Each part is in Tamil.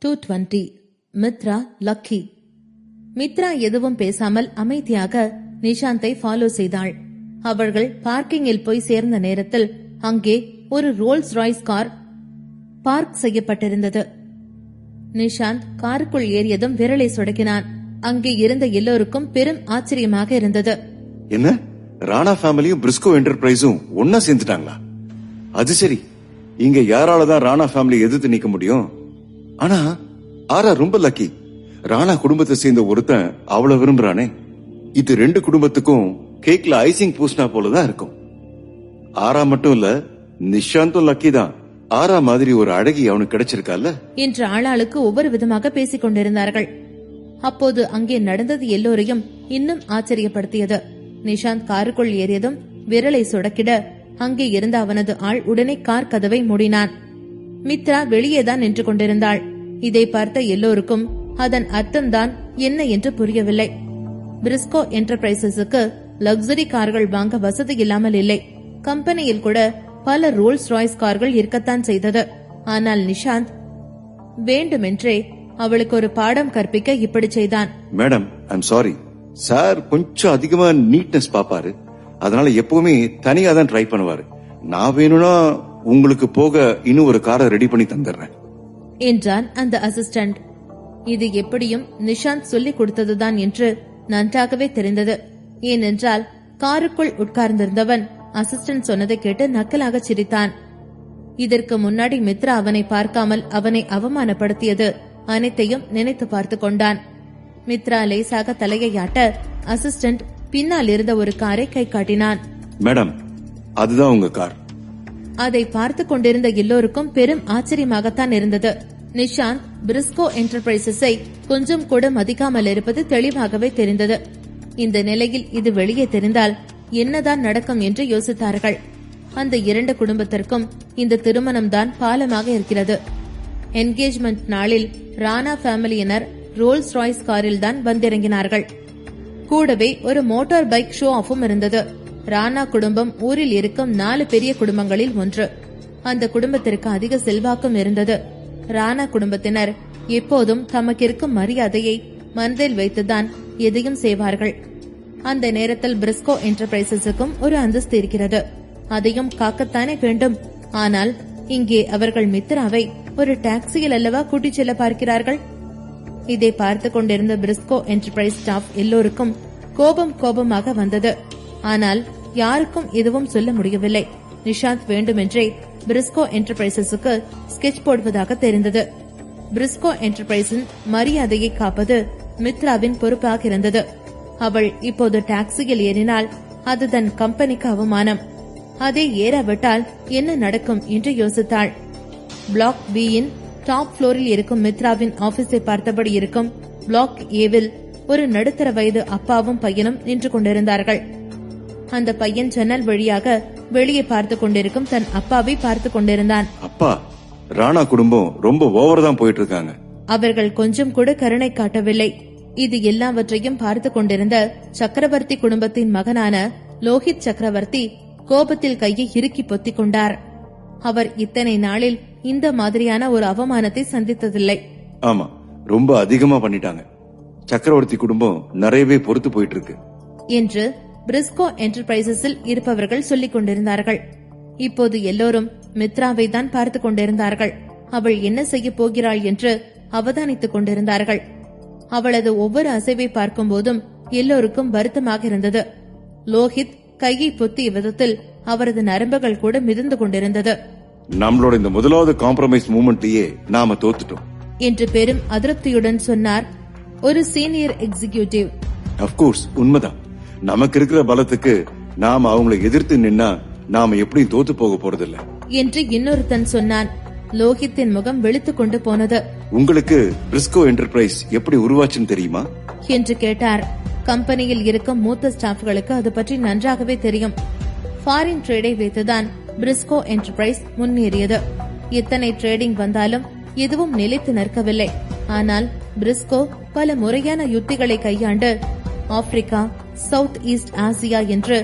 220 மித்ரா லக்கி. மித்ரா எதுவும் பேசாமல் அமைதியாக நிஷாந்தை ஃபாலோ செய்தாள். அவர்கள் பார்க்கிங்கில் போய் சேர்ந்த நேரத்தில் அங்கே ஒரு ரோல்ஸ் ராய்ஸ் கார் பார்க் செய்யப்பட்டிருந்தது. நிஷாந்த் காருக்குள் ஏறியதும் விரலை சொடக்கினான். அங்கே இருந்த எல்லோருக்கும் பெரும் ஆச்சரியமாக இருந்தது. என்ன, ராணா ஃபேமிலியும் பிரிஸ்கோ என்டர்பிரைஸும் ஒன்னா சேர்ந்துட்டாங்களா? அது சரி, இங்க யாராலதான் ராணா ஃபேமிலி எதிர்த்து நிக்க முடியும்? ஆனா ஆரா ரொம்ப லக்கி. ராணா குடும்பத்தை சேர்ந்த ஒருத்தன் அவ்வளவு விரும்புறானே. இது ரெண்டு குடும்பத்துக்கும் கேக்ல ஐசிங் பூசினா போலதான் இருக்கும். ஆரா மட்டும் இல்ல, நிஷாந்தும் லக்கி தான். ஆரா மாதிரி ஒரு அழகி அவனுக்கு கிடைச்சிருக்கால என்று ஆளாளுக்கு ஒவ்வொரு விதமாக பேசிக் கொண்டிருந்தார்கள். அப்போது அங்கே நடந்தது எல்லோரையும் இன்னும் ஆச்சரியப்படுத்தியது. நிஷாந்த் காருக்குள் ஏறியதும் விரலை சொடக்கிட அங்கே இருந்த அவனது ஆள் உடனே கார் கதவை மூடினான். மித்ரா வெளியேதான் நின்று கொண்டிருந்தாள். இதை பார்த்த எல்லோருக்கும் அதன் அர்த்தம்தான் என்ன என்று புரியவில்லை. பிரிஸ்கோ என்டர்பிரைசஸுக்கு லக்ஸரி கார்கள் வாங்க வசதி இல்லாமல் இல்லை. கம்பெனியில் கூட பல ரோல்ஸ் ராய்ஸ் கார்கள் இருக்கத்தான் செய்தது. ஆனால் நிஷாந்த் வேண்டுமென்றே அவளுக்கு ஒரு பாடம் கற்பிக்க இப்படி செய்தான். Madam, I'm sorry. சார் கொஞ்சம் அதிகமா நீட்னஸ் பாப்பாரு. அதனால எப்பவுமே தனியா தான் ட்ரை பண்ணுவாரு. நான் வேணும்னா உங்களுக்கு போக இன்னும் ஒரு காரை ரெடி பண்ணி தந்துடுறேன் என்றான் அந்த அசிஸ்டன்ட். இது எப்படியும் நிஷாந்த் சொல்லிக் கொடுத்ததுதான் என்று நன்றாகவே தெரிந்தது. ஏனென்றால் காருக்குள் உட்கார்ந்திருந்தவன் அசிஸ்டன்ட் சொன்னதை கேட்டு நக்கலாக சிரித்தான். இதற்கு முன்னாடி மித்ரா அவனை பார்க்காமல் அவனை அவமானப்படுத்தியது அனைத்தையும் நினைத்து பார்த்து கொண்டான். மித்ரா லேசாக தலையை ஆட்ட அசிஸ்டன்ட் பின்னால் இருந்த ஒரு காரை கை காட்டினான். மேடம், அதுதான் உங்க கார். அதை பார்த்து கொண்டிருந்த எல்லோருக்கும் பெரும் ஆச்சரியமாகத்தான் இருந்தது. நிஷாந்த் பிரிஸ்கோ என்டர்பிரைசஸை கொஞ்சம் கூட மதிக்காமல் இருப்பது தெளிவாகவே தெரிந்தது. இந்த நிலையில் இது வெளியே தெரிந்தால் என்னதான் நடக்கும் என்று யோசித்தார்கள். அந்த இரண்டு குடும்பத்திற்கும் இந்த திருமணம்தான் பாலமாக இருக்கிறது. என்கேஜ்மெண்ட் நாளில் ராணா ஃபேமிலியினர் ரோல்ஸ் ராய்ஸ் காரில் தான் வந்திறங்கினார்கள். கூடவே ஒரு மோட்டார் பைக் ஷோ ஆஃபும் இருந்தது. ராணா குடும்பம் ஊரில் இருக்கும் 4 பெரிய குடும்பங்களில் ஒன்று. அந்த குடும்பத்திற்கு அதிக செல்வாக்கும் இருந்தது. ராணா குடும்பத்தினர் எப்போதும் தமக்கு இருக்கும் மரியாதையை மனதில் வைத்துதான் எதையும் செய்வார்கள். அந்த நேரத்தில் பிரிஸ்கோ என்டர்பிரைசஸுக்கும் ஒரு அந்தஸ்து இருக்கிறது. அதையும் காக்கத்தானே வேண்டும். ஆனால் இங்கே அவர்கள் மித்ராவை ஒரு டாக்ஸியில் அல்லவா கூட்டிச் செல்ல பார்க்கிறார்கள். இதை பார்த்து கொண்டிருந்த பிரிஸ்கோ என்டர்பிரைஸ் ஸ்டாஃப் எல்லோருக்கும் கோபமாக வந்தது. ஆனால் யாருக்கும் எதுவும் சொல்ல முடியவில்லை. நிஷாந்த் வேண்டுமென்றே பிரிஸ்கோ என்டர்பிரைசஸுக்கு ஸ்கெட்ச் போடுவதாக தெரிந்தது. பிரிஸ்கோ என்டர்பிரைஸின் மரியாதையை காப்பது மித்ராவின் பொறுப்பாக இருந்தது. அவள் இப்போது டாக்ஸியில் ஏறினால் அது தன் கம்பெனிக்கு அவமானம். அதை ஏறாவிட்டால் என்ன நடக்கும் என்று யோசித்தாள். பிளாக் B-யின் டாப் புளோரில் இருக்கும் மித்ராவின் ஆபீஸை பார்த்தபடி இருக்கும் பிளாக் A-வில் ஒரு நடுத்தர வயது அப்பாவும் பையனும் நின்று கொண்டிருந்தார்கள். அந்த பையன் ஜன்னல் வழியாக வெளியே பார்த்து கொண்டிருக்கும் தன் அப்பாவை பார்த்து கொண்டிருந்தான். அப்பா, ராணா குடும்பம் ரொம்ப ஓவர் தான் போயிட்டு இருக்காங்க. அவர்கள் கொஞ்சம் கூட கருணை காட்டவில்லை. இது எல்லாவற்றையும் பார்த்து கொண்டிருந்த சக்கரவர்த்தி குடும்பத்தின் மகனான லோஹித் சக்கரவர்த்தி கோபத்தில் கையை இறுக்கி பொத்திக் கொண்டார். அவர் இத்தனை நாளில் இந்த மாதிரியான ஒரு அவமானத்தை சந்தித்ததில்லை. ஆமா, ரொம்ப அதிகமா பண்ணிட்டாங்க. சக்கரவர்த்தி குடும்பம் நிறையவே பொறுத்து போயிட்டு இருக்கு என்று பிரிஸ்கோ என்டர்பிரைசஸில் இருப்பவர்கள் சொல்லிக் கொண்டிருந்தார்கள். இப்போது எல்லோரும் மித்ராவை தான் பார்த்து கொண்டிருந்தார்கள். அவள் என்ன செய்ய போகிறாள் என்று அவதானித்துக் கொண்டிருந்தார்கள். அவளது ஒவ்வொரு அசைவை பார்க்கும் போதும் எல்லோருக்கும் வருத்தமாக இருந்தது. லோஹித் கையை பொத்திய விதத்தில் அவரது நரம்புகள் கூட மிதந்து கொண்டிருந்தது. நம்மளோட இந்த முதலாவது காம்ப்ரமைஸ் மூமெண்ட்லயே நாம தோத்துட்டோம் என்று பெரும் அதிருப்தியுடன் சொன்னார் ஒரு சீனியர் எக்ஸிகியூட்டிவ். அப்கோர்ஸ், உண்மைதான். நமக்கு இருக்கிற பலத்துக்கு நாம அவங்களை எதிர்த்து நின்னா நாம எப்படியும் தோத்து போக போறதில்ல என்று இன்னொருத்தன் சொன்னான். லோஹித்தின் முகம் வெளுத்துக் கொண்டு போனது. உங்களுக்கு பிரிஸ்கோ என்டர்பிரைஸ் எப்படி உருவாச்சுன்னு தெரியுமா என்று கேட்டார். கம்பெனியில் இருக்கும் மூத்த ஸ்டாஃப்களுக்கு அது பற்றி நன்றாகவே தெரியும். ஃபாரின் ட்ரேடை வைத்துதான் பிரிஸ்கோ என்டர்பிரைஸ் முன்னேறியது. எத்தனை ட்ரேடிங் வந்தாலும் எதுவும் நிலைத்து நிற்கவில்லை. ஆனால் பிரிஸ்கோ பல முறையான யுத்திகளை கையாண்டு ஆப்பிரிக்கா, சவுத் ஈஸ்ட் ஆசியா என்று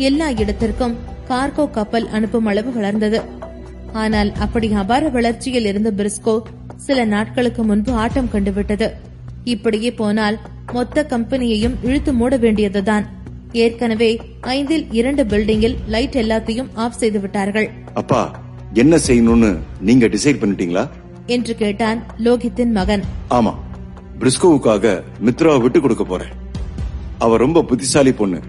எல்லா இடத்திற்கும் கார்கோ கப்பல் அனுப்பும் அளவு வளர்ந்தது. ஆனால் அப்படி அபார வளர்ச்சியில் இருந்த பிரிஸ்கோ சில நாட்களுக்கு முன்பு ஆட்டம் கண்டுவிட்டது. இப்படியே போனால் மொத்த கம்பெனியையும் இழுத்து மூட வேண்டியதுதான். ஏற்கனவே 5இல் 2 பில்டிங்கில் லைட் எல்லாத்தையும் ஆஃப் செய்து விட்டார்கள். அப்பா, என்ன செய்யணும்னு நீங்க டிசைட் பண்ணிட்டீங்களா என்று கேட்டான் லோகித்தின் மகன். ஆமா, பிரிஸ்கோவுக்காக மித்ராவை விட்டு கொடுக்க போறேன். அவ ரொம்ப புத்திசாலி பொண்ணு.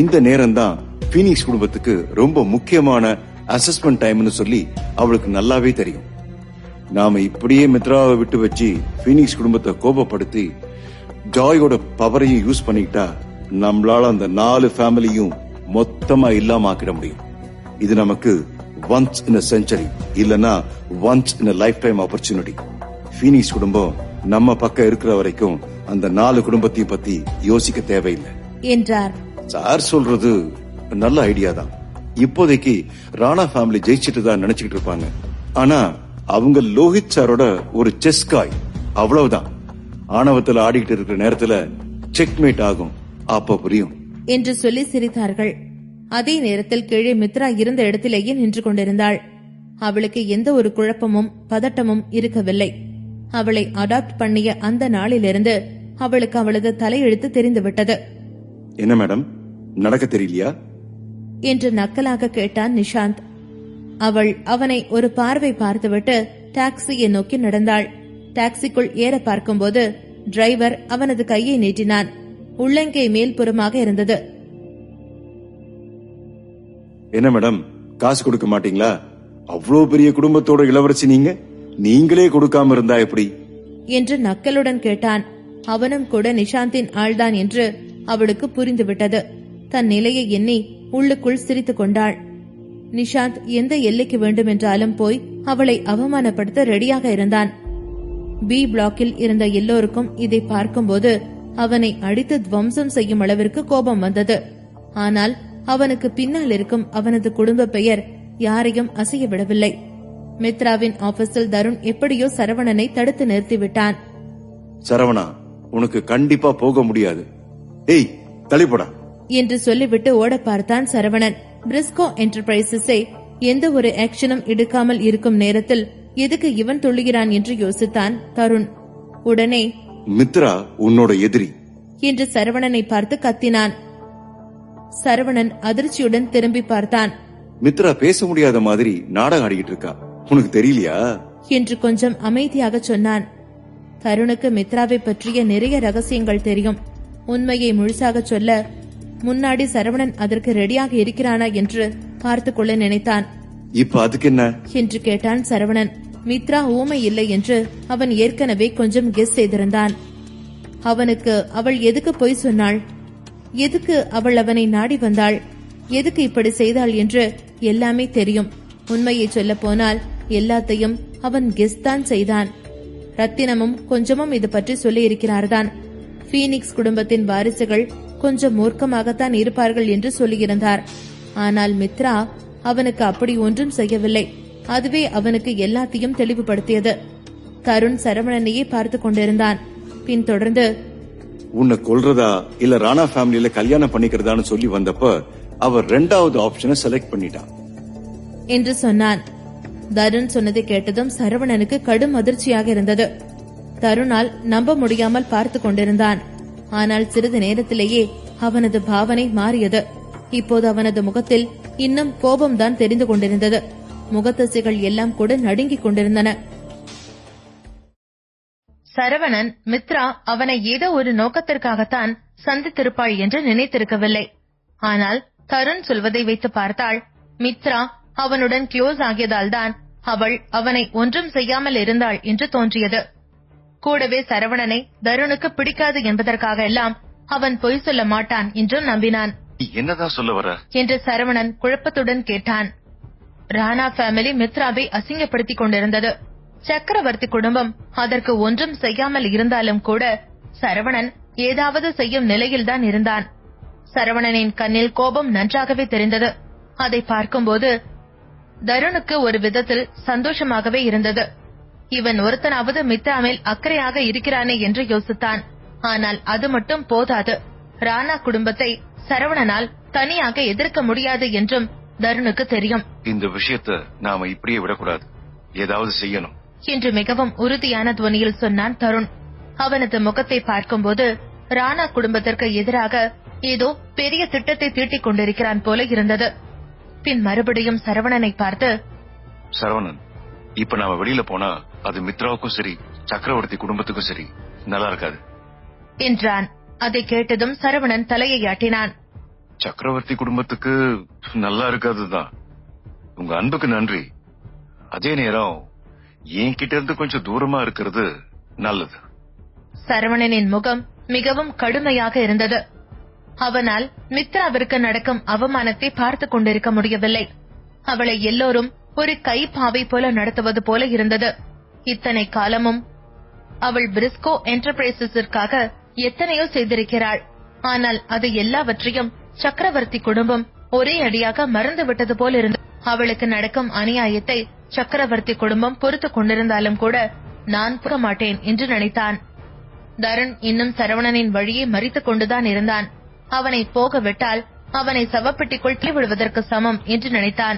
இந்த நேரம் தான் பீனிக்ஸ் குடும்பத்துக்கு ரொம்ப முக்கியமான அசஸ்மெண்ட் டைம்னு சொல்லி அவளுக்கு நல்லாவே தெரியும். நாம இப்படியே மித்ராவை விட்டு வச்சு பீனிக்ஸ் குடும்பத்தை கோபப்படுத்தி ஜாயோட பவரையும் யூஸ் பண்ணிக்கிட்டா நம்மளால அந்த 4 ஃபேமிலியும் மொத்தமா இல்லாம ஆக்கிட முடியும். இது நமக்கு ஒன்ஸ் இன் a செஞ்சுரி, இல்லனா once in a life time opportunity. Phoenix குடும்பம் நம்ம பக்கம் இருக்கிற வரைக்கும் அந்த 4 குடும்பத்தையும் பத்தி யோசிக்க தேவையில்லை என்றார். சார் சொல்றது நல்ல ஐடியா தான். இப்போதைக்கு ராணா ஃபேமிலி ஜெயிச்சிட்டு தான் நினைச்சுக்கிட்டு இருப்பாங்க. ஆனா அவங்க லோஹித் சாரோட ஒரு செஸ் காய், அவ்வளவுதான். ஆணவத்துல ஆடிக்கிட்டு இருக்கிற நேரத்துல செக்மேட் ஆகும், அப்ப புரியும் என்று சொல்லி சிரித்தார்கள். அதே நேரத்தில் கீழே மித்ரா இருந்த இடத்திலேயே நின்று கொண்டிருந்தாள். அவளுக்கு எந்த ஒரு குழப்பமும் பதட்டமும் இருக்கவில்லை. அவளை அடாப்ட் பண்ணிய அந்த நாளிலிருந்து அவளுக்கு அவளது தலையெழுத்து தெரிந்துவிட்டது. என்ன மேடம், நடக்க தெரியலையா என்று நக்கலாக கேட்டான் நிஷாந்த். அவள் அவனை ஒரு பார்வை பார்த்துவிட்டு டாக்ஸியை நோக்கி நடந்தாள். டாக்ஸிக்குள் ஏற பார்க்கும்போது டிரைவர் அவனது கையை நீட்டினான். உள்ளங்கை மேல்புறமாக இருந்தது. என்ன மேடம், காசு கொடுக்க மாட்டீங்களா? அவ்வளவு பெரிய குடும்பத்தோட இளவரசி நீங்களே கொடுக்காம இருந்தா எப்படி என்று நக்கலுடன் கேட்டான். அவனும் கூட நிஷாந்தின் ஆள்தான் என்று அவளுக்கு புரிந்துவிட்டது. தன் நிலையை எண்ணி உள்ளுக்குள் சிரித்துக் கொண்டாள். நிஷாந்த் எந்த எல்லைக்கு வேண்டுமென்றாலும் போய் அவளை அவமானப்படுத்த ரெடியாக இருந்தான். பி பிளாக்கில் இருந்த எல்லோருக்கும் இதை பார்க்கும்போது அவனை அடித்து துவம்சம் செய்யும் அளவிற்கு கோபம் வந்தது. ஆனால் அவனுக்கு பின்னால் இருக்கும் அவனது குடும்ப பெயர் யாரையும் அசைய விடவில்லை. மித்ராவின் ஆபீஸில் தருண் எப்படியோ சரவணனை தடுத்து நிறுத்திவிட்டான். சரவணா, உனக்கு கண்டிப்பா போக முடியாது, ஏய் தள்ளிப்படா என்று சொல்லிவிட்டு ஓட பார்த்தான் சரவணன். பிரிஸ்கோ என்டர்பிரைசஸை எந்த ஒரு ஆக்ஷனும் எடுக்காமல் இருக்கும் நேரத்தில் எதுக்கு இவன் துள்ளுகிறான் என்று யோசித்தான் தருண். உடனே மித்ரா உன்னோட எதிரி என்று சரவணனை பார்த்து கத்தினான். சரவணன் அதிர்ச்சியுடன் திரும்பி பார்த்தான். மித்ரா பேச முடியாத மாதிரி நாடகம் ஆடிக்கிட்டு இருக்கா, உனக்கு தெரியலையா என்று கொஞ்சம் அமைதியாக சொன்னான். தருணுக்கு மித்ராவை பற்றிய நிறைய ரகசியங்கள் தெரியும். உண்மையை முழுசாக சொல்ல முன்னாடி சரவணன் அதற்கு ரெடியாக இருக்கிறானா என்று பார்த்துக் கொள்ள நினைத்தான். இப்ப அதுக்கு என்ன என்று கேட்டான் சரவணன். மித்ரா ஊமை இல்லை என்று அவன் ஏற்கனவே கொஞ்சம் கெஸ் செய்திருந்தான். அவனுக்கு அவள் எதுக்கு பொய் சொன்னாள், எதுக்கு அவள் அவனை நாடி வந்தாள், எதுக்கு இப்படி செய்தாள் என்று எல்லாமே தெரியும். உண்மையை சொல்ல போனால் எல்லாத்தையும் அவன் கெஸ் தான் செய்தான். ரத்தினமும் கொஞ்சமும் இது பற்றி சொல்லி இருக்கிறார்தான். பீனிக்ஸ் குடும்பத்தின் வாரிசுகள் கொஞ்சம் மூர்க்கமாகத்தான் இருப்பார்கள் என்று சொல்லியிருந்தார். ஆனால் மித்ரா அவனுக்கு அப்படி ஒன்றும் செய்யவில்லை. அதுவே அவனுக்கு எல்லாத்தையும் தெளிவுபடுத்தியது. தருண் சரவணனையே பார்த்து கொண்டிருந்தான். பின் தொடர்ந்து, உன்னை கொல்றதா இல்ல ராணா ஃபேமிலியில கல்யாணம் பண்ணிக்கிறதான்னு சொல்லி வந்தப்ப அவர் 2வது ஆப்ஷனை செலக்ட் பண்ணிட்டான் என்று சொன்னான். தருண் சொன்னதை கேட்டதும் சரவணனுக்கு கடும் அதிர்ச்சியாக இருந்தது. தருணால் நம்ப முடியாமல் பார்த்து கொண்டிருந்தான். ஆனால் சிறிது நேரத்திலேயே அவனது பாவனை மாறியது. இப்போது அவனது முகத்தில் இன்னும் கோபம்தான் தெரிந்து கொண்டிருந்தது. முகத்தசைகள் எல்லாம் கூட நடுங்கிக் கொண்டிருந்தன. சரவணன் மித்ரா அவனை ஏதோ ஒரு நோக்கத்திற்காகத்தான் சந்தித்திருப்பாள் என்று நினைத்திருக்கவில்லை. ஆனால் தருண் சொல்வதை வைத்து பார்த்தாள். மித்ரா அவனுடன் க்ளோஸ் ஆகியதால் தான் அவள் அவனை ஒன்றும் செய்யாமல் இருந்தாள் என்று தோன்றியது. கூடவே சரவணனை தருணுக்கு பிடிக்காது என்பதற்காக எல்லாம் அவன் பொய் சொல்ல மாட்டான் என்றும் நம்பினான். என்னதான் சொல்ல வர என்று சரவணன் குழப்பத்துடன் கேட்டான். ராணா ஃபேமிலி மித்ராவை அசிங்கப்படுத்திக் கொண்டிருந்தது. சக்கரவர்த்தி குடும்பம் அதற்கு ஒன்றும் செய்யாமல் இருந்தாலும் கூட சரவணன் ஏதாவது செய்யும் நிலையில்தான் இருந்தான். சரவணனின் கண்ணில் கோபம் நன்றாகவே தெரிந்தது. அதை பார்க்கும்போது தருணுக்கு ஒரு விதத்தில் சந்தோஷமாகவே இருந்தது. இவன் ஒருத்தனாவது மித்ராவில் அக்கறையாக இருக்கிறானே என்று யோசித்தான். ஆனால் அது மட்டும் போதாது. ராணா குடும்பத்தை சரவணனால் தனியாக எதிர்க்க முடியாது என்றும் தருணுக்கு தெரியும். இந்த விஷயத்தை நாம இப்படியே விடக்கூடாது, ஏதாவது செய்யணும் என்று மிகவும் உறுதியான துவனியில் சொன்னான் தருண். அவனது முகத்தை பார்க்கும்போது ராணா குடும்பத்திற்கு எதிராக ஏதோ பெரிய திட்டத்தை தீட்டிக் கொண்டிருக்கிறான் போல இருந்தது. பின் மறுபடியும் சரவணனை பார்த்து, சரவணன், இப்ப நாம வெளியில போனா அது மித்ராவுக்கும் சரி சக்கரவர்த்தி குடும்பத்துக்கும் சரி நல்லா இருக்காது என்றான். அதை கேட்டதும் சரவணன் தலையை ஆட்டினான். சக்கரவர்த்தி குடும்பத்துக்கு நல்லா இருக்காதுதான். உங்க அன்புக்கு நன்றி. அதே நேரம் என்கிட்ட இருந்து கொஞ்சம் தூரமா இருக்கிறது நல்லது. சரவணனின் முகம் மிகவும் கடுமையாக இருந்தது. அவனால் மித்ராவிற்கு நடக்கும் அவமானத்தை பார்த்துக் கொண்டிருக்க முடியவில்லை. அவளை எல்லோரும் ஒரு கைப்பாவை போல நடத்துவது போல இருந்தது. இத்தனை காலமும் அவள் பிரிஸ்கோ என்டர்பிரைசஸிற்காக எத்தனையோ செய்திருக்கிறாள். ஆனால் அது எல்லாவற்றையும் சக்கரவர்த்தி குடும்பம் ஒரே அடியாக மறந்து விட்டது போல் இருந்தது. அவளுக்கு நடக்கும் அநியாயத்தை சக்கரவர்த்தி குடும்பம் பொறுத்துக் கொண்டிருந்தாலும் கூட நான் புற மாட்டேன் என்று நினைத்தான். தருண் இன்னும் சரவணனின் வழியை மறித்துக் கொண்டுதான் இருந்தான். அவனை போக விட்டால் அவனை சவப்பெட்டிக்குள் தீவிடுவதற்கு சமம் என்று நினைத்தான்.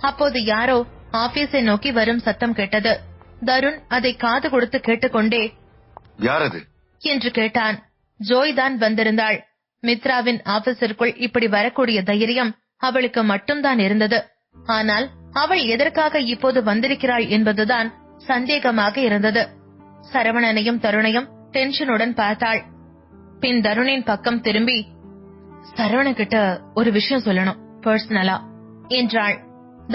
அப்போது யாரோ ஆபீஸை நோக்கி வரும் சத்தம் கேட்டது. தருண் அதை காது கொடுத்து கேட்டுக்கொண்டே, யாரது என்று கேட்டான். ஜோய் தான் வந்திருந்தாள். மித்ராவின் ஆபீஸிற்குள் இப்படி வரக்கூடிய தைரியம் அவளுக்கு மட்டும்தான் இருந்தது. ஆனால் அவள் எதற்காக இப்போது வந்திருக்கிறாள் என்பதுதான் சந்தேகமாக இருந்தது. சரவணனையும் தருணையும் டென்ஷனுடன் பார்த்தாள். பின் தருணின் பக்கம் திரும்பி, சரவணகிட்ட ஒரு விஷயம் சொல்லணும், பர்சனலா என்றாள்.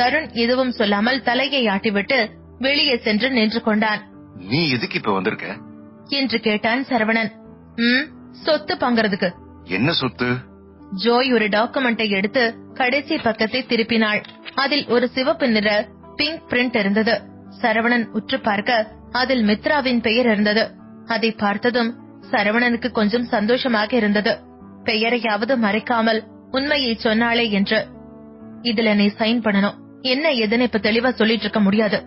தருண் எதுவும் சொல்லாமல் தலையை ஆட்டிவிட்டு வெளியே சென்று நின்று கொண்டான். நீ எதுக்கு இப்ப வந்திருக்க என்று கேட்டான் சரவணன். சொத்து பங்கறதுக்கு. என்ன சொத்து? ஜோய் ஒரு டாக்குமெண்டை எடுத்து கடைசி பக்கத்தை திருப்பினாள். அதில் ஒரு சிவப்பு நிற பிங்க் பிரிண்ட் இருந்தது. சரவணன் உற்று பார்க்க அதில் மித்ராவின் பெயர் இருந்தது. அதை பார்த்ததும் சரவணனுக்கு கொஞ்சம் சந்தோஷமாக இருந்தது. பெயரையாவது மறைக்காமல் உண்மையை சொன்னாளே என்று. இதுல நீ சைன் பண்ணணும், என்ன எதுன்னு இப்ப தெளிவா சொல்லிட்டு இருக்க முடியாது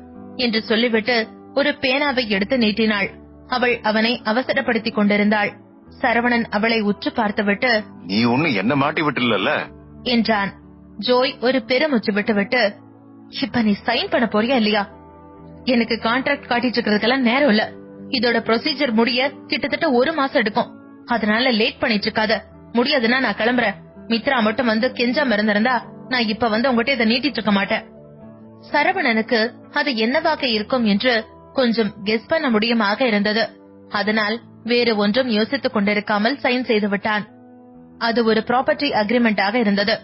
என்று சொல்லிவிட்டு ஒரு பேனாவை எடுத்து நீட்டினாள். அவள் அவனை அவசரப்படுத்திக் கொண்டிருந்தாள். சரவணன் அவளை உற்று பார்த்துவிட்டு, நீ ஒண்ணு என்ன மாட்டி விட்டுல என்றான். ஜோய் ஒரு பெருமூச்சு விட்டுவிட்டு, இப்ப நீ சைன் பண்ண போறியா இல்லையா? எனக்கு கான்ட்ராக்ட் காட்டிட்டு இருக்கிறதுக்கெல்லாம் நேரம் இல்ல. இதோட ப்ரொசீஜர் முடிய கிட்டத்தட்ட 1 மாசம் எடுக்கும். அதனால லேட் பண்ணிட்டு இருக்காத. முடியாதுன்னா நான் கிளம்புறேன். மித்ரா மட்டும் வந்து கெஞ்சாம இருந்திருந்தா நான் இப்ப வந்து உங்ககிட்ட இதை நீட்டிட்டு இருக்க மாட்டேன். சரவணனுக்கு அது என்னவாக இருக்கும் என்று கொஞ்சம் கெஸ் பண்ண முடியுமாக இருந்தது. அதனால் வேறு ஒன்றும் யோசித்துக் கொண்டிருக்காமல் சைன் செய்து விட்டான். அது ஒரு ப்ராப்பர்ட்டி அக்ரிமெண்டாக இருந்தது.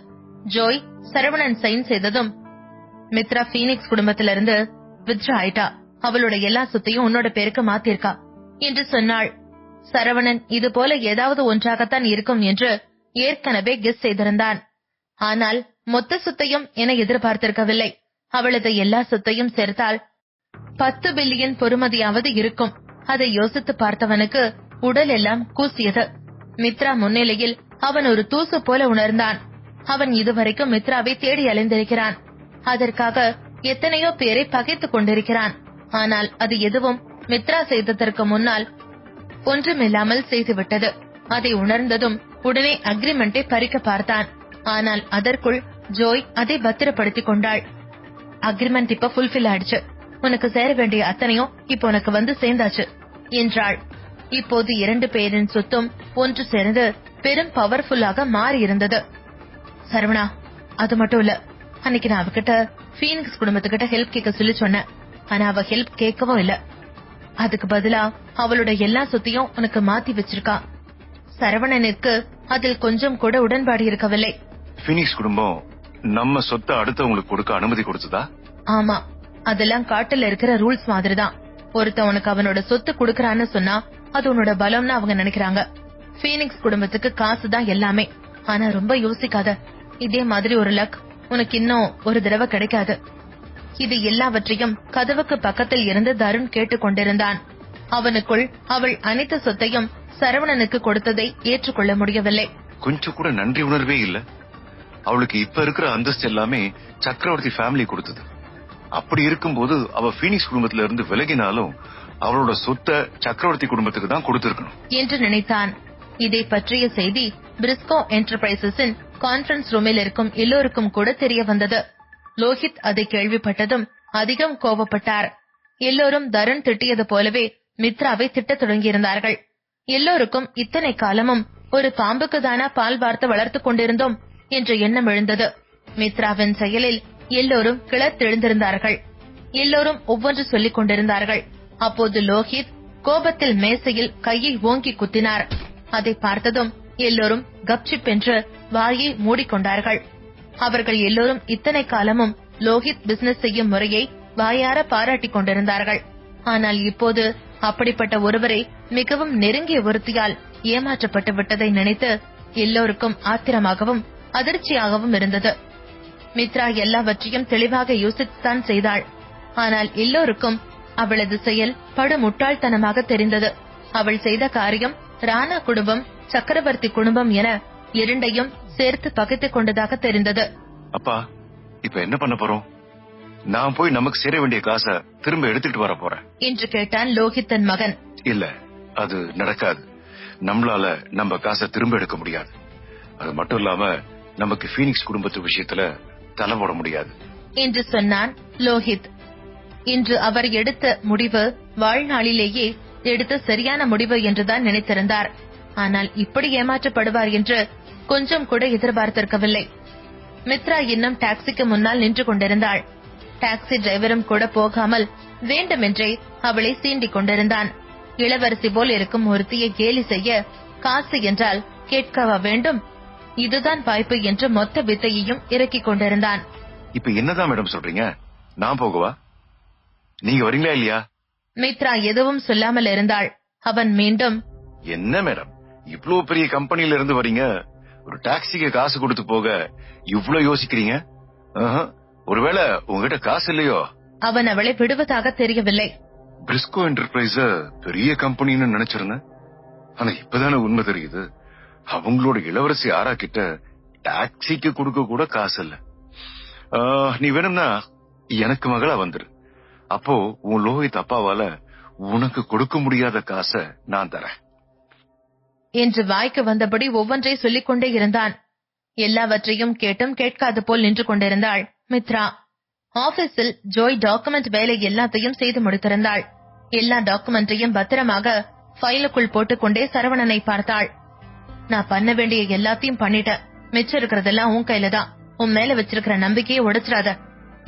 ஜோய் சரவணன் சைன் செய்ததும், மித்ரா பீனிக்ஸ் குடும்பத்திலிருந்து வித்ரா ஆயிட்டா, அவளோட எல்லா சொத்தையும் உன்னோட பேருக்கு மாத்திருக்கா என்று சொன்னாள். சரவணன் இது போல ஏதாவது ஒன்றாகத்தான் இருக்கும் என்று ஏற்கனவே கெஸ் செய்திருந்தான். ஆனால் மொத்த சொத்தையும் என எதிர்பார்த்திருக்கவில்லை. அவளது எல்லா சொத்தையும் சேர்த்தால் 10 பில்லியன் பொறுமதியாவது இருக்கும். அதை யோசித்து பார்த்தவனுக்கு உடல் எல்லாம் கூசியது. மித்ரா முன்னிலையில் அவன் ஒரு தூசு போல உணர்ந்தான். அவன் இதுவரைக்கும் மித்ராவை தேடி அலைந்திருக்கிறான். அதற்காக எத்தனையோ பேரை பகைத்துக் கொண்டிருக்கிறான். ஆனால் அது எதுவும் மித்ரா செய்ததற்கு முன்னால் ஒன்றுமில்லாமல் செய்துவிட்டது. அதை உணர்ந்ததும் உடனே அக்ரிமெண்டை பறிக்க பார்த்தான். ஆனால் அதற்குள் ஜோய் அதை பத்திரப்படுத்திக் கொண்டாள். அக்ரிமெண்ட் இப்ப ஃபுல்ஃபில் ஆயிடுச்சு. உனக்கு சேர வேண்டிய அத்தனையும் இப்ப உனக்கு வந்து சேர்ந்தாச்சு என்றாள். இப்போது 2 பேரின் சொத்தும் ஒன்று சேர்ந்து பெரும் பவர்ஃபுல்லாக மாறி இருந்தது. சரவணா, அது மட்டும் இல்ல, அன்னைக்கு நான் அவகிட்ட பீனிக்ஸ் குடும்பத்துக்கிட்ட ஹெல்ப் கேட்க சொல்லி சொன்னேன். ஆனா அவ ஹெல்ப் கேட்கவும் இல்ல. அதுக்கு பதிலா அவளோட எல்லா சொத்தையும் உனக்கு மாத்தி வச்சிருக்கா. சரவணனிற்கு அதில் கொஞ்சம் கூட உடன்பாடு இருக்கவில்லை. பீனிக்ஸ் குடும்பம் நம்ம சொத்தை அடுத்தவங்களுக்கு கொடுக்க அனுமதி கொடுத்ததா? ஆமா, அதெல்லாம் காட்டுல இருக்கிற ரூல்ஸ் மாதிரிதான். ஒருத்த உனக்கு அவனோட சொத்து குடுக்கறான்னு சொன்னா அது உன்னோட பலம்னு அவங்க நினைக்கிறாங்க. பீனிக்ஸ் குடும்பத்துக்கு காசுதான் எல்லாமே. ஆனா ரொம்ப யோசிக்காத. இதே மாதிரி ஒரு லக் உனக்கு இன்னும் ஒரு தடவை கிடைக்காது. இது எல்லாவற்றையும் கதவுக்கு பக்கத்தில் இருந்து தருண் கேட்டுக் கொண்டிருந்தான். அவனுக்குள் அவள் அனைத்து சொத்தையும் சரவணனுக்கு கொடுத்ததை ஏற்றுக்கொள்ள முடியவில்லை. கொஞ்சம் கூட நன்றி உணர்வே இல்ல. அவளுக்கு இப்ப இருக்கிற அந்தஸ்து எல்லாமே சக்கரவர்த்தி ஃபேமிலி கொடுத்தது. அப்படி இருக்கும்போது அவ பீனிக்ஸ் குடும்பத்தில இருந்து விலகினாலும் அவளோட சொத்தை சக்கரவர்த்தி குடும்பத்துக்கு தான் கொடுத்திருக்கணும் என்று நினைத்தான். இதை பற்றிய செய்தி பிரிஸ்கோ என்டர்பிரைசஸின் கான்பரன்ஸ் ரூமில் இருக்கும் எல்லோருக்கும் கூட தெரிய வந்தது. லோஹித் அதை கேள்விப்பட்டதும் அதிகம் கோபப்பட்டார். எல்லோரும் தருண் திட்டியது போலவே மித்ராவை திட்டத் தொடங்கியிருந்தார்கள். எல்லோருக்கும் இத்தனை காலமும் ஒரு பாம்புக்கு தானா பால் வார்த்து வளர்த்துக் கொண்டிருந்தோம் என்ற எண்ணம் எழுந்தது. மித்ராவின் செயலில் எல்லோரும் கிளர்த்தெழுந்திருந்தார்கள். எல்லோரும் ஒவ்வொன்று சொல்லிக் கொண்டிருந்தார்கள். அப்போது லோஹித் கோபத்தில் மேசையில் கையை ஓங்கி குத்தினார். அதை பார்த்ததும் எல்லோரும் கப்சிப் என்று வாயை மூடிக்கொண்டார்கள். அவர்கள் எல்லோரும் இத்தனை காலமும் லோஹித் பிசினஸ் செய்யும் முறையை வாயார பாராட்டிக் கொண்டிருந்தார்கள். ஆனால் இப்போது அப்படிப்பட்ட ஒருவரை மிகவும் நெருங்கிய ஒருத்தியால் ஏமாற்றப்பட்டு விட்டதை நினைத்து எல்லோருக்கும் ஆத்திரமாகவும் அதிர்ச்சியாகவும் இருந்தது. மித்ரா எல்லாவற்றையும் தெளிவாக யோசித்துத்தான் செய்தாள். ஆனால் எல்லோருக்கும் அவளது செயல் படு முட்டாள்தனமாக தெரிந்தது. அவள் செய்த காரியம் ராணா குடும்பம், சக்கரவர்த்தி குடும்பம் என இரண்டையும் சேர்த்து பகைத்துக் கொண்டதாக தெரிந்தது. அப்பா, இப்ப என்ன பண்ண போறோம்? நான் போய் நமக்கு சேர வேண்டிய காசை திரும்ப எடுத்துட்டு வர போறேன் என்று கேட்டான் லோஹித்தன் மகன். இல்ல, அது நடக்காது. நம்மளால நம்ம காசை திரும்ப எடுக்க முடியாது. அது மட்டும் இல்லாம நமக்கு பீனிக்ஸ் குடும்பத்து விஷயத்துல தலை போட முடியாது என்று சொன்னான் லோஹித். இன்று அவர் எடுத்த முடிவு வாழ்நாளிலேயே எடுத்த சரியான முடிவு என்றுதான் நினைத்திருந்தார். ஆனால் இப்படி ஏமாற்றப்படுவார் என்று கொஞ்சம் கூட எதிர்பார்த்திருக்கவில்லை. மித்ரா இன்னும் டாக்ஸிக்கு முன்னால் நின்று கொண்டிருந்தாள். டாக்ஸி டிரைவரும் கூட போகாமல் வேண்டுமென்றே அவளை சீண்டிக் கொண்டிருந்தான். இளவரசி போல் இருக்கும் ஒருத்தியை கேலி செய்ய காசு என்றால் கேட்கவா வேண்டும்? இதுதான் வாய்ப்பு என்று மொத்த வித்தையையும் இறக்கிக் கொண்டிருந்தான். இப்ப என்னதான் மேடம் சொல்றீங்க? நான் போகவா? நீங்க வரீங்களா இல்லையா? மித்ரா எதுவும் சொல்லாமல் இருந்தாள். அவன் மீண்டும், என்ன மேடம், இவ்ளோ பெரிய கம்பெனில இருந்து வரீங்க, ஒரு டாக்ஸிக்கு காசு கொடுத்து போக இவ்ளோ யோசிக்கிறீங்க? ஒருவேளை உங்ககிட்ட காசு இல்லையோ? அவன் அவளை விடுவதாக தெரியவில்லை. பிரிஸ்கோ என்டர்பிரைஸ் பெரிய கம்பெனின்னு நினைச்சிருந்தேன். ஆனா இப்பதானே உண்மை தெரியுது. அவங்களோட இளவரசி ஆரா கிட்ட டாக்ஸிக்கு கொடுக்க கூட காசு இல்ல. நீ வேணும்னா எனக்கு மகளா வந்துரு. அப்போ உன் லோஹித் அப்பாவால உனக்கு கொடுக்க முடியாத காசை நான் தரேன் என்று வாய்க்கு வந்தபடி ஒவ்வொன்றை சொல்லிக் கொண்டே இருந்தான். எல்லாவற்றையும் கேட்டும் கேட்காது போல் நின்று கொண்டிருந்தாள் மித்ரா. ஆபீஸில் ஜோய் டாக்குமெண்ட் வேலை எல்லாத்தையும் செய்து முடித்திருந்தாள். எல்லா டாக்குமெண்டையும் பத்திரமாக ஃபைலுக்குள் போட்டுக்கொண்டே சரவணனை பார்த்தாள். நான் பண்ண வேண்டிய எல்லாத்தையும் பண்ணிட்டேன். மிச்சம் இருக்கிறதெல்லாம் உன் கையில தான். உன் மேல வச்சிருக்கிற நம்பிக்கையை உடைச்சிடாத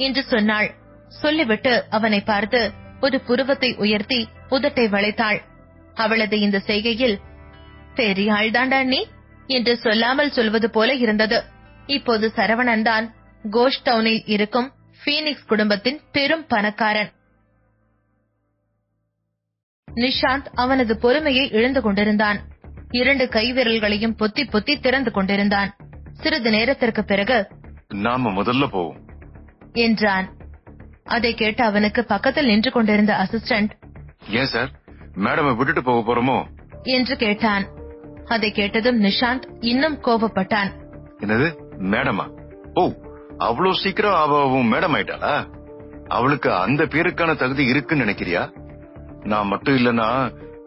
என்று சொன்னாள். சொல்லிவிட்டு அவனை பார்த்து ஒரு புருவத்தை உயர்த்தி உதட்டை வளைத்தாள். அவளது இந்த செய்கையில் பெரிய ஆள்தாண்டா நீ என்று சொல்லாமல் சொல்வது போல இருந்தது. இப்போது சரவணன் தான் கோஷ் டவுனில் இருக்கும் பீனிக்ஸ் குடும்பத்தின் பெரும் பணக்காரன். நிஷாந்த் அவனது பொறுமையை இழந்து கொண்டிருந்தான். 2 கைவிரல்களையும் பொத்தி பொத்தி திறந்து கொண்டிருந்தான். சிறிது நேரத்திற்கு பிறகு, நாம முதல்ல போவோம் என்றான். அதை கேட்டு அவனுக்கு பக்கத்தில் நின்று கொண்டிருந்த அசிஸ்டன்ட், ஏன் சார் மேடம் விட்டுட்டு போக போறோமோ என்று கேட்டான். அதை கேட்டதும் நிஷாந்த் இன்னும் கோபப்பட்டான். என்னது மேடமா? ஓ, அவ்வளவு சீக்கிரம் அவ மேடம் ஆயிட்டாளா? அவளுக்கு அந்த பேருக்கான தகுதி இருக்குன்னு நினைக்கிறியா? நான் மட்டும் இல்லனா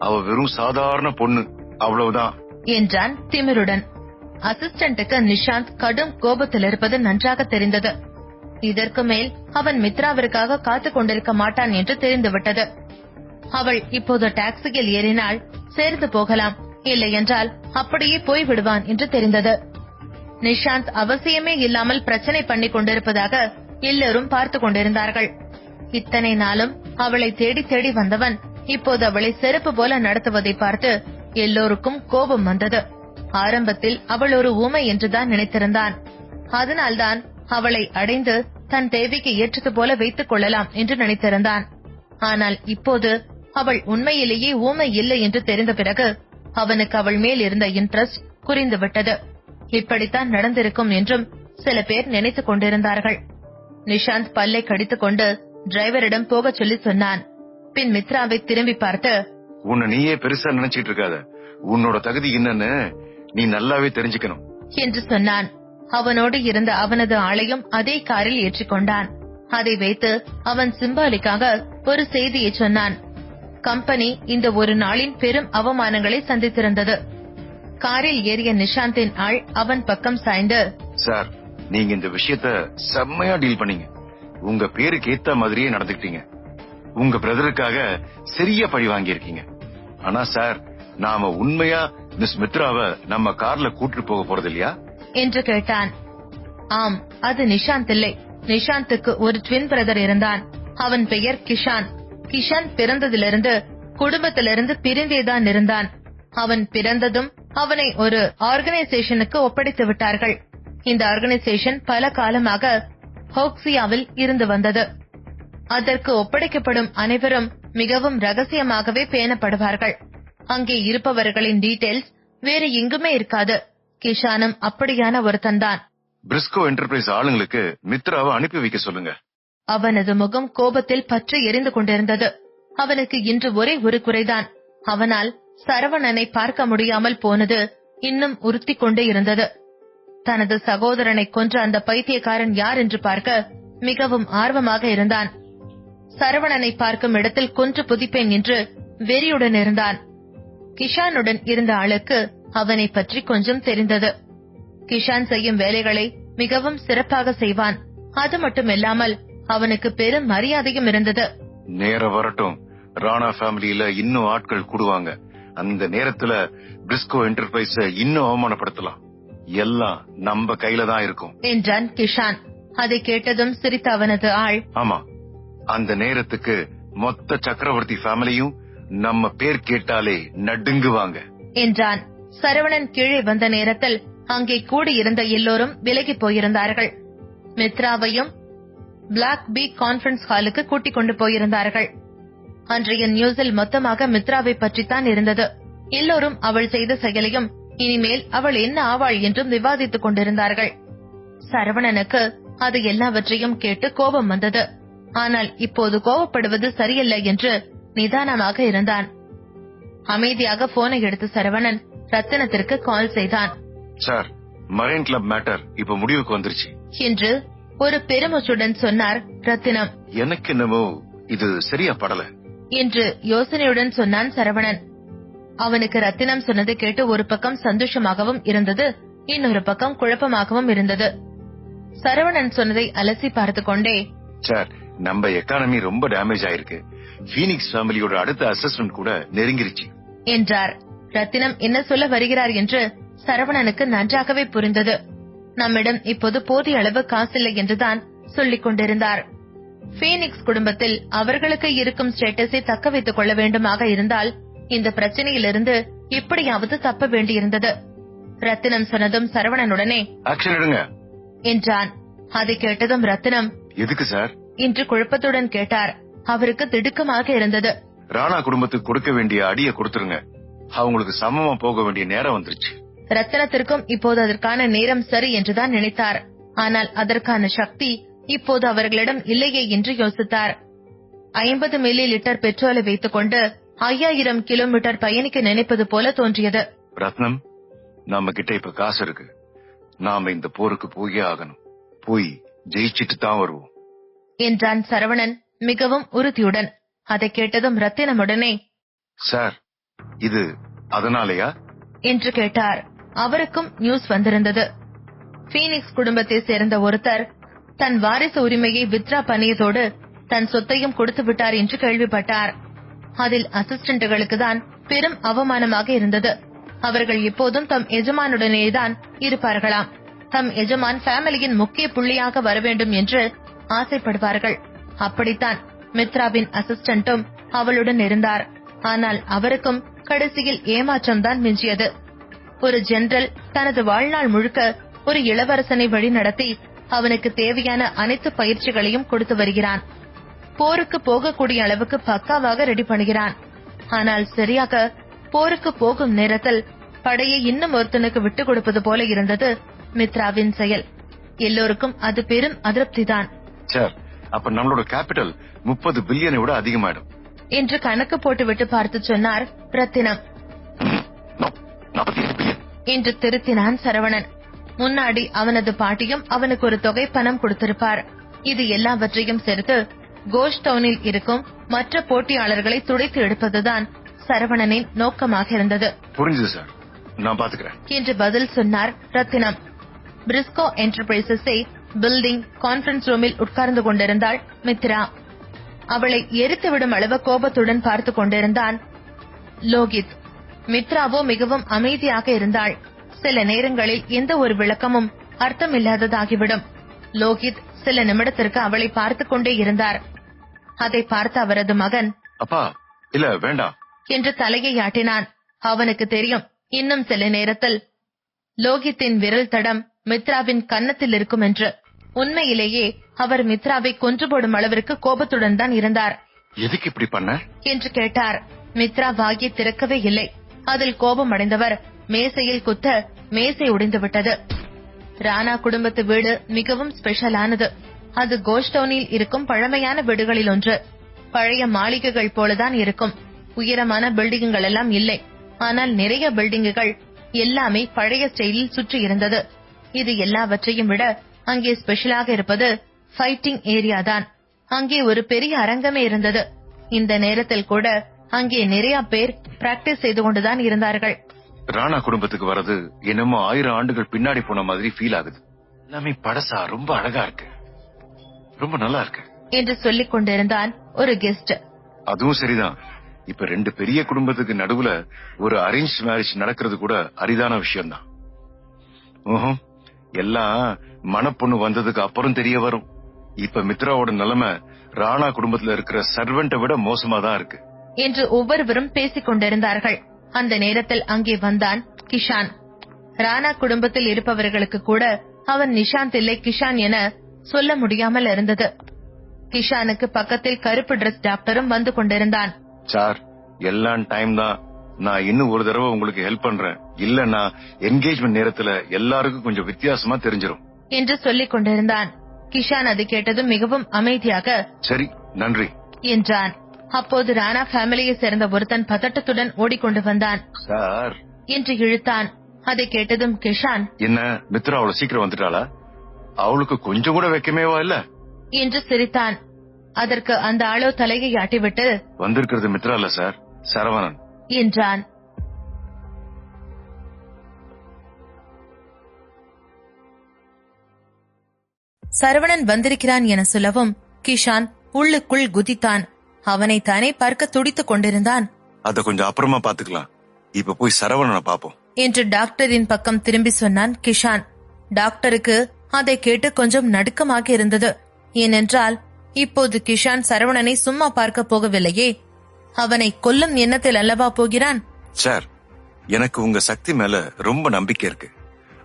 அவ வெறும் சாதாரண பொண்ணு, அவ்வளவுதான் என்றான் திமிருடன். அசிஸ்டன்ட்டுக்கு நிஷாந்த் கடும் கோபத்தில் இருப்பது நன்றாக தெரிந்தது. இதற்கு மேல் அவன் மித்ராவிற்காக காத்துக் கொண்டிருக்க மாட்டான் என்று தெரிந்துவிட்டது. அவள் இப்போது டாக்ஸியில் ஏறினால் சேர்ந்து போகலாம், இல்லை என்றால் அப்படியே போய்விடுவான் என்று தெரிந்தது. நிஷாந்த் அவசியமே இல்லாமல் பிரச்சனை பண்ணி கொண்டிருப்பதாக எல்லோரும் பார்த்து கொண்டிருந்தார்கள். இத்தனை நாளும் அவளை தேடி தேடி வந்தவன் இப்போது அவளை செருப்பு போல நடத்துவதை பார்த்து எல்லோருக்கும் கோபம் வந்தது. ஆரம்பத்தில் அவள் ஒரு ஊமை என்றுதான் நினைத்திருந்தான். அதனால்தான் அவளை அடைந்து தன் தேவைக்கு ஏற்றது போல வைத்துக் கொள்ளலாம் என்று நினைத்திருந்தான். ஆனால் இப்போது அவள் உண்மையிலேயே ஊமை இல்லை என்று தெரிந்த பிறகு அவனுக்கு அவள் மேல் இருந்த இன்ட்ரெஸ்ட் குறைந்துவிட்டது. இப்படித்தான் நடந்திருக்கும் என்றும் சில பேர் நினைத்துக் கொண்டிருந்தார்கள். நிஷாந்த் பல்லை கடித்துக் கொண்டு டிரைவரிடம் போக சொல்லி சொன்னான். பின் மித்ராவை திரும்பி பார்த்து, உன்னை நீயே பெருசா நினைச்சிட்டு இருக்காத. உன்னோட தகுதி என்னன்னு நீ நல்லாவே தெரிஞ்சுக்கணும் என்று சொன்னான். அவனோடு இருந்த அவனது ஆளையும் அதே காரில் ஏற்றிக்கொண்டான். அதை வைத்து அவன் சிம்பாலிக்காக ஒரு செய்தியை சொன்னான். கம்பெனி இந்த ஒரு நாளின் பெரும் அவமானங்களை சந்தித்திருந்தது. காரில் ஏறிய நிஷாந்தின் ஆள் அவன் பக்கம் சாய்ந்து, சார், நீங்க இந்த விஷயத்த செம்மையா டீல் பண்ணீங்க. உங்க பேருக்கு ஏத்த மாதிரியே நடந்துக்கிட்டீங்க. உங்க பிரதருக்காக சரியா பழி வாங்கியிருக்கீங்க. ஆனா சார், நாம உண்மையா மிஸ் மித்ராவை நம்ம கார்ல கூட்டிட்டு போக போறது இல்லையா என்று கேட்டான். ஆம், அது நிஷாந்த் இல்லை. நிஷாந்துக்கு ஒரு ட்வின் பிரதர் இருந்தான். அவன் பெயர் கிஷான். கிஷான் பிறந்ததிலிருந்து குடும்பத்திலிருந்து பிரிந்தேதான் இருந்தான். அவன் பிறந்ததும் அவனை ஒரு ஆர்கனைசேஷனுக்கு ஒப்படைத்து விட்டார்கள். இந்த ஆர்கனைசேஷன் பல காலமாக ஹோக்சியாவில் இருந்து வந்தது. அதற்கு ஒப்படைக்கப்படும் அனைவரும் மிகவும் ரகசியமாகவே பேணப்படுவார்கள். அங்கே இருப்பவர்களின் டீடைல்ஸ் வேறு எங்குமே இருக்காது. கிஷானும் அப்படியான ஒருத்தன்தான். பிரிஸ்கோ என்டர்பிரைஸ் ஆளுங்களுக்கு மித்ராவை அனுப்பி வைக்க சொல்லுங்க. அவனது முகம் கோபத்தில் பற்றி எரிந்து கொண்டிருந்தது. அவனுக்கு இன்று ஒரே ஒரு குறைதான். அவனால் சரவணனை பார்க்க முடியாமல் போனது இன்னும் உறுத்திக் கொண்டே இருந்தது. தனது சகோதரனை கொன்ற அந்த பைத்தியக்காரன் யார் என்று பார்க்க மிகவும் ஆர்வமாக இருந்தான். சரவணனை பார்க்கும் இடத்தில் கொன்று புதிப்பேன் என்று வெறியுடன் இருந்தான். கிஷானுடன் இருந்த ஆளுக்கு அவனை பற்றி கொஞ்சம் தெரிந்தது. கிஷான் செய்யும் வேலைகளை மிகவும் சிறப்பாக செய்வான். அது மட்டுமில்லாமல் அவனுக்கு பெரும் மரியாதையும் இருந்தது. நேரம் வரட்டும், ராணா ஃபேமிலியில இன்னும் ஆட்கள் கூடுவாங்க. அந்த நேரத்துல பிரிஸ்கோ என்டர்பிரைஸ் இன்னும் அவமானப்படுத்தலாம். எல்லாம் நம்ம கையில தான் இருக்கும் என்றான் கிஷான். அதை கேட்டதும் சிரித்த அவனது ஆள், ஆமா, அந்த நேரத்துக்கு மொத்த சக்கரவர்த்தி ஃபேமிலியும் நம்ம பேர் கேட்டாலே நடுங்குவாங்க என்றான். சரவணன் கீழே வந்த நேரத்தில் அங்கே கூடியிருந்த எல்லோரும் விலகி போயிருந்தார்கள். மித்ராவையும் பிளாக் பீ கான்பரன்ஸ் ஹாலுக்கு கூட்டிக் கொண்டு போயிருந்தார்கள். அன்றைய நியூஸில் மொத்தமாக மித்ராவை பற்றித்தான் இருந்தது. எல்லோரும் அவள் செய்த செயலையும் இனிமேல் அவள் என்ன ஆவாள் என்றும் விவாதித்துக் கொண்டிருந்தார்கள். சரவணனுக்கு அது எல்லாவற்றையும் கேட்டு கோபம் வந்தது. ஆனால் இப்போது கோபப்படுவது சரியல்ல என்று நிதானமாக இருந்தான். அமைதியாக போனை எடுத்து சரவணன் ரத்தினத்திற்கு கால் செய்தான். சார், மரைன் கிளப் மேட்டர் இப்ப முடிவுக்கு வந்துருச்சு என்று ஒரு பெருமூச்சுடன் சொன்னார் ரத்தினம். எனக்கு என்னமோ இது சரியா படல என்று யோசனையுடன் சொன்னான் சரவணன். அவனுக்கு ரத்தினம் சொன்னதை கேட்டு ஒரு பக்கம் சந்தோஷமாகவும் இருந்தது, இன்னொரு பக்கம் குழப்பமாகவும் இருந்தது. சரவணன் சொன்னதை அலசி பார்த்து கொண்டே, சார், நம்ம எக்கானமி ரொம்ப டேமேஜ் ஆயிருக்கு. பீனிக்ஸ் ஃபேமிலியோட அடுத்த அசஸ்மெண்ட் கூட நெருங்கிருச்சு என்றார். ரத்தினம் என்ன சொல்ல வருகிறார் என்று சரவணனுக்கு நன்றாகவே புரிந்தது. நம்மிடம் இப்போது போதிய அளவு காசில்லை என்றுதான் சொல்லிக் கொண்டிருந்தார். பீனிக்ஸ் குடும்பத்தில் அவர்களுக்கு இருக்கும் ஸ்டேட்டஸை தக்க வைத்துக் கொள்ள வேண்டுமாக இருந்தால் இந்த பிரச்சனையிலிருந்து எப்படியாவது தப்ப வேண்டியிருந்தது. ரத்தினம் சொன்னதும் சரவணனுடனே ஆக்ஷன் எடுங்க என்றான். அதை கேட்டதும் ரத்தினம், எதுக்கு சார் என்று குழப்பத்துடன் கேட்டார். அவருக்கு திடுக்கமாக இருந்தது. ராணா குடும்பத்துக்கு கொடுக்க வேண்டிய அடிய கொடுத்துருங்க. அவங்களுக்கு சமமா போக வேண்டிய நேரம் வந்துருச்சு. ரத்தினத்திற்கும் இப்போது அதற்கான நேரம் சரி என்றுதான் நினைத்தார். ஆனால் அதற்கான சக்தி இப்போது அவர்களிடம் இல்லையே என்று யோசித்தார். 50 மில்லி லிட்டர் பெட்ரோலை வைத்துக் கொண்டு 5000 கிலோமீட்டர் பயணிக்க நினைப்பது போல தோன்றியது. ரத்னம், நாம கிட்ட இப்ப காசு இருக்கு. நாம இந்த போருக்கு போயே ஆகணும். போய் ஜெயிச்சிட்டு தான் வருவோம் என்றான் சரவணன் மிகவும் உறுதியுடன். அதை கேட்டதும் ரத்தினமுடனே, சார், இது அதனாலயா என்று கேட்டார். அவருக்கும் நியூஸ் வந்திருந்தது. பீனிக்ஸ் குடும்பத்தை சேர்ந்த ஒருத்தர் தன் வாரிசு உரிமையை வித்ரா பண்ணியதோடு தன் சொத்தையும் கொடுத்து விட்டார் என்று கேள்விப்பட்டார். அதில் அசிஸ்டன்ட்களுக்கு தான் பெரும் அவமானமாக இருந்தது. அவர்கள் எப்போதும் தம் எஜமானுடனேதான் இருப்பார்களாம். தம் எஜமான் ஃபேமிலியின் முக்கிய புள்ளியாக வர வேண்டும் என்று ஆசைப்படுவார்கள். அப்படித்தான் மித்ராவின் அசிஸ்டன்ட்டும் அவளுடன் இருந்தார். ஆனால் அவருக்கும் கடைசியில் ஏமாற்றம்தான் மிஞ்சியது. ஒரு ஜெனரல் தனது வாழ்நாள் முழுக்க ஒரு இளவரசனை வழிநடத்தி அவனுக்கு தேவையான அனைத்து பயிற்சிகளையும் கொடுத்து வருகிறான். போருக்கு போகக்கூடிய அளவுக்கு பக்காவாக ரெடி பண்ணுகிறான். ஆனால் சரியாக போருக்கு போகும் நேரத்தில் படையை இன்னும் ஒருத்தனுக்கு விட்டுக் கொடுப்பது போல இருந்தது மித்ராவின் செயல். எல்லோருக்கும் அது பெரும் அதிருப்திதான். சார், அப்ப நம்மளோட கேபிட்டல் 30 பில்லியனை விட அதிகமாயிடும் என்று கணக்கு போட்டுவிட்டு பார்த்து சொன்னார் ரத்தினம். என்று திருத்தினான் சரவணன். முன்னாடி அவனது பாட்டியும் அவனுக்கு ஒரு தொகை பணம் கொடுத்திருப்பார். இது எல்லாவற்றையும் சேர்த்து கோஷ் டவுனில் இருக்கும் மற்ற போட்டியாளர்களை துடைத்து எடுப்பதுதான் சரவணனின் நோக்கமாக இருந்தது. புரிஞ்சது சார், நான் பாத்துக்கிறேன் என்று பதில் சொன்னார் ரத்தினம். பிரிஸ்கோ என்டர்பிரைசஸை பில்டிங் கான்பரன்ஸ் ரூமில் உட்கார்ந்து கொண்டிருந்தாள் மித்ரா. அவளை எரித்துவிடும் அளவு கோபத்துடன் பார்த்து கொண்டிருந்தான் லோகித். மித்ராவோ மிகவும் அமைதியாக இருந்தாள். சில நேரங்களில் எந்த ஒரு விளக்கமும் அர்த்தமில்லாததாகிவிடும். லோகித் சில நிமிடத்திற்கு அவளை பார்த்து கொண்டே இருந்தார். அதை பார்த்த அவரது மகன், அப்பா இல்ல வேண்டாம் என்று தலையை ஆட்டினான். அவனுக்கு தெரியும், இன்னும் சில நேரத்தில் லோகித்தின் விரல் தடம் மித்ராவின் கன்னத்தில் இருக்கும் என்று. உண்மையிலேயே அவர் மித்ராவை கொன்று போடும் அளவிற்கு கோபத்துடன் தான் இருந்தார். எதுக்கு இப்படி பண்ண என்று கேட்டார். மித்ரா வாயை திறக்கவே இல்லை. அதில் கோபம் அடைந்தவர் மேசையில் குத்த மேசை உடைந்து விட்டது. ராணா குடும்பத்து வீடு மிகவும் ஸ்பெஷலானது. அது கோஷ்டவுனில் இருக்கும் பழமையான வீடுகளில் ஒன்று. பழைய மாளிகைகள் போலதான் இருக்கும். உயரமான பில்டிங்குகள் எல்லாம் இல்லை. ஆனால் நிறைய பில்டிங்குகள் எல்லாமே பழைய ஸ்டைலில் சுற்றி இருந்தது. இது எல்லாவற்றையும் விட அங்கே ஸ்பெஷலாக இருப்பது ஃபைட்டிங் ஏரியா தான். அங்கே ஒரு பெரிய அரங்கமே இருந்தது. இந்த நேரத்தில் கூட அங்கே நிறைய பேர் பிராக்டிஸ் செய்து கொண்டுதான் இருந்தார்கள். ராணா குடும்பத்துக்கு வர்றது என்னமோ 1000 ஆண்டுகள் பின்னாடி போன மாதிரி ஃபீல் ஆகுது. எல்லாமே படசா ரொம்ப அழகா இருக்கு, ரொம்ப நல்லா இருக்கு என்று சொல்லிக் கொண்டிருந்தான் ஒரு கெஸ்ட். அதுவும் சரிதான். இப்ப 2 பெரிய குடும்பத்துக்கு நடுவுல ஒரு அரேஞ்ச் மேரேஜ் நடக்கிறது கூட அரிதான விஷயம்தான். எல்லாம் மணப்பொண்ணு வந்ததுக்கு அப்புறம் தெரிய வரும். இப்ப மித்ராவோட நிலைமை ராணா குடும்பத்துல இருக்கிற சர்வெண்ட்டை விட மோசமா தான் இருக்கு என்று ஒவ்வொருவரும் பேசிக் கொண்டிருந்தார்கள். அந்த நேரத்தில் அங்கே வந்தான் கிஷான். ராணா குடும்பத்தில் இருப்பவர்களுக்கு கூட அவன் நிஷாந்த் இல்லை கிஷான் என சொல்ல முடியாமல் இருந்தது. கிஷானுக்கு பக்கத்தில் கருப்பு டிரஸ் டாக்டரும் வந்து கொண்டிருந்தான். சார், எல்லாம் டைம் தான். நான் இன்னும் ஒரு தடவை உங்களுக்கு ஹெல்ப் பண்றேன். இல்லன்னா என்கேஜ்மெண்ட் நேரத்துல எல்லாருக்கும் கொஞ்சம் வித்தியாசமா தெரிஞ்சிடும் என்று சொல்லிக் கொண்டிருந்தான். கிஷான் அதை கேட்டதும் மிகவும் அமைதியாக சரி நன்றி என்றான். அப்போது ராணா ஃபேமிலியை சேர்ந்த ஒருத்தன் பதட்டத்துடன் ஓடிக்கொண்டு வந்தான். சார் என்று இழுத்தான். அதை கேட்டதும் கிஷான், என்ன மித்ரா அவ்வளவு சீக்கிரம் வந்துட்டாளா? அவளுக்கு கொஞ்சம் கூட வைக்கமேவா இல்ல என்று சிரித்தான். அதற்கு அந்த ஆளோ தலையை ஆட்டிவிட்டு, வந்திருக்கிறது மித்ரா இல்ல சார், சரவணன் என்றான். சரவணன் வந்திருக்கிறான் என சொல்லவும் கிஷான் உள்ளுக்குள் குதித்தான். அவனை தானே பார்க்க துடித்துக் கொண்டிருந்தான். அத கொஞ்சம் அப்புறமா பாத்துக்கலாம், இப்ப போய் சரவணனை பாப்போம் என்று டாக்டரின் பக்கம் திரும்பி சொன்னான் கிஷான். டாக்டருக்கு அதை கேட்டு கொஞ்சம் நடுக்கமாக இருந்தது. ஏனென்றால் இப்போது கிஷான் சரவணனை சும்மா பார்க்க போகவில்லையே, அவனை கொல்லும் எண்ணத்தில் அல்லவா போகிறான். சார், எனக்கு உங்க சக்தி மேல ரொம்ப நம்பிக்கை இருக்கு.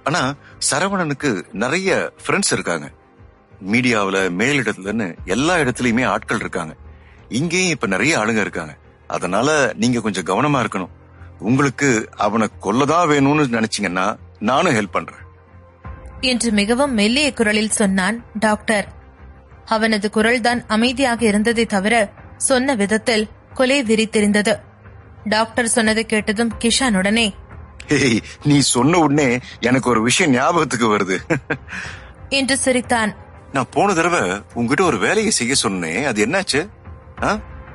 ஆனா சரவணனுக்கு நிறைய ஃப்ரெண்ட்ஸ் இருக்காங்க. மீடியாவில மேலிடத்துலன்னு எல்லா இடத்துலயுமே ஆட்கள் இருக்காங்க. இங்கேயும் இப்ப நிறைய ஆளுங்க இருக்காங்க. அதனால நீங்க கொஞ்சம் கவனமா இருக்கணும். உங்களுக்கு அவனை கொல்லதான் வேணும்னு நினைச்சீங்கன்னா நானும் ஹெல்ப் பண்றேன் என்று மிகவும் மெல்லிய குரலில் சொன்னான் டாக்டர். அவனது குரல்தான் அமைதியாக இருந்ததை தவிர சொன்ன விதத்தில் கொலை வெறி தெரிந்தது. டாக்டர் சொன்னதை கேட்டதும் கிஷான் உடனே, நீ சொன்ன உடனே எனக்கு ஒரு விஷயம் ஞாபகத்துக்கு வருது என்று சிரித்தான். நான் போன தடவை உங்ககிட்ட ஒரு வேலையை செய்ய சொன்னேன், அது என்னாச்சு?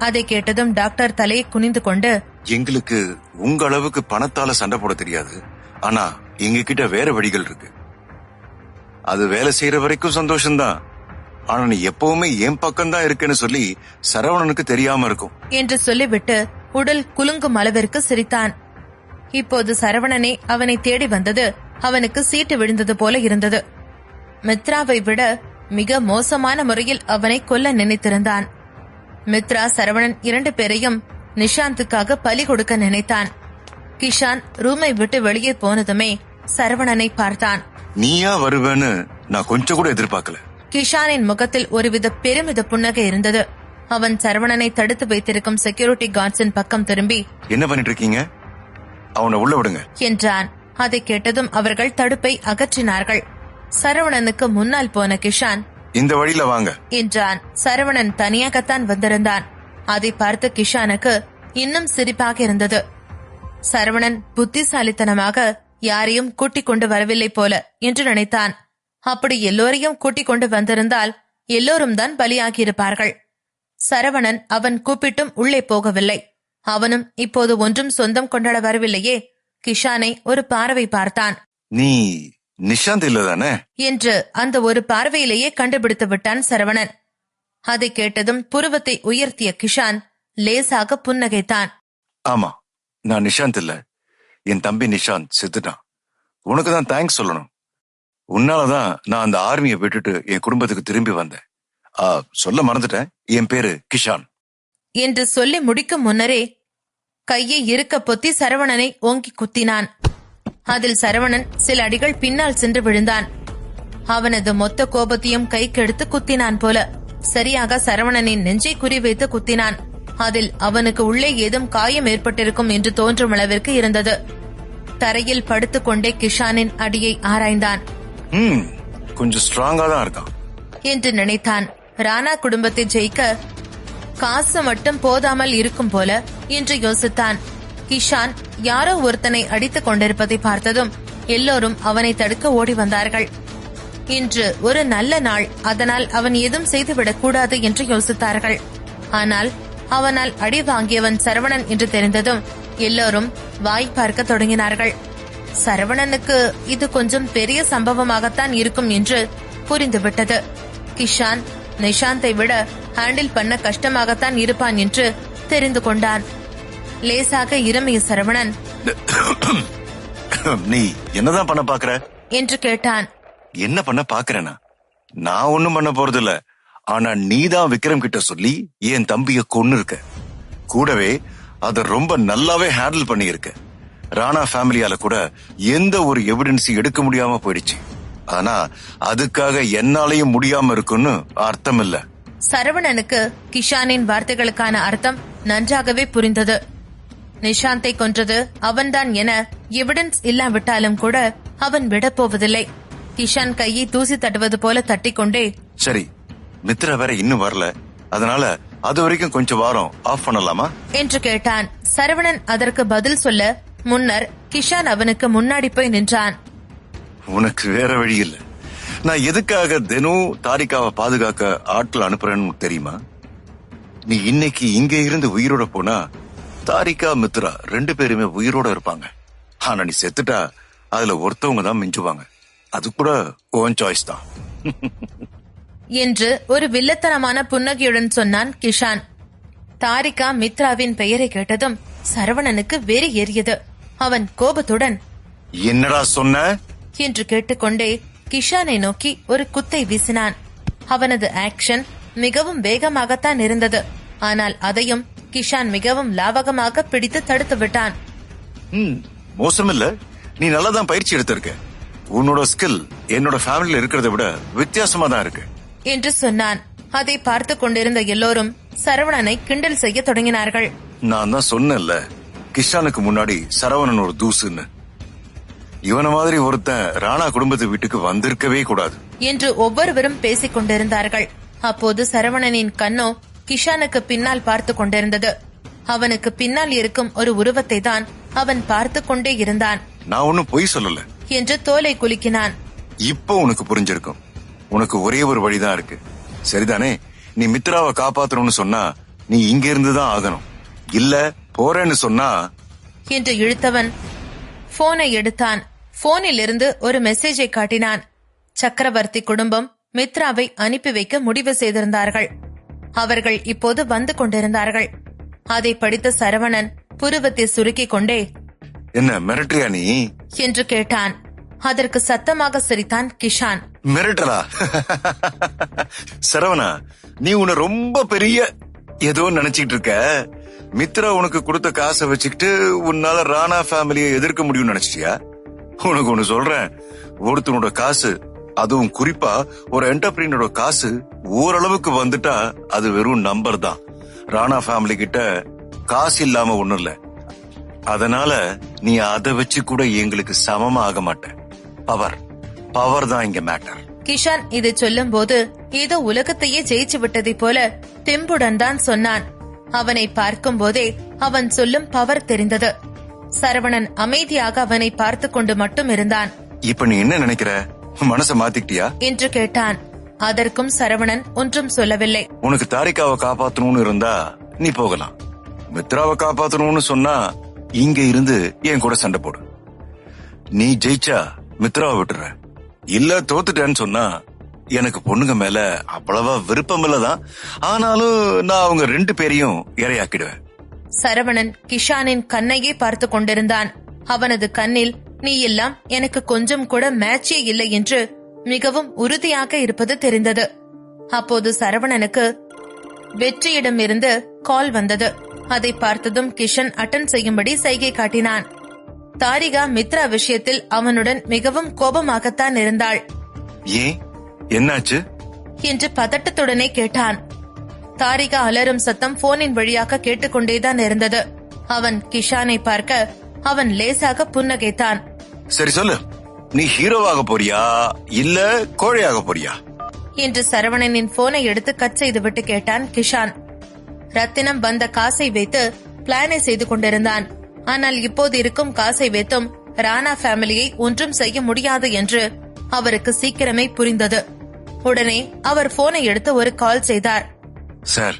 அதை கேட்டதும் டாக்டர் தலையை குனிந்து கொண்டு, எங்களுக்கு உங்க அளவுக்கு பணத்தால சண்டை போட தெரியாது, ஆனா எங்க கிட்ட வேற வழிகள் இருக்கு. அது வேலை செய்யற வரைக்கும் சந்தோஷம்தான், ஆனா நீ எப்பவுமே என் பக்கம் தான் இருக்குன்னு சொல்லி சரவணனுக்கு தெரியாம இருக்கும் என்று சொல்லிவிட்டு உடல் குலுங்கும் அளவிற்கு சிரித்தான். இப்போது சரவணனே அவனை தேடி வந்தது அவனுக்கு சீட்டு விழுந்தது போல இருந்தது. மித்ராவை விட மிக மோசமான முறையில் அவனை கொல்ல நினைத்திருந்தான். மித்ரா சரவணன் 2 பேரையும் நிஷாந்துக்காக பலி கொடுக்க நினைத்தான். கிஷான் ரூமை விட்டு வெளியே போனதுமே சரவணனை பார்த்தான். நீயா வருவேன்னு நான் கொஞ்சம் கூட எதிர்பார்க்கல. கிஷானின் முகத்தில் ஒருவித பெருமித புன்னகை இருந்தது. அவன் சரவணனை தடுத்து வைத்திருக்கும் செக்யூரிட்டி கார்ட்ஸின் பக்கம் திரும்பி, என்ன பண்ணிட்டு இருக்கீங்க, அவனை உள்ள விடுங்க என்றான். அதை கேட்டதும் அவர்கள் தடுப்பை அகற்றினார்கள். சரவணனுக்கு முன்னால் போன கிஷான், இந்த வழியில வாங்க என்றான். சரவணன் தனியாகத்தான் வந்திருந்தான். அதை பார்த்து கிஷானுக்கு இன்னும் சிரிப்பாக இருந்தது. சரவணன் புத்திசாலித்தனமாக யாரையும் கூட்டிக் கொண்டு வரவில்லை போல என்று நினைத்தான். அப்படி எல்லோரையும் கூட்டிக் கொண்டு வந்திருந்தால் எல்லோரும் தான் பலியாகியிருப்பார்கள். சரவணன் அவன் கூப்பிட்டும் உள்ளே போகவில்லை. அவனும் இப்போது ஒன்றும் சொந்தம் கொண்டாட வரவில்லையே. கிஷானை ஒரு பார்வை பார்த்தான். நீ நிஷாந்த் இல்லதானே என்று அந்த ஒரு பார்வையிலேயே கண்டுபிடித்து விட்டான் சரவணன். அதை கேட்டதும் புருவத்தை உயர்த்திய கிஷான் லேசாக புன்னகைத்தான். ஆமா, நான் நிஷாந்த் இல்ல, என் தம்பி நிஷாந்த் செத்துட்டான். உனக்கு தான் தேங்க்ஸ் சொல்லணும். உன்னாலதான் நான் அந்த ஆர்மியை விட்டுட்டு என் குடும்பத்துக்கு திரும்பி வந்தேன். சொல்ல மறந்துட்டேன், என் பேரு கிஷான் என்று சொல்லி முடிக்கும் முன்னரே கையை இருக்க பொத்தி சரவணனை ஓங்கி குத்தினான். அதில் சரவணன் சில அடிகள் பின்னால் சென்று விழுந்தான். அவனது மொத்த கோபத்தையும் கைக்கெடுத்து குத்தினான் போல. சரியாக சரவணனின் நெஞ்சை குறிவைத்து குத்தினான். அதில் அவனுக்கு உள்ளே ஏதும் காயம் ஏற்பட்டிருக்கும் என்று தோன்றும் அளவிற்கு இருந்தது. தரையில் படுத்துக்கொண்டே கிஷானின் அடியை ஆராய்ந்தான். கொஞ்சம் ஸ்ட்ராங்கா தான் இருக்கான் என்று நினைத்தான். ராணா குடும்பத்தை ஜெயிக்க காசு மட்டும் போதாமல் இருக்கும் போல என்று யோசித்தான். கிஷான் யாரோ ஒருத்தனை அடித்துக் கொண்டிருப்பதை பார்த்ததும் எல்லோரும் அவனை தடுக்க ஓடி வந்தார்கள். இன்று ஒரு நல்ல நாள், அதனால் அவன் ஏதும் செய்துவிடக் கூடாது என்று யோசித்தார்கள். ஆனால் அவனால் அடி வாங்கியவன் சரவணன் என்று தெரிந்ததும் எல்லோரும் வாய் பார்க்க தொடங்கினார்கள். சரவணனுக்கு இது கொஞ்சம் பெரிய சம்பவமாகத்தான் இருக்கும் என்று புரிந்துவிட்டது. கிஷான் நிஷாந்தை விட ஹேண்டில் பண்ண கஷ்டமாகத்தான் இருப்பான் என்று தெரிந்து கொண்டான். லேசாக இருமிய சரவணன், நீ என்னதான் பண்ண பாக்குற என்று கேட்டான். என்ன பண்ண பாக்குறேனா? நான் ஒண்ணும் பண்ண போறது இல்ல. ஆனா நீதான் விக்ரம் கிட்ட சொல்லி என் தம்பிய கொன்னு இருக்க. கூடவே அத ரொம்ப நல்லாவே ஹேண்டில் பண்ணி இருக்க. ராணா ஃபேமிலியால கூட எந்த ஒரு எவிடன்ஸும் எடுக்க முடியாம போயிடுச்சு. ஆனா அதுக்காக என்னாலையும் முடியாம இருக்குன்னு அர்த்தம் இல்ல. சரவணனுக்கு கிஷானின் வார்த்தைகளுக்கான அர்த்தம் நன்றாகவே புரிந்தது. நிஷாந்தை கொன்றது அவன்தான் என எவிடன்ஸ் இல்லாவிட்டாலும் கூட அவன் விடப்போவதில்லை. கிஷான் கையை தூசி தட்டுவது போல தட்டிக்கொண்டே, சரி, மித்ரா வேற இன்னும் வரல, அதனால அது வரைக்கும் கொஞ்சம் வாரம் ஆஃப் பண்ணலாமா என்று கேட்டான். சரவணன் அதற்கு பதில் சொல்ல முன்னர் கிஷான் அவனுக்கு முன்னாடி போய் நின்றான். உனக்கு வேற வழி இல்ல. நான் எதுக்காக தினம் தாரிகாவை பாதுகாக்க ஆட்கள் அனுப்புறேன்னு தெரியுமா? நீ இன்னைக்கு இங்க இருந்து உயிரோட போனா தாரிகா மித்ரா 2 பேருமே உயிரோட இருப்பாங்க. ஆனா நீ செத்துட்டா அதுல ஒருத்தவங்க தான் மிஞ்சுவாங்க. அது கூட ஓன் சாய்ஸ் தான் என்று ஒரு வில்லத்தனமான புன்னகையுடன் சொன்னான் கிஷான். தாரிகா மித்ராவின் பெயரை கேட்டதும் சரவணனுக்கு வெறி ஏறியது. அவன் கோபத்துடன், என்னடா சொன்ன என்று கேட்டுக்கொண்டே கிஷானை நோக்கி ஒரு குத்தை வீசினான். அவனது ஆக்ஷன் மிகவும் வேகமாகத்தான் இருந்தது. ஆனால் அதையும் கிஷான் மிகவும் லாவகமாக பிடித்து தடுத்து விட்டான். மோசமில்ல, நீ நல்லாதான் பயிற்சி எடுத்திருக்க. உன்னோட ஸ்கில் என்னோட ஃபேமிலியில இருக்கிறத விட வித்தியாசமா தான் இருக்கு என்று சொன்னான். அதை பார்த்து கொண்டிருந்த எல்லோரும் சரவணனை கிண்டல் செய்ய தொடங்கினார்கள். நான் தான் சொன்னேன்ல, கிஷானுக்கு முன்னாடி சரவணன் ஒரு தூசுன்னு. இவன மாதிரி ஒருத்தன் ராணா குடும்பத்து வீட்டுக்கு வந்திருக்கவே கூடாது என்று ஒவ்வொருவரும் பேசிக் கொண்டிருந்தார்கள். அப்போது சரவணனின் கண்ணோ கிஷானுக்கு பின்னால் பார்த்து கொண்டிருந்தது. அவனுக்கு பின்னால் இருக்கும் ஒரு உருவத்தை தான் அவன் பார்த்து கொண்டே இருந்தான். நான் ஒன்னும் பொய் சொல்லல என்று தோலை குலுக்கினான். இப்போ உனக்கு புரிஞ்சிருக்கும். உனக்கு ஒரே ஒரு வழிதான் இருக்கு, சரிதானே? நீ மித்ராவை காப்பாத்தணும்னு சொன்னா நீ இங்க இருந்துதான் ஆகணும். இல்ல போறேன்னு சொன்னா என்று இழுத்தவன் போனை எடுத்தான். போனில் இருந்து ஒரு மெசேஜை காட்டினான். சக்கரவர்த்தி குடும்பம் மித்ராவை அனுப்பி வைக்க முடிவு செய்திருந்தார்கள். அவர்கள் இப்போது வந்து கொண்டிருந்தார்கள். அதை படித்த சரவணன் புருவத்தை சுருக்கிக் கொண்டே, என்ன மிரட்டுறியா நீ என்று கேட்டான். அதற்கு சத்தமாக சிரித்தான் கிஷான். மிரட்டலா? சரவணா, நீ உன்னை ரொம்ப பெரிய ஏதோ நினைச்சிட்டு இருக்க. மித்ரா உனக்கு கொடுத்த காசை வச்சுக்கிட்டு உன்னால ராணா ஃபேமிலியை எதிர்க்க முடியும்னு நினைச்சிட்டியா? உனக்கு ஒண்ணு சொல்றேன், ஒருத்தனோட காசு, அதுவும் குறிப்பா ஒரு என்டர்பிரினரோட காசு ஓரளவுக்கு வந்துட்டா அது வெறும் நம்பர் தான். ராணா ஃபேமிலி கிட்ட காசு இல்லாம ஒண்ணும் இல்ல. அதனால நீ அதை வச்சு கூட எங்களுக்கு சமமா ஆக மாட்ட. பவர் தான் இங்க மேட்டர். கிஷான் இதை சொல்லும் போது ஏதோ உலகத்தையே ஜெயிச்சு விட்டதை போல தெம்புடன் தான் சொன்னான். அவனை பார்க்கும் போதே அவன் சொல்லும் பவர் தெரிந்தது. சரவணன் அமைதியாக அவனை பார்த்து கொண்டு மட்டும் இருந்தான். இப்ப நீ என்ன நினைக்கிற? மனச மாத்திக்கிட்டியா என்று கேட்டான். அதற்கும் சரவணன் ஒன்றும் சொல்லவில்லை. உனக்கு தாரிகாவை காப்பாத்தணும்னு இருந்தா நீ போகலாம். மித்ராவை காப்பாத்தணும்னு சொன்னா இங்க இருந்து என் கூட சண்டை போடு. நீ ஜெயிச்சா மித்ராவை விட்டுற, இல்ல தோத்துட்டேன்னு சொன்னா எனக்கு பொண்ணுங்க மேல அவ்வளவா விருப்பம் இல்லதான். ஆனாலும் நான் அவங்க 2 பேரையும் இரையாக்கிடுவேன். சரவணன் கிஷானின் கண்ணையே பார்த்து கொண்டிருந்தான். அவனது கண்ணில் நீ எல்லாம் எனக்கு கொஞ்சம் கூட மேட்சே இல்லை என்று மிகவும் உறுதியாக இருப்பது தெரிந்தது. அப்போது சரவணனுக்கு வெற்றியிடமிருந்து கால் வந்தது. அதை பார்த்ததும் கிஷன் அட்டன் செய்யும்படி சைகை காட்டினான். தாரிகா மித்ரா விஷயத்தில் அவனுடன் மிகவும் கோபமாகத்தான் இருந்தாள். ஏன், என்னாச்சு என்று பதட்டத்துடனே கேட்டான். தாரிகா அலறும் சத்தம் போனின் வழியாக கேட்டுக்கொண்டேதான் இருந்தது. அவன் கிஷானை பார்க்க அவன் லேசாக புன்னகைத்தான். சரி சொல்லு, நீ ஹீரோவாக போறியா இல்ல கோழையாக போறியா என்று சரவணனின் போனை எடுத்து கட் செய்துவிட்டு கேட்டான் கிஷான். ரத்தினம் வந்த காசை வைத்து பிளானை செய்து கொண்டிருந்தான். ஆனால் இப்போது இருக்கும் காசை வைத்தும் ராணா ஃபேமிலியை ஒன்றும் செய்ய முடியாது என்று அவருக்கு சீக்கிரமே புரிந்தது. உடனே அவர் போனை எடுத்து ஒரு கால் செய்தார். சார்,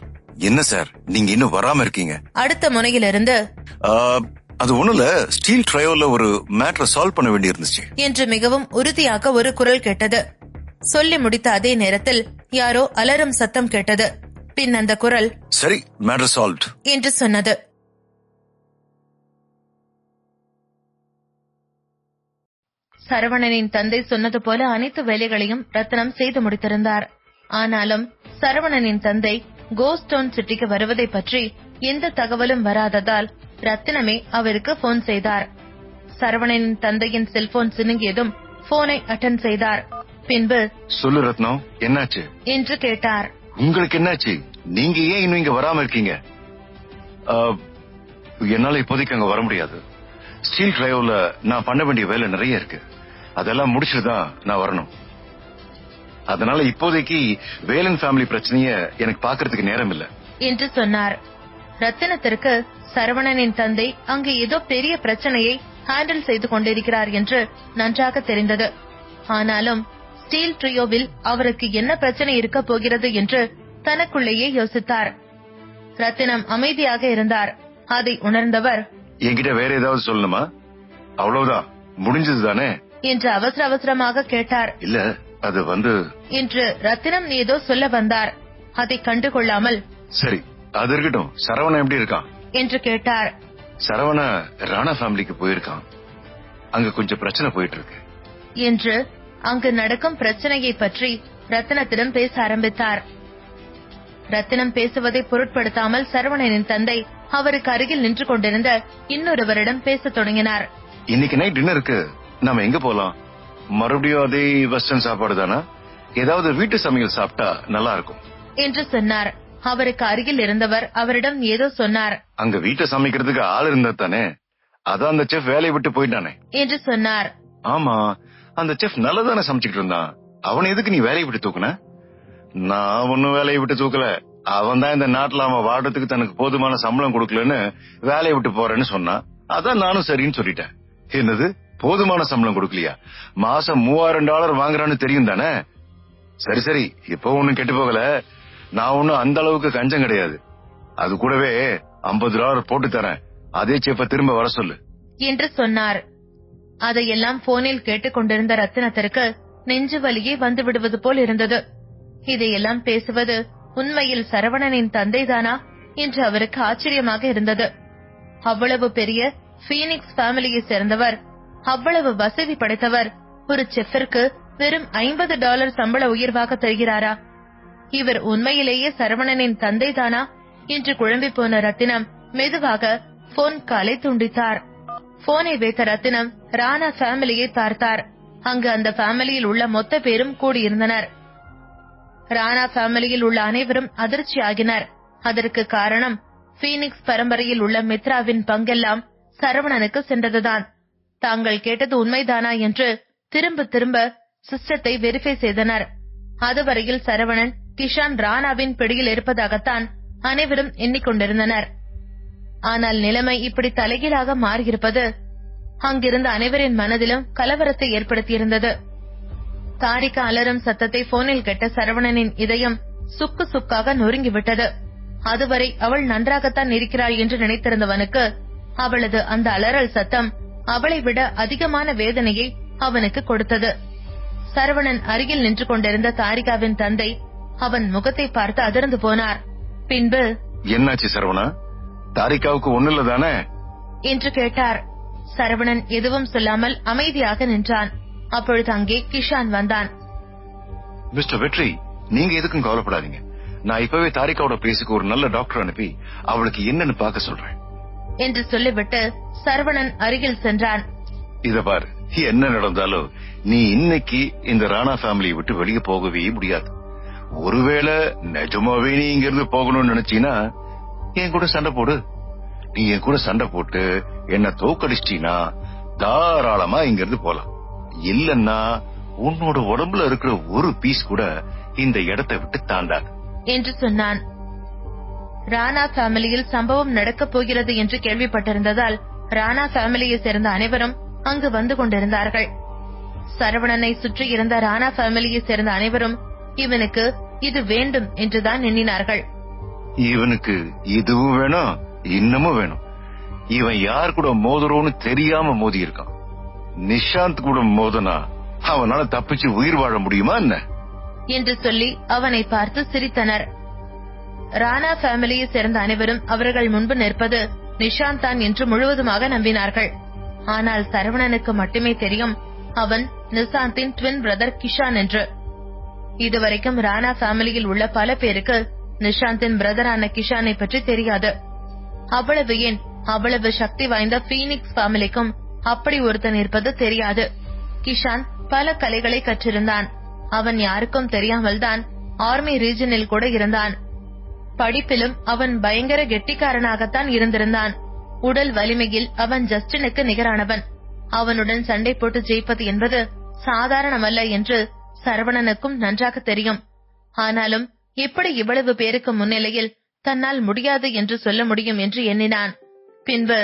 என்ன சார் நீங்க இன்னும் வராம இருக்கீங்க? அடுத்த முனையிலிருந்து அது ஒண்ணுல ஸ்டீல் ட்ரையோல ஒரு மேட்டரை சால்வ் பண்ண வேண்டி இருந்துச்சு என்று மிகவும் உறுதியாக ஒரு குரல் கேட்டது. சொல்லி முடித்த அதே நேரத்தில் யாரோ அலறும் சத்தம் கேட்டது. பின் அந்த குரல் சரி மேட்டர் சால்வ்ட் என்று சொன்னது. சரவணனின் தந்தை சொன்னது போல அனைத்து வேலைகளையும் ரத்னம் செய்து முடித்திருந்தார். ஆனாலும் சரவணனின் தந்தை கோஸ்டோன் சிட்டிக்கு வருவதை பற்றி எந்த தகவலும் வராததால் ரத்தினமே அவருக்கு போன் செய்தார். சரவணனின் தந்தையின் செல்போன் சினுங்கியதும் போனை அட்டன் செய்தார். பின்பு சொல்லு ரத்னம், என்னாச்சு என்று கேட்டார். உங்களுக்கு என்னாச்சு? நீங்க ஏன் இன்னும் இங்க வராம இருக்கீங்க? என்னால இப்போதைக்கு அங்க வர முடியாது. ஸ்டீல் டிரைவ்ல நான் பண்ண வேண்டிய வேலை நிறைய இருக்கு. அதெல்லாம் முடிச்சுட்டுதான் நான் வரணும். அதனால இப்போதைக்கு வேலன் ஃபேமிலி பிரச்சனைய எனக்கு பாக்குறதுக்கு நேரம் இல்ல என்று சொன்னார். ரத்தினத்திற்கு சரவணனின் தந்தை அங்கு ஏதோ பெரிய பிரச்சனையை ஹேண்டில் செய்து கொண்டிருக்கிறார் என்று நன்றாக தெரிந்தது. ஆனாலும் ஸ்டீல் ட்ரியோவில் அவருக்கு என்ன பிரச்சனை இருக்க போகிறது என்று தனக்குள்ளேயே யோசித்தார். ரத்தினம் அமைதியாக இருந்தார். அதை உணர்ந்தவர், என்கிட்ட வேற ஏதாவது சொல்லணுமா? அவ்வளவுதான், முடிஞ்சது தானே என்று அவசர அவசரமாக கேட்டார். இல்ல அது என்று ரத்தினம் ஏதோ சொல்ல வந்தார். அதை கண்டுகொள்ளாமல், சரி அது இருக்கட்டும், சரவணன் எப்படி இருக்கான் என்று கேட்டார். சரவண ராணா ஃபேமிலிக்கு போயிருக்கான். அங்க கொஞ்சம் பிரச்சனை போயிட்டு இருக்கு என்று அங்கு நடக்கும் பிரச்சனையை பற்றி ரத்தினத்திடம் பேச ஆரம்பித்தார். ரத்தினம் பேசுவதை பொருட்படுத்தாமல் சரவணனின் தந்தை அவருக்கு அருகில் நின்று கொண்டிருந்த இன்னொருவரிடம் பேசத் தொடங்கினார். இன்னைக்கு நைட் டின்னருக்கு நாம எங்க போலாம்? மறுபடியும் அதே வெஸ்டர்ன் சாப்பாடு தானா? ஏதாவது வீட்டு சமையல் சாப்பிட்டா நல்லா இருக்கும் என்று சொன்னார். அவருக்கு அருகில் இருந்தவர் அவரிடம் ஏதோ சொன்னார். அங்க வீட்டை சமைக்கிறதுக்கு ஆள் இருந்தா தானே, அதான் அந்த செஃப் வேலையை விட்டு போயிட்டானே என்று சொன்னார். ஆமா, அந்த செஃப் நல்லதானே சமைச்சுக்கிட்டு இருந்தான். அவனை எதுக்கு நீ வேலையை விட்டு தூக்குன? நான் ஒன்னும் வேலையை விட்டு தூக்கல. அவன் தான் இந்த நாட்டுல அவன் வாடுறதுக்கு தனக்கு போதுமான சம்பளம் கொடுக்கலன்னு வேலையை விட்டு போறேன்னு சொன்னான். அதான் நானும் சரின்னு சொல்லிட்டேன். என்னது, போதுமான சம்பளம் கொடுக்கலையா? மாசம் $3000 வாங்குறான்னு தெரியும் தானே? சரி சரி, இப்போ ஒண்ணும் கெட்டு போகல. நான் ஒன்னும் அந்த அளவுக்கு கஞ்சம் கிடையாது. அது கூடவே $50 போட்டு தரேன். அதே செஃப்ப திரும்ப வர சொல்லு என்று சொன்னார். அதையெல்லாம் போனில் கேட்டுக்கொண்டிருந்த ரத்தினத்திற்கு நெஞ்சு வலியே வந்து விடுவது போல் இருந்தது. இதையெல்லாம் பேசுவது உண்மையில் சரவணனின் தந்தைதானா என்று அவருக்கு ஆச்சரியமாக இருந்தது. அவ்வளவு பெரிய பீனிக்ஸ் ஃபேமிலியை சேர்ந்தவர், அவ்வளவு வசதி படைத்தவர், ஒரு செஃப்பிற்கு வெறும் $50 சம்பள உயர்வாக தருகிறாரா? இவர் உண்மையிலேயே சரவணனின் தந்தைதானா என்று குழம்பி போன ரத்தினம் மெதுவாக போன் காலை துண்டித்தார். போனை வைத்த ரத்தினம் ராணா ஃபேமிலியை பார்த்தார். அங்கு அந்த ஃபேமிலியில் உள்ள மொத்த பேரும் கூடியிருந்தனர். ராணா ஃபேமிலியில் உள்ள அனைவரும் அதிர்ச்சி ஆகினர். அதற்கு காரணம் பீனிக்ஸ் பரம்பரையில் உள்ள மித்ராவின் பங்கெல்லாம் சரவணனுக்கு சென்றதுதான். தாங்கள் கேட்டது உண்மைதானா என்று திரும்ப திரும்ப சிஸ்டத்தை வெரிஃபை செய்தனர். அதுவரையில் சரவணன் கிஷான் ராணாவின் பிடியில் இருப்பதாகத்தான் அனைவரும் எண்ணிக்கொண்டிருந்தனர். ஆனால் நிலைமை இப்படி தலைகீழாக மாறியிருப்பது அங்கிருந்த அனைவரின் மனதிலும் கலவரத்தை ஏற்படுத்தியிருந்தது. தாரிகா அலறும் சத்தத்தை போனில் கேட்ட சரவணனின் இதயம் சுக்கு சுக்காக நொறுங்கிவிட்டது. அதுவரை அவள் நன்றாகத்தான் இருக்கிறாள் என்று நினைத்திருந்தவனுக்கு அவளது அந்த அலறல் சத்தம் அவளை விட அதிகமான வேதனையை அவனுக்கு கொடுத்தது. சரவணன் அருகில் நின்று கொண்டிருந்த தாரிகாவின் தந்தை அவன் முகத்தை பார்த்து அதிர்ந்து போனார். பின்பு, என்னாச்சு சரவணா? தாரிகாவுக்கு ஒண்ணுல தானே என்று கேட்டார். சரவணன் எதுவும் சொல்லாமல் அமைதியாக நின்றான். அப்பொழுது அங்கே கிஷான் வந்தான். மிஸ்டர் வெற்றி, நீங்க எதுக்கும் கவலைப்படாதீங்க. நான் இப்பவே தாரிகாவோட பிளேஸுக்கு ஒரு நல்ல டாக்டர் அனுப்பி அவளுக்கு என்னன்னு பார்க்க சொல்றேன் என்று சொல்லிவிட்டு சரவணன் அருகில் சென்றான். இத பாரு, என்ன நடந்தாலும் நீ இன்னைக்கு இந்த ராணா ஃபேமிலியை விட்டு வெளியே போகவே முடியாது. ஒருவேளை நிஜமாவே நீ இங்க இருந்து போகணும்னு நினைச்சீனா என் கூட சண்டை போடு. நீ என் கூட சண்டை போட்டு என்ன தோக்கடிச்சிட்டீனா தாராளமா இங்க இருந்து போலாம். இல்லன்னா உன்னோட உடம்புல இருக்கிற ஒரு பீஸ் கூட இந்த இடத்தை விட்டு தாண்டாது என்று சொன்னான். ராணா ஃபேமிலியில் சம்பவம் நடக்கப் போகிறது என்று கேள்விப்பட்டிருந்ததால் ராணா ஃபேமிலியை சேர்ந்த அனைவரும் அங்கு வந்து கொண்டிருந்தார்கள். சரவணனை சுற்றி இருந்த ராணா ஃபேமிலியை சேர்ந்த அனைவரும் இவனுக்கு இது வேண்டும் என்றுதான் எண்ணினார்கள். இவனுக்கு இதுவும் வேணும், இன்னமும் வேணும். இவன் யார் கூட மோதுறோன்னு தெரியாம மோதி இருக்கான். நிஷாந்த் கூட மோதனா அவனால தப்பிச்சு உயிர் வாழ முடியுமா என்ன என்று சொல்லி அவனை பார்த்து சிரித்தனர். ராணா ஃபேமிலியை சேர்ந்த அனைவரும் அவர்கள் முன்பு நிற்பது நிஷாந்த் தான் என்று முழுவதுமாக நம்பினார்கள். ஆனால் சரவணனுக்கு மட்டுமே தெரியும் அவன் நிஷாந்தின் ட்வின் பிரதர் கிஷான் என்று. இதுவரைக்கும் ராணா ஃபேமிலியில் உள்ள பல பேருக்கு நிஷாந்தின் பிரதரான கிஷானை பற்றி தெரியாது. அவ்வளவு ஏன் அவ்வளவு சக்தி வாய்ந்த பீனிக்ஸ் ஃபேமிலிக்கும் அப்படி ஒருத்தன் இருப்பது தெரியாது. கிஷான் பல கலைகளை கற்றிருந்தான். அவன் யாருக்கும் தெரியாமல் தான் ஆர்மி ரீஜனில் கூட இருந்தான். படிப்பிலும் அவன் பயங்கர கெட்டிக்காரனாகத்தான் இருந்திருந்தான். உடல் வலிமையில் அவன் ஜஸ்டினுக்கு நிகரானவன். அவனுடன் சண்டை போட்டு ஜெயிப்பது என்பது சாதாரணமல்ல என்று சரவணனுக்கும் நன்றாக தெரியும். ஆனாலும் எப்படி இவ்வளவு பேருக்கு முன்னிலையில் தன்னால் முடியாது என்று சொல்ல முடியும் என்று எண்ணினான். பின்பு,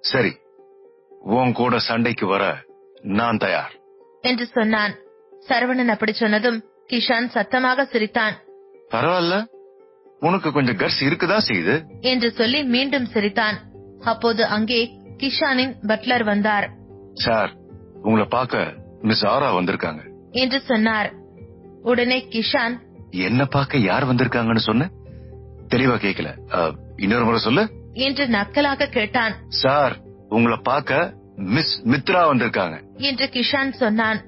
சரி, உன் கூட சண்டைக்கு வர நான் தயார் என்று சொன்னான். சரவணன் அப்படி சொன்னதும் கிஷான் சத்தமாக சிரித்தான். பரவாயில்ல, உனக்கு கொஞ்சம் கர்ஸ் இருக்குதான் செய்யுது என்று சொல்லி மீண்டும் சிரித்தான். அப்போது அங்கே கிஷானின் பட்லர் வந்தார். சார், உங்களை பார்க்க மிஸ் ஆரா வந்திருக்காங்க என்று சொன்னார். உடனே கிஷான், என்ன பார்க்க யார் வந்திருக்காங்கன்னு சொன்ன? தெளிவா கேக்கல, இன்னொரு முறை சொல்லு என்று நக்கலாக கேட்டான். சார், உங்களை பார்க்க மிஸ் மித்ரா வந்திருக்காங்க என்று கிஷான் சொன்னான்.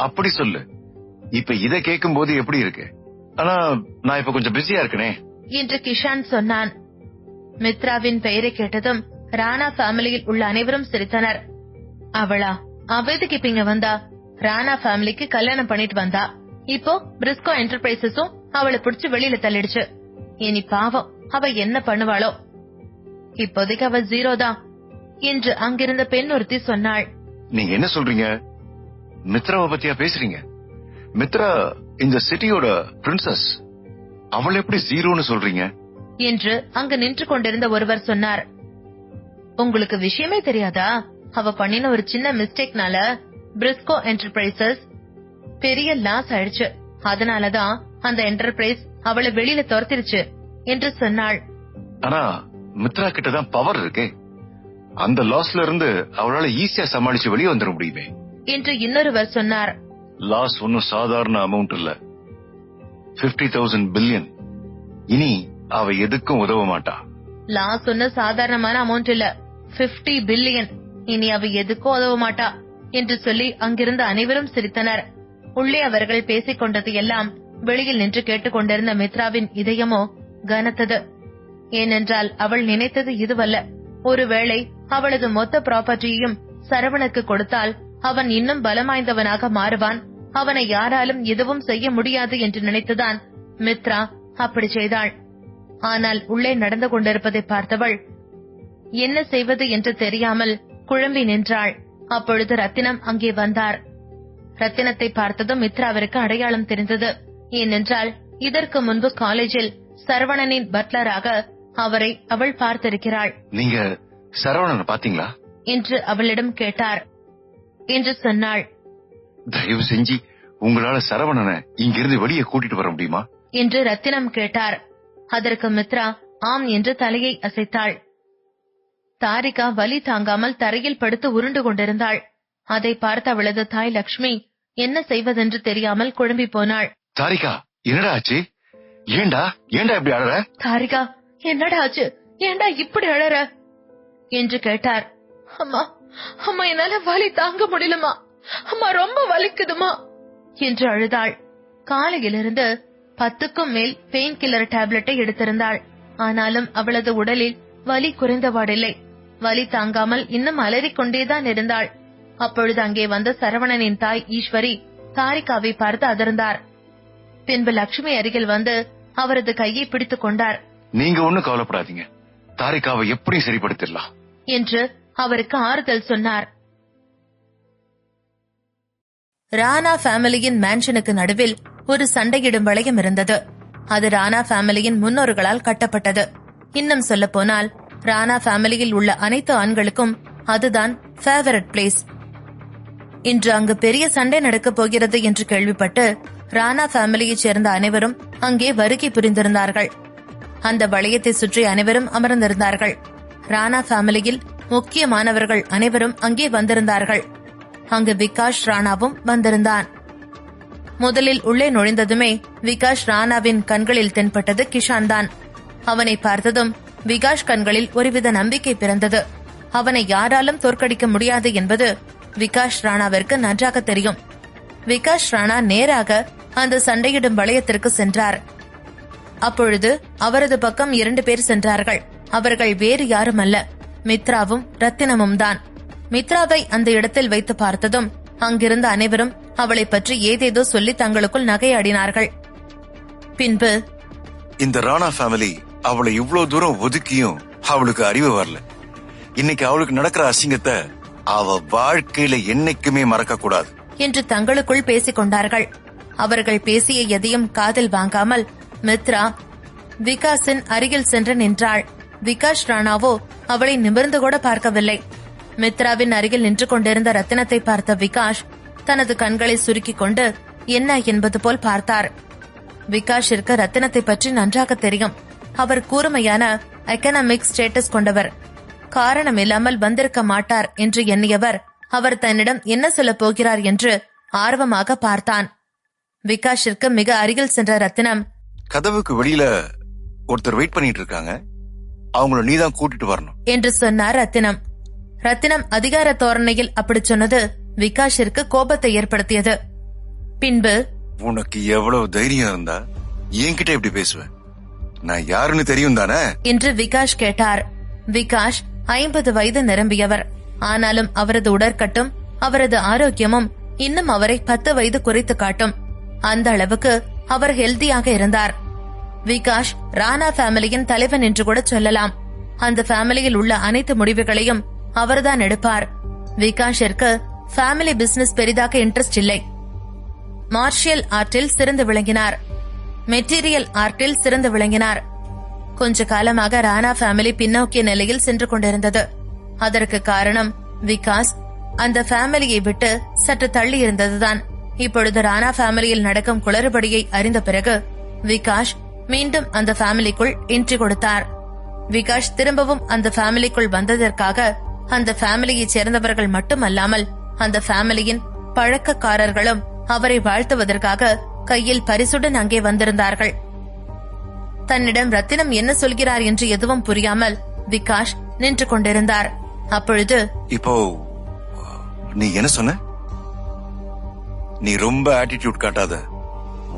அப்படி சொல்லு. இப்ப இத கேட்கும் போது எப்படி இருக்கு? ஆனா நான் இப்ப கொஞ்சம் பிஸியா இருக்கனே என்று கிஷான் சொன்னான். மித்ராவின் பெயரை கேட்டதும் ராணா ஃபேமிலியில் உள்ள அனைவரும் சிரித்தனர். அவளா? அவ எதுக்கு இப்ப இங்க வந்தா? ராணா ஃபேமிலிக்கு கல்யாணம் பண்ணிட்டு வந்தா. இப்போ பிரிஸ்கோ என்டர்பிரைசஸும் அவளை புடிச்சு வெளியில தள்ளிடுச்சு. இனி பாவம் அவ என்ன பண்ணுவாளோ. இப்போதைக்கு அவ 0 தான் என்று அங்கிருந்த பெண் ஒருத்தி சொன்னாள். நீங்க என்ன சொல்றீங்க? மித்ராவை பத்தியா பேசுறீங்க? மித்ரா இந்த சிட்டியோட பிரின்சஸ். அவள் எப்படி 0ன்னு சொல்றீங்க என்று அங்கு நின்று கொண்டிருந்த ஒருவர் சொன்னார். உங்களுக்கு விஷயமே தெரியாதா? அவ பண்ணின ஒரு சின்ன மிஸ்டேக்னால பிரிஸ்கோ என்டர்பிரைசஸ் பெரிய லாஸ் ஆயிடுச்சு. அதனாலதான் அந்த என்டர்பிரைஸ் அவளை வெளியில துரத்திருச்சு என்று சொன்னாள். ஆனா மித்ரா கிட்டதான் பவர் இருக்கு. அந்த லாஸ்ல இருந்து அவளால ஈஸியா சமாளிச்சு வெளியே வந்துட முடியுமே என்று இன்னொருவர் சொன்னார். லாஸ் ஒன்னும் சாதாரண அமௌண்ட் இல்ல, 50,000 பில்லியன். இனி அவ எதுக்கும் உதவ மாட்டா. லாஸ் ஒன்னும் சாதாரணமான அமௌண்ட் இல்ல, 50 பில்லியன். இனி அவ எதுக்கும் உதவ மாட்டா என்று சொல்லி அங்கிருந்த அனைவரும் சிரித்தனர். உள்ளே அவர்கள் பேசிக் கொண்டது எல்லாம் வெளியில் நின்று கேட்டுக்கொண்டிருந்த மித்ராவின் இதயமோ கனத்தது. ஏனென்றால் அவள் நினைத்தது இதுவல்ல. ஒருவேளை அவளது மொத்த ப்ராப்பர்ட்டியையும் சரவணுக்கு கொடுத்தால் அவன் இன்னும் பலமாய்ந்தவனாக மாறுவான். அவனை யாராலும் எதுவும் செய்ய முடியாது என்று நினைத்துதான் மித்ரா அப்படி செய்தாள். ஆனால் உள்ளே நடந்து கொண்டிருப்பதை பார்த்தவள் என்ன செய்வது என்று தெரியாமல் குழம்பி நின்றாள். அப்பொழுது ரத்தினம் அங்கே வந்தார். ரத்தினத்தை பார்த்ததும் மித்ராவிற்கு அடையாளம் தெரிந்தது. ஏனென்றால் இதற்கு முன்பு காலேஜில் சரவணனின் பட்லராக அவரை அவள் பார்த்திருக்கிறாள். நீங்க சரவணனை பாத்தீங்களா என்று அவளிடம் கேட்டார். என்று சொன்னாள். தயவு செஞ்சு உங்களால சரவணனை இங்கிருந்து வெளியே கூட்டிட்டு வர முடியுமா என்று ரத்தினம் கேட்டார். அதற்கு மித்ரா ஆம் என்று தலையை அசைத்தாள். தாரிகா வலி தாங்காமல் தரையில் படுத்து உருண்டு கொண்டிருந்தாள். அதை பார்த்த அவளது தாய் லட்சுமி, என்ன செய்வதென்று தெரியாமல் குழம்பி போனாள். தாரிகா, என்னடா ஆச்சு? ஏண்டா இப்படி அழற? தாரிகா, என்னடா ஆச்சு? ஏண்டா இப்படி அழற என்று கேட்டார். அம்மா அம்மா, என்னால வலி தாங்க முடியலமா, அம்மா ரொம்ப வலிக்குதுமா என்று அழுதாள். காலையிலிருந்து 10க்கும் மேல் பெயின் கில்லர் டேப்லெட்டை எடுத்திருந்தாள். ஆனாலும் அவளது உடலில் வலி குறைந்தவாடில்லை. வலி தாங்காமல் இன்னும் அலறிக்கொண்டேதான் இருந்தாள். அப்பொழுது அங்கே வந்த சரவணனின் தாய் ஈஸ்வரி தாரிகாவை பார்த்து அதிர்ந்தார். பின்பு லட்சுமி அருகில் வந்து அவரது கையை பிடித்துக் கொண்டார். நீங்க ஒண்ணும் கவலைப்படாதீங்க, தாரிகாவை எப்படி சரிப்படுத்திடலாம் என்று அவருக்கு ஆறுதல் சொன்னார். ராணா ஃபேமிலியின் மேன்ஷனுக்கு நடுவில் ஒரு சண்டையிடும் வளையம் இருந்தது. அது ராணா ஃபேமிலியின் முன்னோர்களால் கட்டப்பட்டது. இன்னும் சொல்ல போனால் ராணா ஃபேமிலியில் உள்ள அனைத்து ஆண்களுக்கும் அதுதான் ஃபேவரட் பிளேஸ். இன்று அங்கு பெரிய சண்டை நடக்கப் போகிறது என்று கேள்விப்பட்டு ராணா ஃபேமிலியைச் சேர்ந்த அனைவரும் அங்கே வருகை புரிந்திருந்தார்கள். அந்த வளையத்தை சுற்றி அனைவரும் அமர்ந்திருந்தார்கள். ராணா ஃபேமிலியில் முக்கியமானவர்கள் அனைவரும் அங்கே வந்திருந்தார்கள். அங்கு விகாஷ் ராணாவும் வந்திருந்தான். முதலில் உள்ளே நுழைந்ததுமே விகாஷ் ராணாவின் கண்களில் தென்பட்டது கிஷான் தான். அவனை பார்த்ததும் விகாஷ் கண்களில் ஒருவித நம்பிக்கை பிறந்தது. அவனை யாராலும் தோற்கடிக்க முடியாது என்பது விகாஷ் ராணாவிற்கு நன்றாக தெரியும். விகாஷ் ராணா நேராக அந்த சண்டையிடும் வளையத்திற்கு சென்றார். அப்பொழுது அவரது பக்கம் 2 பேர் சென்றார்கள். அவர்கள் வேறு யாருமல்ல, மித்ராவும் ரத்தினமும் தான். மித்ராவை அந்த இடத்தில் வைத்து பார்த்ததும் அங்கிருந்த அனைவரும் அவளை பற்றி ஏதேதோ சொல்லி தங்களுக்குள் நகையாடினார்கள். பின்பு, இந்த ராணா ஃபேமிலி அவளை இவ்வளவு தூரம் ஒதுக்கியும் அவளுக்கு அறிவு வரல. இன்னைக்கு அவளுக்கு நடக்கிற அசிங்கத்தை அவ வாழ்க்கையில என்னைக்குமே மறக்க கூடாது என்று தங்களுக்குள் பேசிக் கொண்டார்கள். அவர்கள் பேசிய எதையும் காதில் வாங்காமல் மித்ரா விகாஸின் அருகில் சென்று நின்றாள். விகாஷ் ராணாவோ அவளை நிமிர்ந்து கூட பார்க்கவில்லை. மித்ராவின் அருகில் நின்று கொண்டிருந்த ரத்தினத்தை பார்த்த விகாஷ் தனது கண்களை சுருக்கிக் கொண்டு என்ன என்பது போல் பார்த்தார். விகாஷிற்கு ரத்தினத்தை பற்றி நன்றாக தெரியும். அவர் கூர்மையான எக்கனாமிக் ஸ்டேட்டஸ் கொண்டவர். காரணமில்லாமல் வந்திருக்க மாட்டார் என்று எண்ணியவர் அவர் தன்னிடம் என்ன சொல்லப் போகிறார் என்று ஆர்வமாக பார்த்தான். விகாஷிற்கு மிக அருகில் சென்ற ரத்தினம், கதவுக்கு வெளியில ஒருத்தர் வெயிட் பண்ணிட்டு இருக்காங்க, அவங்கள நீதான் கூட்டிட்டு வரணும் என்று சொன்னார் ரத்தினம். ரத்தினம் அதிகார தோரணையில் அப்படி சொன்னது விகாஷிற்கு கோபத்தை ஏற்படுத்தியது. பின்பு, உனக்கு எவ்வளவு தைரியம் இருந்தா என்கிட்ட இப்படி பேசுவேன்? நான் யாருன்னு தெரியும் தானே என்று விகாஷ் கேட்டார். விகாஷ் 50 வயது நிரம்பியவர். ஆனாலும் அவரது உடற்கட்டும் அவரது ஆரோக்கியமும் இன்னும் அவரை 10 வயது குறைத்து காட்டும். அந்த அளவுக்கு அவர் ஹெல்தியாக இருந்தார். விகாஷ் ராணா ஃபேமிலியின் தலைவன் என்று கூட சொல்லலாம். அந்த ஃபேமிலியில் உள்ள அனைத்து முடிவுகளையும் அவர்தான் எடுப்பார். விகாஷிற்கு ஃபேமிலி பிசினஸ் பெரிதாக இன்ட்ரெஸ்ட் இல்லை. மார்ஷியல் ஆர்ட்டில் சிறந்து விளங்கினார். மெட்டீரியல் ஆர்ட்டில் சிறந்து விளங்கினார். கொஞ்ச காலமாக ராணா ஃபேமிலி பின்னோக்கிய நிலையில் சென்று கொண்டிருந்தது. அதற்கு காரணம் விகாஸ் அந்த ஃபேமிலியை விட்டு சற்று தள்ளி இருந்ததுதான். இப்பொழுது ராணா ஃபேமிலியில் நடக்கும் குளறுபடியை அறிந்த பிறகு விகாஷ் மீண்டும் அந்த ஃபேமிலிக்குள் என்ட்ரி கொடுத்தார். விகாஷ் திரும்பவும் அந்த ஃபேமிலிக்குள் வந்ததற்காக அந்த ஃபேமிலியைச் சேர்ந்தவர்கள் மட்டுமல்லாமல் அந்த ஃபேமிலியின் பழக்கக்காரர்களும் அவரை வாழ்த்துவதற்காக கையில் பரிசுடன் அங்கே வந்திருந்தார்கள். தன்னிடம் ரத்தினம் என்ன சொல்கிறார் என்று எதுவும் புரியாமல் விகாஷ் நின்று கொண்டிருந்தார். அப்பொழுது, இப்போ நீ என்ன சொன்ன? நீ ரொம்ப ஆட்டிடியூட் காட்டாத.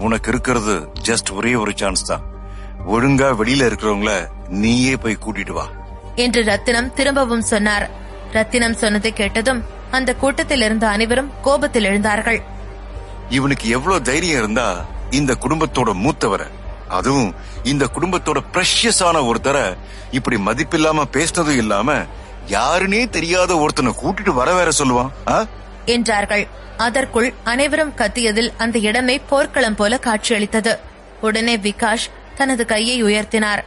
உனக்கு இருக்கிறது ஜஸ்ட் ஒரே ஒரு சான்ஸ் தான். ஒழுங்கா வெளியில இருக்கிறவங்கள நீயே போய் கூட்டிட்டு வா என்று ரத்தினம் திரும்பவும் சொன்னார். ரத்தினம் சொன்னதை கேட்டதும் அந்த கூட்டத்தில் இருந்த அனைவரும் கோபத்தில் எழுந்தார்கள். இவனுக்கு எவ்வளவு தைரியம் இருந்தா இந்த குடும்பத்தோட மூத்தவரை, அதுவும் இந்த குடும்பத்தோட பிரஷியஸான ஒருத்தரை இப்படி மதிப்பில்லாம பேசினதும் இல்லாம யாருனே தெரியாத ஒருத்தனை கூட்டிட்டு வர வேற சொல்லுவான் என்றார்கள். அதற்குள் அனைவரும் கத்தியதில் அந்த இடமே போர்க்களம் போல காட்சியளித்தது. உடனே விகாஷ் தனது கையை உயர்த்தினார்.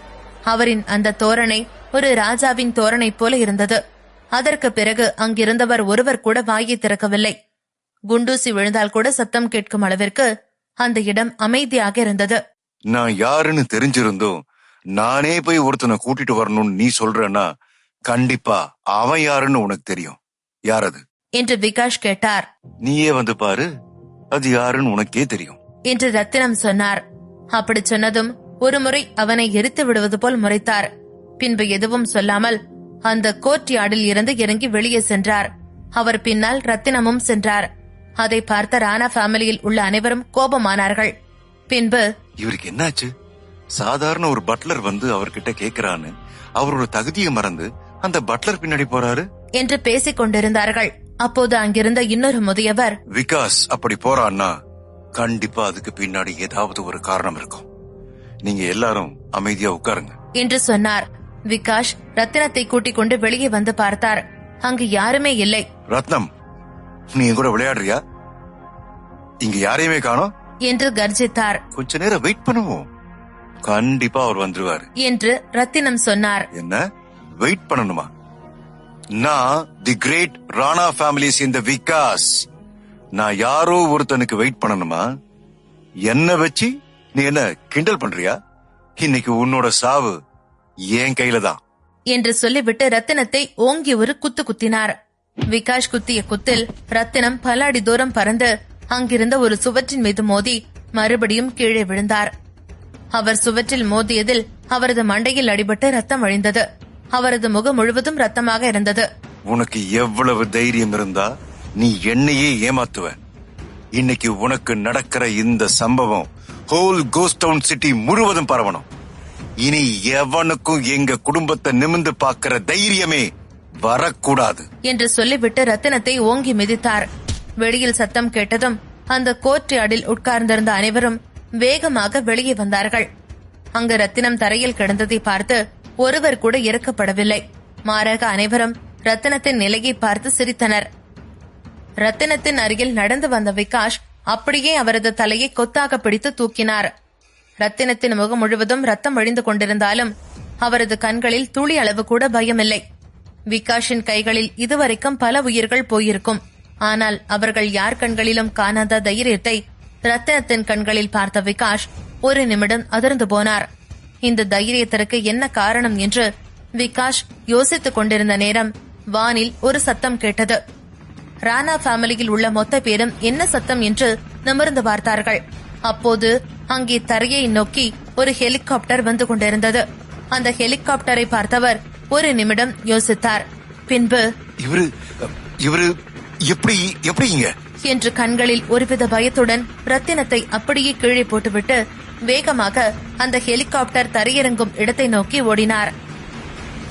அவரின் அந்த தோரணை ஒரு ராஜாவின் தோரணை போல இருந்தது. அதற்கு பிறகு அங்கிருந்தவர் ஒருவர் கூட வாயை திறக்கவில்லை. குண்டூசி விழுந்தால் கூட சத்தம் கேட்கும் அளவிற்கு அந்த இடம் அமைதியாக இருந்தது. நான் யாருன்னு தெரிஞ்சிருந்தோம் நானே போய் ஒருத்தனை கூட்டிட்டு வரணும்னு நீ சொல்றன்னா கண்டிப்பா அவன் யாருன்னு உனக்கு தெரியும். யார் அது என்று விகாஷ் கேட்டார். நீயே வந்து பாரு, அது யாருன்னு உனக்கே தெரியும் என்று ரத்தினம் சொன்னார். அப்படி சொன்னதும் ஒருமுறை அவனை எரித்து விடுவது போல் முறைத்தார். பின்பு எதுவும் சொல்லாமல் அந்த கோர்ட் யார்டில் இருந்து இறங்கி வெளியே சென்றார். அவர் பின்னால் ரத்தினமும் சென்றார். அதை பார்த்த ராணா ஃபேமிலியில் உள்ள அனைவரும் கோபமானார்கள். பின்பு, இவருக்கு என்னாச்சு? சாதாரண ஒரு பட்லர் வந்து அவர்கிட்ட கேக்குறான்னு அவரோட தகுதியை மறந்து அந்த பட்லர் பின்னாடி போறாரு என்று பேசிக் கொண்டிருந்தார்கள். அப்போது அங்கிருந்த இன்னொரு முதியவர், விகாஸ் அப்படி போறான்னா கண்டிப்பா அதுக்கு பின்னாடி ஏதாவது ஒரு காரணம் இருக்கும். நீங்க எல்லாரும் அமைதியா உட்காருங்க என்று சொன்னார். விகாஷ் ரத்தினத்தை கூட்டிக் கொண்டு வெளியே வந்து பார்த்தார். அங்கு யாருமே இல்லை. ரத்னம், நீ என் கூட விளையாடுறியா? இங்க யாரையுமே காணோம் என்று கர்ஜித்தார். கொஞ்ச நேரம் வெயிட் பண்ணுவோம், கண்டிப்பா அவர் வந்துருவாரு என்று ரத்தினம் சொன்னார். என்ன வெயிட் பண்ணணுமா? நான் தி கிரேட் ராணா ஃபேமிலி சேர்ந்த விகாஸ். நான் யாரோ ஒருத்தனுக்கு வெயிட் பண்ணணுமா? என்ன வச்சு நீ என்ன கிண்டல் பண்றியா? இன்னைக்கு உன்னோட சாவு என் கையில தான் என்று சொல்லிவிட்டு ரத்தினத்தை ஓங்கி ஒரு குத்து குத்தினார். விகாஷ் குத்திய குத்தில் ரத்தினம் பல அடி தூரம் பறந்து அங்கிருந்த ஒரு சுவற்றின் மீது மோதி மறுபடியும் கீழே விழுந்தார். அவர் சுவற்றில் மோதியதில் அவரது மண்டையில் அடிபட்டு ரத்தம் வழிந்தது. அவரது முகம் முழுவதும் ரத்தமாக இருந்தது. உனக்கு எவ்வளவு தைரியம் இருந்தா நீ என்னையே ஏமாத்துவ? இன்னைக்கு உனக்கு நடக்கிற இந்த சம்பவம் ஹோல் கோஸ்ட் டவுன் சிட்டி முழுவதும் பரவணும். இனி எவனுக்கும் எங்க குடும்பத்தை நிமிர்ந்து பார்க்கிற தைரியமே வரக்கூடாது என்று சொல்லிவிட்டு ரத்தினத்தை ஓங்கி மிதித்தார். வெளியில் சத்தம் கேட்டதும் அந்த கோர்ட் யார்டில் உட்கார்ந்திருந்த அனைவரும் வேகமாக வெளியே வந்தார்கள். அங்கு ரத்தினம் தரையில் கிடந்ததை பார்த்து ஒருவர் கூட இறக்கப்படவில்லை. மாறாக அனைவரும் ரத்தினத்தின் நிலையை பார்த்து சிரித்தனர். ரத்தினத்தின் அருகில் நடந்து வந்த விகாஷ் அப்படியே அவரது தலையை கொத்தாக பிடித்து தூக்கினார். ரத்தினத்தின் முகம் முழுவதும் ரத்தம் வழிந்து கொண்டிருந்தாலும் அவரது கண்களில் துளி அளவு கூட பயமில்லை. விகாஷின் கைகளில் இதுவரைக்கும் பல உயிர்கள் போயிருக்கும். ஆனால் அவர்கள் யார் கண்களிலும் காணாத தைரியத்தை ரத்தினத்தின் கண்களில் பார்த்த விகாஷ் ஒரு நிமிடம் அதிர்ந்து போனார். இந்த தைரியத்திற்கு என்ன காரணம் என்று விகாஷ் யோசித்துக் கொண்டிருந்த நேரம் வானில் ஒரு சத்தம் கேட்டது. ராணா ஃபேமிலியில் உள்ள மொத்த பேரும் என்ன சத்தம் என்று நிமிர்ந்து பார்த்தார்கள். அப்போது அங்கே தரையை நோக்கி ஒரு ஹெலிகாப்டர் வந்து கொண்டிருந்தது. அந்த ஹெலிகாப்டரை பார்த்தவர் ஒரு நிமிடம் யோசித்தார். பின்பு, இவரு எப்படிங்க என்று கண்களில் ஒருவித பயத்துடன் ரத்தினத்தை அப்படியே கீழே போட்டுவிட்டு வேகமாக அந்த ஹெலிகாப்டர் தரையிறங்கும் இடத்தை நோக்கி ஓடினார்.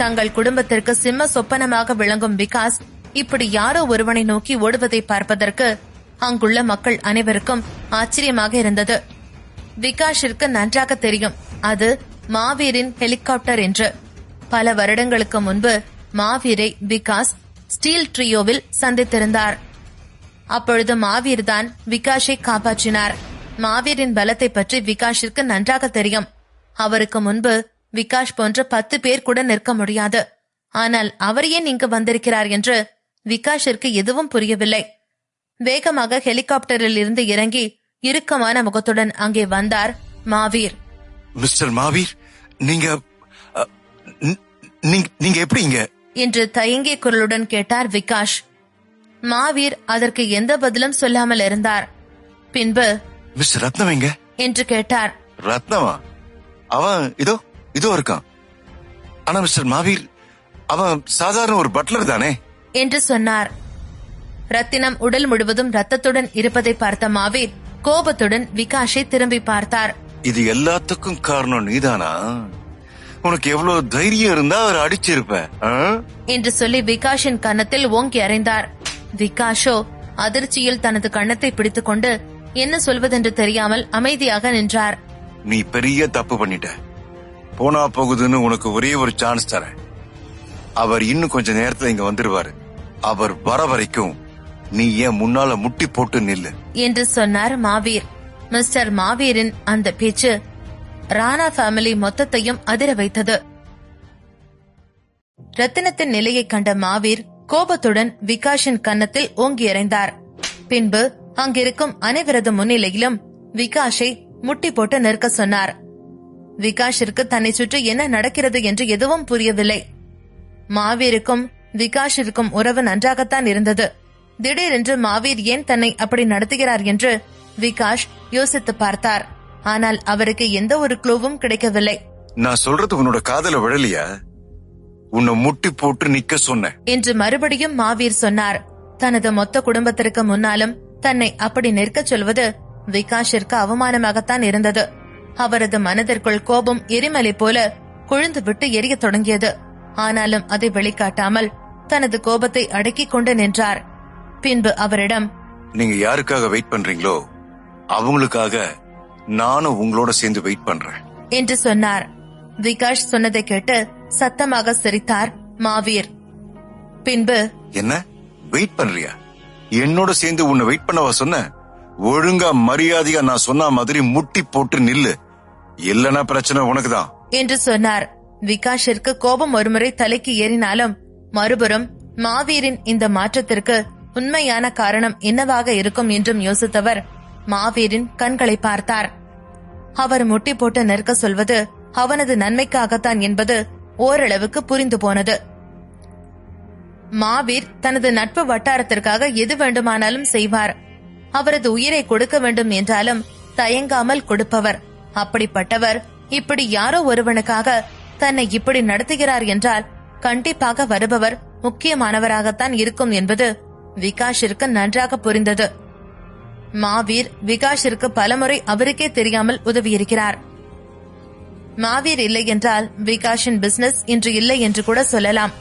தங்கள் குடும்பத்திற்கு சிம்ம சொப்பனமாக விளங்கும் விகாஸ் இப்படி யாரோ ஒருவனை நோக்கி ஓடுவதை பார்ப்பதற்கு அங்குள்ள மக்கள் அனைவருக்கும் ஆச்சரியமாக இருந்தது. விகாஷிற்கு நன்றாக தெரியும் அது மாவீரின் ஹெலிகாப்டர் என்று. பல வருடங்களுக்கு முன்பு மாவீரை விகாஸ் ஸ்டீல் ட்ரியோவில் சந்தித்திருந்தார். அப்பொழுது மாவீர் தான் விகாஷை காப்பாற்றினார். மாவீரின் பலத்தை பற்றி விகாஷிற்கு நன்றாக தெரியும். அவருக்கு முன்பு விகாஷ் போன்ற 10 பேர் கூட நிற்க முடியாது. ஆனால் அவர் ஏன் இங்கு வந்திருக்கிறார் என்று விகாஷிற்கு எதுவும் புரியவில்லை. வேகமாக ஹெலிகாப்டரில் இருந்து இறங்கி இறுக்கமான முகத்துடன் அங்கே வந்தார் மாவீர். மிஸ்டர் மாவீர், நீங்க எப்படிங்க என்று தயங்கிய குரலுடன் கேட்டார் விகாஷ். மாவீர் அதற்கு எந்த பதிலும் சொல்லாமல் இருந்தார். பின்பு, மிஸ்டர் ரத்னம் எங்க என்று கேட்டார். ரத்னமா? அவன் இதோ இருக்கான். ஆனா மிஸ்டர் மாவீர், அவன் சாதாரண ஒரு பட்லர் தானே என்று சொன்னார். ரத்தினம் உடல் முழுவதும் ரத்தத்துடன் இருப்பதை பார்த்த மாவீர் கோபத்துடன் விகாஷை திரும்பி பார்த்தார். இது எல்லாத்துக்கும் காரணம் நீதானா? உனக்கு எவ்வளவு தைரியம் இருந்தா அவர் அடிச்சிருப்ப என்று சொல்லி விகாஷின் கன்னத்தில் ஓங்கி அறைந்தார். விகாஷோ அதிர்ச்சியில் தனது கன்னத்தை பிடித்துக் கொண்டு என்ன சொல்வதென்று தெரியாமல் அமைதியாக நின்றார். நீ பெரிய தப்பு பண்ணிட்ட. போனா போகுதுன்னு உனக்கு ஒரே ஒரு சான்ஸ் தரேன். அவர் இன்னும் கொஞ்ச நேரத்துல இங்க வந்துருவாரு. அவர் வர வரைக்கும் நீ ஏன் முன்னால முட்டி போட்டு நில்லு என்று சொன்னார் மாவீர். மிஸ்டர் மாவீரின் அந்த பேச்சு ராணா ஃபேமிலி மொத்தத்தையும் அதிர வைத்தது. ரத்தினத்தின் நிலையை கண்ட மாவீர் கோபத்துடன் விகாஷின் கன்னத்தில் ஓங்கி எறிந்தார். பின்பு அங்கிருக்கும் அனைவரது முன்னிலையிலும் விகாஷை முட்டி போட்டு நிற்க சொன்னார். விகாஷிற்கு தன்னை சுற்றி என்ன நடக்கிறது என்று எதுவும் புரியவில்லை. மாவீருக்கும் விகாஷிற்கும் உறவு நன்றாகத்தான் இருந்தது. திடீரென்று மாவீர் ஏன் தன்னை அப்படி நடத்துகிறார் என்று விகாஷ் யோசித்து பார்த்தார். ஆனால் அவருக்கு எந்த ஒரு க்ளூவும் கிடைக்கவில்லை. நான் சொல்றது உன்னோட காதல விழலையா? உன்னை முட்டி போட்டு நிக்க சொன்ன என்று மறுபடியும் மாவீர் சொன்னார். தனது மொத்த குடும்பத்திற்கு முன்னாலும் தன்னை அப்படி நிற்கச் சொல்வது விகாஷிற்கு அவமானமாகத்தான் இருந்தது. அவரது மனதிற்குள் கோபம் எரிமலை போல கொழுந்து விட்டு எரியத் தொடங்கியது. ஆனாலும் அதை வெளிக்காட்டாமல் தனது கோபத்தை அடக்கிக் கொண்டு நின்றார். பின்பு அவரிடம், நீங்க யாருக்காக வெயிட் பண்றீங்களோ அவங்களுக்காக நானும் உங்களோட சேர்ந்து வெயிட் பண்றேன் என்று சொன்னார். விகாஷ் சொன்னதை கேட்டு சத்தமாக சிரித்தார் மாவீர். பின்பு, என்ன வெயிட் பண்றியா? என்னோட சேர்ந்து உன்னை வெயிட் பண்ணவா சொன்ன? ஒழுங்கா மரியாதையா நான் சொன்ன மாதிரி முட்டி போட்டு நில்லு, இல்லனா பிரச்சனை உனக்குதான் என்று சொன்னார். விகாஷிற்கு கோபம் ஒருமுறை தலைக்கு ஏறினாலும் மறுபுறம் மாவீரின் இந்த மாற்றத்திற்கு உண்மையான காரணம் என்னவாக இருக்கும் என்றும் யோசித்தவர் மாவீரின் கண்களை பார்த்தார். அவர் முட்டி போட்டு நிற்க சொல்வது அவனது நன்மைக்காகத்தான் என்பது ஓரளவுக்கு புரிந்து போனது. மாவீர் தனது நட்பு வட்டாரத்திற்காக எது வேண்டுமானாலும் செய்வார். அவரது உயிரை கொடுக்க வேண்டும் என்றாலும் தயங்காமல் கொடுப்பவர். அப்படிப்பட்டவர் இப்படி யாரோ ஒருவனுக்காக தன்னை இப்படி நடத்துகிறார் என்றால் கண்டிப்பாக வருபவர் முக்கியமானவராகத்தான் இருக்கும் என்பது விகாஷிற்கு நன்றாக புரிந்தது. மாவீர் விகாஷிற்கு பலமுறை அவருக்கே தெரியாமல் உதவியிருக்கிறார். மாவீர் இல்லை என்றால் விகாஷின் பிசினஸ் இன்று இல்லை என்று கூட சொல்லலாம்.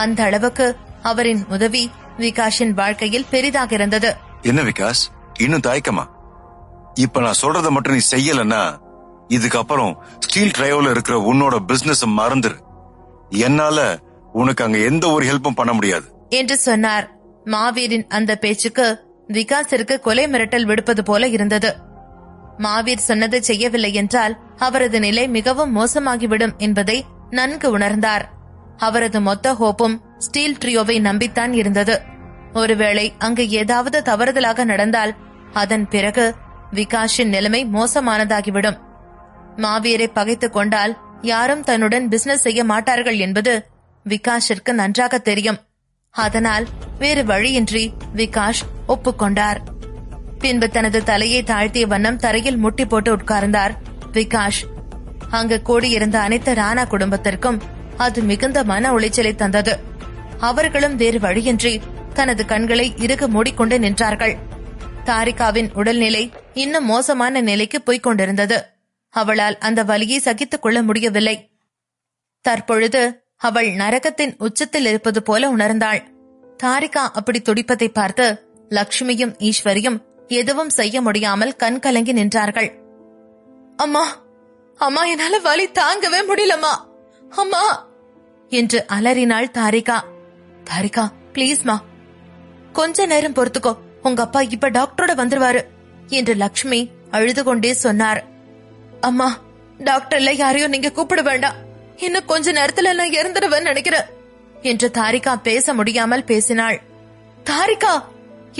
அந்த அளவுக்கு அவரின் உதவி விகாஷின் வாழ்க்கையில் பெரிதாக இருந்தது. என்ன விகாஷ், இன்னும் தயக்கமா? இப்ப நான் சொல்றத மட்டும் நீ செய்யலன்னா இதுக்கப்புறம் ஸ்டீல் ட்ரைவ்ல இருக்கிற உன்னோட பிசினஸ் மறந்துரு. என்னால உனக்கு அங்க எந்த ஒரு ஹெல்ப்பும் பண்ண முடியாது என்று சொன்னார். மாவீரின் அந்த பேச்சுக்கு விகாஸிற்கு கொலை மிரட்டல் விடுப்பது போல இருந்தது. மாவீர் சொன்னதை செய்யவில்லை என்றால் அவரது நிலை மிகவும் மோசமாகிவிடும் என்பதை நன்கு உணர்ந்தார். அவரது மொத்த ஹோப்பும் ஸ்டீல் ட்ரியோவை நம்பித்தான் இருந்தது. ஒருவேளை அங்கு ஏதாவது தவறுதலாக நடந்தால் அதன் பிறகு விகாஷின் நிலைமை மோசமானதாகிவிடும். மாவீரை பகைத்துக் கொண்டால் யாரும் தன்னுடன் பிசினஸ் செய்ய மாட்டார்கள் என்பது விகாஷிற்கு நன்றாக தெரியும். அதனால் வேறு வழியின்றி விகாஷ் ஒப்புக்கொண்டார். பின்பு தனது தலையை தாழ்த்திய வண்ணம் தரையில் முட்டி போட்டு உட்கார்ந்தார் விகாஷ். அங்கு கூடியிருந்த அனைத்து ராணா குடும்பத்திற்கும் அது மிகுந்த மன உளைச்சலை தந்தது. அவர்களும் வேறு வழியின்றி தனது கண்களை இறுக மூடிக்கொண்டு நின்றார்கள். தாரிகாவின் உடல்நிலை இன்னும் மோசமான நிலைக்கு போய்க் கொண்டிருந்தது. அவளால் அந்த வலியை சகித்துக் கொள்ள முடியவில்லை. தற்பொழுது அவள் நரகத்தின் உச்சத்தில் இருப்பது போல உணர்ந்தாள். தாரிகா அப்படி துடிப்பதை பார்த்து லக்ஷ்மியும் ஈஸ்வரியும் எதுவும் செய்ய முடியாமல் கண் கலங்கி நின்றார்கள். அம்மா, அம்மா, என்னால வலி தாங்கவே முடியலம்மா, அம்மா என்று அலறினாள் தாரிகா. தாரிகா, பிளீஸ்மா, கொஞ்ச நேரம் பொறுத்துக்கோ, உங்க அப்பா இப்ப டாக்டரோட வந்துருவாரு என்று லக்ஷ்மி அழுது கொண்டே சொன்னார். அம்மா, டாக்டர்ல யாரையும் நீங்க கூப்பிட வேண்டாம், இன்னும் கொஞ்ச நேரத்துல நான் இறந்துடுவேன்னு நினைக்கிறேன் என்று தாரிகா பேச முடியாமல் பேசினாள். தாரிகா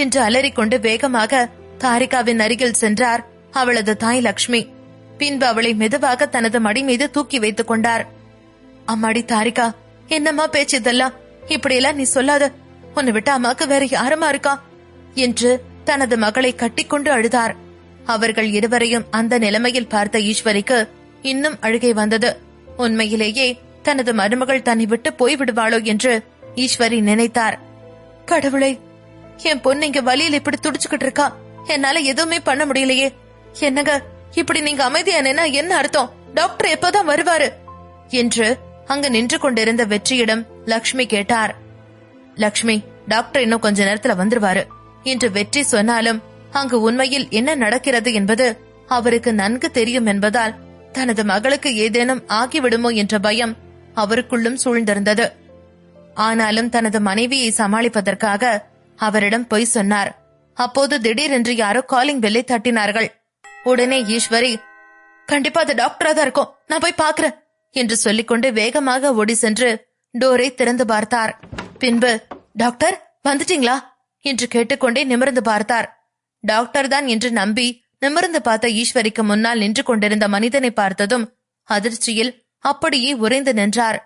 என்று அலறிக்கொண்டு வேகமாக தாரிகாவின் அருகில் சென்றார் அவளது தாய் லக்ஷ்மி. பின்பு அவளை மெதுவாக தனது மடி மீது தூக்கி வைத்துக் கொண்டார். அம்மாடி தாரிகா, என்னம்மா பேச்சு இதெல்லாம்? இப்படியெல்லாம் நீ சொல்லாத, உன்னை விட்டு அம்மாக்கு வேற யாருமா இருக்கா என்று தனது மகளை கட்டிக்கொண்டு அழுதார். அவர்கள் இருவரையும் அந்த நிலைமையில் பார்த்த ஈஸ்வரிக்கு இன்னும் அழுகை வந்தது. உண்மையிலேயே தனது மருமகள் தன்னை விட்டு போய்விடுவாளோ என்று ஈஸ்வரி நினைத்தார். கடவுளை, என் பொண்ணு இங்க வலியில் இப்படி துடிச்சுக்கிட்டு இருக்கா, என்னால எதுவுமே பண்ண முடியலையே. என்னங்க இப்படி நீங்க அமைதியானேன்னா என்ன அர்த்தம்? டாக்டர் எப்போதான் வருவாரு என்று அங்கு நின்று கொண்டிருந்த வெற்றியிடம் லக்ஷ்மி கேட்டார். லக்ஷ்மி, டாக்டர் இன்னும் கொஞ்ச நேரத்துல வந்துருவாரு என்று வெற்றி சொன்னாலும் அங்கு உண்மையில் என்ன நடக்கிறது என்பது அவருக்கு நன்கு தெரியும் என்பதால் தனது மகளுக்கு ஏதேனும் ஆகிவிடுமோ என்ற பயம் அவருக்குள்ளும் சூழ்ந்திருந்தது. ஆனாலும் தனது மனைவியை சமாளிப்பதற்காக அவரிடம் பொய் சொன்னார். அப்போது திடீரென்று யாரோ காலிங் பெல்லை தட்டினார்கள். உடனே ஈஸ்வரி, கண்டிப்பா அது டாக்டரா தான் இருக்கும், நான் போய் பாக்குறேன் என்று சொல்லிக்கொண்டு வேகமாக ஓடி சென்று டோரை திறந்து பார்த்தார். பின்பு, டாக்டர் வந்துட்டீங்களா என்று கேட்டுக்கொண்டே நிமிர்ந்து பார்த்தார். டாக்டர் தான் என்று நம்பி நிமிர்ந்து பார்த்த ஈஸ்வரிக்கு முன்னால் நின்று கொண்டிருந்த மனிதனை பார்த்ததும் அதிர்ச்சியில் அப்படியே உறைந்து நின்றார்.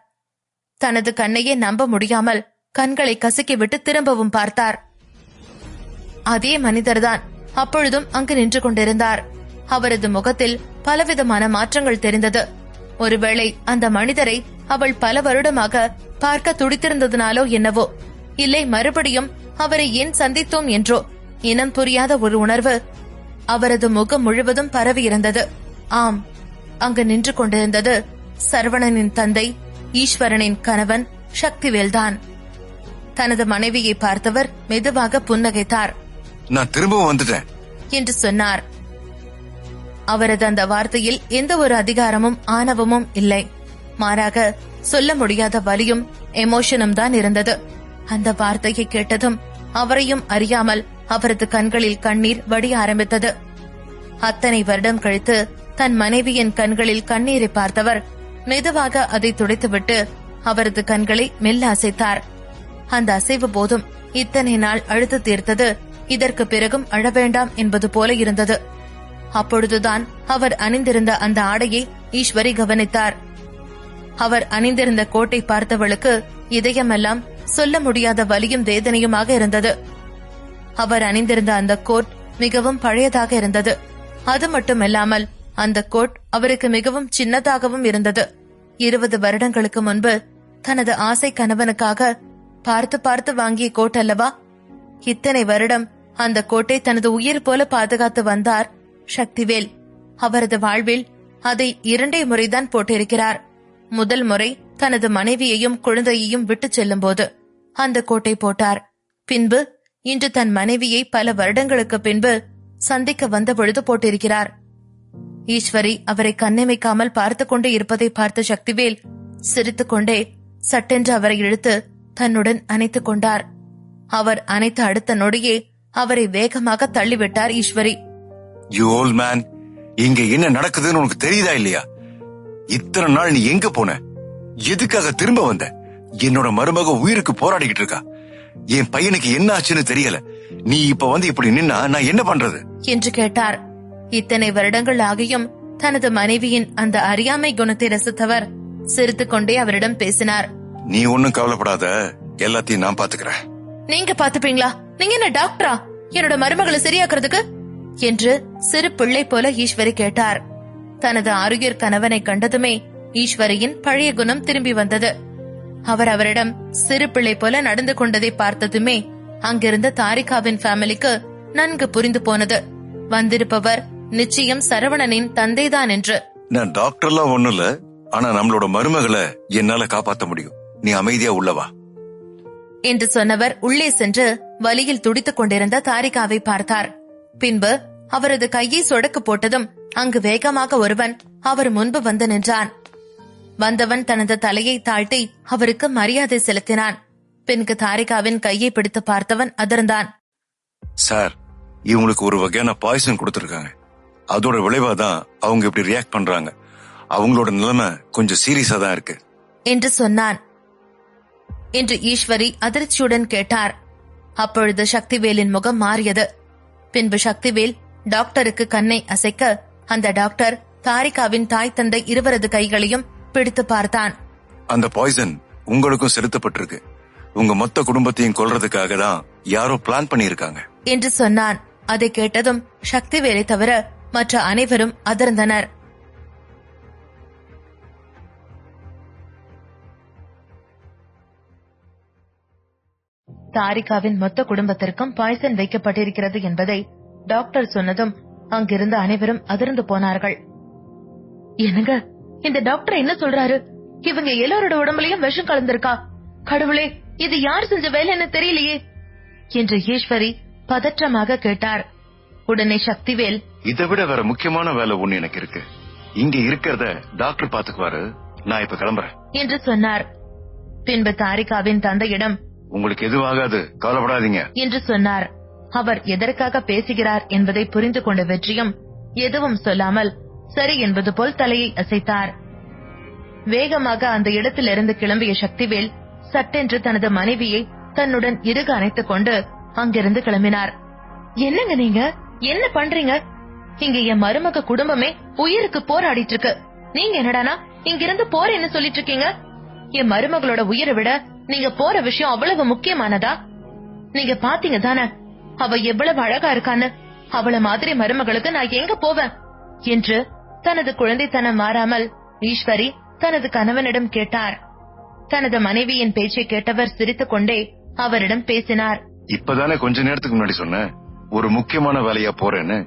தனது கண்ணையே நம்ப முடியாமல் கண்களை கசக்கிவிட்டு திரும்பவும் பார்த்தார். அதே மனிதர்தான் அப்பொழுதும் அங்கு நின்று கொண்டிருந்தார். அவரது முகத்தில் பலவிதமான மாற்றங்கள் தெரிந்தது. ஒருவேளை அந்த மனிதரை அவள் பல வருடமாக பார்க்க துடித்திருந்ததுனாலோ என்னவோ, இல்லை மறுபடியும் அவரை ஏன் சந்தித்தோம் என்றோ இனம் புரியாத ஒரு உணர்வு அவரது முகம் முழுவதும் பரவியிருந்தது. ஆம், அங்கு நின்று கொண்டிருந்தது சரவணனின் தந்தை, ஈஸ்வரனின் கணவன் சக்திவேல்தான். தனது மனைவியை பார்த்தவர் மெதுவாக புன்னகைத்தார். நான் திரும்பவும் வந்துட்டேன் என்று சொன்னார். அவரது அந்த வார்த்தையில் எந்த ஒரு அதிகாரமும் ஆணவமும் இல்லை. மாறாக சொல்ல முடியாத வலியும் எமோஷனும் தான் இருந்தது. அந்த வார்த்தையை கேட்டதும் அவரையும் அறியாமல் அவரது கண்களில் கண்ணீர் வடிய ஆரம்பித்தது. அத்தனை வருடம் கழித்து தன் மனைவியின் கண்களில் கண்ணீரை பார்த்தவர் மெதுவாக அதை துடைத்துவிட்டு அவரது கண்களை மெல்ல அசைத்தார். அந்த அசைவு போதும் இத்தனை நாள் அழுத்து தீர்த்தது, இதற்கு பிறகும் அழ வேண்டாம் என்பது போல இருந்தது. அப்பொழுதுதான் அவர் அணிந்திருந்த அந்த ஆடையை ஈஸ்வரி கவனித்தார். அவர் அணிந்திருந்த கோட்டை பார்த்தவளுக்கு இதயமெல்லாம் சொல்ல முடியாத வலியும் வேதனையுமாக இருந்தது. அவர் அணிந்திருந்த அந்த கோட் மிகவும் பழையதாக இருந்தது. அது மட்டுமல்லாமல் அந்த கோட் அவருக்கு மிகவும் சின்னதாகவும் இருந்தது. 20 வருடங்களுக்கு முன்பு தனது ஆசை கணவனுக்காக பார்த்து பார்த்து வாங்கிய கோட் அல்லவா? இத்தனை வருடம் அந்த கோட்டை தனது உயிர் போல பாதுகாத்து வந்தார் சக்திவேல். அவரது வாழ்வில் அதை 2 முறைதான் போட்டிருக்கிறார். முதல் முறை தனது மனைவியையும் குழந்தையையும் விட்டு செல்லும் போது அந்த கோட்டை போட்டார். பின்பு இன்று தன் மனைவியை பல வருடங்களுக்கு பின்பு சந்திக்க வந்த பொழுது போட்டிருக்கிறார். ஈஸ்வரி அவரை கண்ணிமைக்காமல் பார்த்து கொண்டே இருப்பதை பார்த்த சக்திவேல் சிரித்துக் கொண்டே சட்டென்று அவரை இழுத்து தன்னுடன் அணைத்துக் கொண்டார். அவர் அணைத்த அடுத்த நொடியே அவரை வேகமாக தள்ளிவிட்டார் ஈஸ்வரி. யூ ஓல்ட் மேன், இங்க என்ன நடக்குதுன்னு உனக்கு தெரியுதா இல்லையா? இத்தனை நாள் நீ எங்க போன? எதுக்காக திரும்ப வந்த? என்னோட மருமக உயிருக்கு போராடிக்கிட்டு இருக்கா. என் பையனுக்கு என்ன ஆச்சுன்னு தெரியல. நீ இப்ப வந்து இப்படி நின்னா நான் என்ன பண்றது என்று கேட்டார். இத்தனை வருடங்கள் ஆகியும் தனது மனைவியின் அந்த அறியாமை குணத்தை ரசித்தவர் சிரித்துக் கொண்டே அவரிடம் பேசினார். நீ ஒன்னும் கவலைப்படாத, எல்லாத்தையும் நான் பாத்துக்கிறேன். நீங்க பாத்துப்பீங்களா? நீங்க என்ன டாக்டரா என்னோட மருமகளை சரியாக்குறதுக்கு? என்று சிறு பிள்ளை போல ஈஸ்வரி கேட்டார். தனது ஆரோக்கியர் கணவனை கண்டதுமே ஈஸ்வரியின் பழைய குணம் திரும்பி வந்தது. அவர் அவரிடம் சிறு பிள்ளை போல நடந்து கொண்டதை பார்த்ததுமே அங்கிருந்த தாரிகாவின் ஃபேமிலிக்கு நன்கு புரிந்து போனது. வந்திருப்பவர் நிச்சயம் சரவணனின் தந்தைதான் என்று. நான் டாக்டர்லாம் ஒண்ணும் இல்ல, ஆனா நம்மளோட மருமகளை என்னால காப்பாத்த முடியும். நீ அமைதியா உள்ளவா என்று சொன்னவர் உள்ளே சென்று வலியில் துடித்துக் கொண்டிருந்த தாரிகாவை பார்த்தார். பின்பு அவரது கையை சொடக்கு போட்டதும் அங்கு வேகமாக ஒருவன் அவர் முன்பு வந்து நின்றான். வந்தவன் தனது தலையை தாழ்த்தி அவருக்கு மரியாதை செலுத்தினான். பின்கு தாரிகாவின் கையை பிடித்து பார்த்தவன் அதிர்ந்தான். சார், இவங்களுக்கு ஒரு வகையான பாய்சன் கொடுத்திருக்காங்க. அதோட விளைவாதான் அவங்க இப்படி ரியாக்ட் பண்றாங்க. அவங்களோட நிலைமை கொஞ்சம் சீரியஸா தான் இருக்கு என்று சொன்னான். என்று ஈஸ்வரி அதிர்ச்சியுடன் கேட்டார். அப்பொழுது சக்திவேலின் முகம் மாறியது. பின்பு சக்திவேல் டாக்டருக்கு கண்ணை அசைக்க அந்த டாக்டர் தாரிகாவின் தாய் தந்தை இருவரது கைகளையும் பிடித்து பார்த்தான். அந்த பாய்சன் உங்களுக்கும் செலுத்தப்பட்டிருக்கு. உங்க மொத்த குடும்பத்தையும் கொல்றதுக்காக தான் யாரோ பிளான் பண்ணிருக்காங்க என்று சொன்னான். அதை கேட்டதும் சக்திவேலை தவிர மற்ற அனைவரும் அதிர்ந்தனர். தாரிகாவின் மொத்த குடும்பத்திற்கும் பாய்சன் வைக்கப்பட்டிருக்கிறது என்பதை டாக்டர் சொன்னதும் அங்கிருந்த அனைவரும் அதிர்ந்து போனார்கள். என்னங்க, இந்த டாக்டர் என்ன சொல்றாரு? இவங்க எல்லாரோட உடம்புலயும் விஷம் கலந்திருக்கா? கடவுளே, இது யார் செஞ்ச வேலைன்னு தெரியலையே என்று ஈஸ்வரி பதற்றமாக கேட்டார். உடனே சக்திவேல், இதை விட வேற முக்கியமான வேலை ஒண்ணு எனக்கு இருக்கு. இங்க இருக்கிறத டாக்டர் பாத்துக்குவாரு. நான் இப்ப கிளம்புறேன் என்று சொன்னார். பின்பு தாரிகாவின் தந்தையிடம், உங்களுக்கு எதுவாகாது, கவலைப்படாதீங்க என்று சொன்னார். அவர் எதற்காக பேசுகிறார் என்பதை புரிந்து கொண்ட வெற்றியும் எதுவும் சொல்லாமல் சரி என்பது போல் தலையை அசைத்தார். வேகமாக அந்த இடத்திலிருந்து கிளம்பிய சக்திவேல் சட்டென்று தனது மனைவியை தன்னுடன் இறுக அணைத்துக் கொண்டு அங்கிருந்து கிளம்பினார். என்னங்க நீங்க என்ன பண்றீங்க? இங்க என் மருமக குடும்பமே உயிருக்கு போராடிட்டு இருக்கு. நீங்க என்னடானா இங்கிருந்து போறேன்னு சொல்லிட்டு இருக்கீங்க? என் மருமகளோட உயிரை விட நீங்க போற விஷயம் அவ்வளவு முக்கியமானதா? நீங்க பாத்தீங்க தானே, அவ எவ்வளவு அழகா இருக்கான்னு, அவள மாதிரி மருமகளுக்கு நான் எங்க போவேன் என்று தனது குழந்தைத்தனம் மாறாமல் ஈஸ்வரி தனது கணவனிடம் கேட்டார். தனது மனைவியின் பேச்சை கேட்டவர் சிரித்துக் கொண்டே அவரிடம் பேசினார். இப்பதானே கொஞ்ச நேரத்துக்கு முன்னாடி சொன்ன ஒரு முக்கியமான வேலையா போறேன்னு.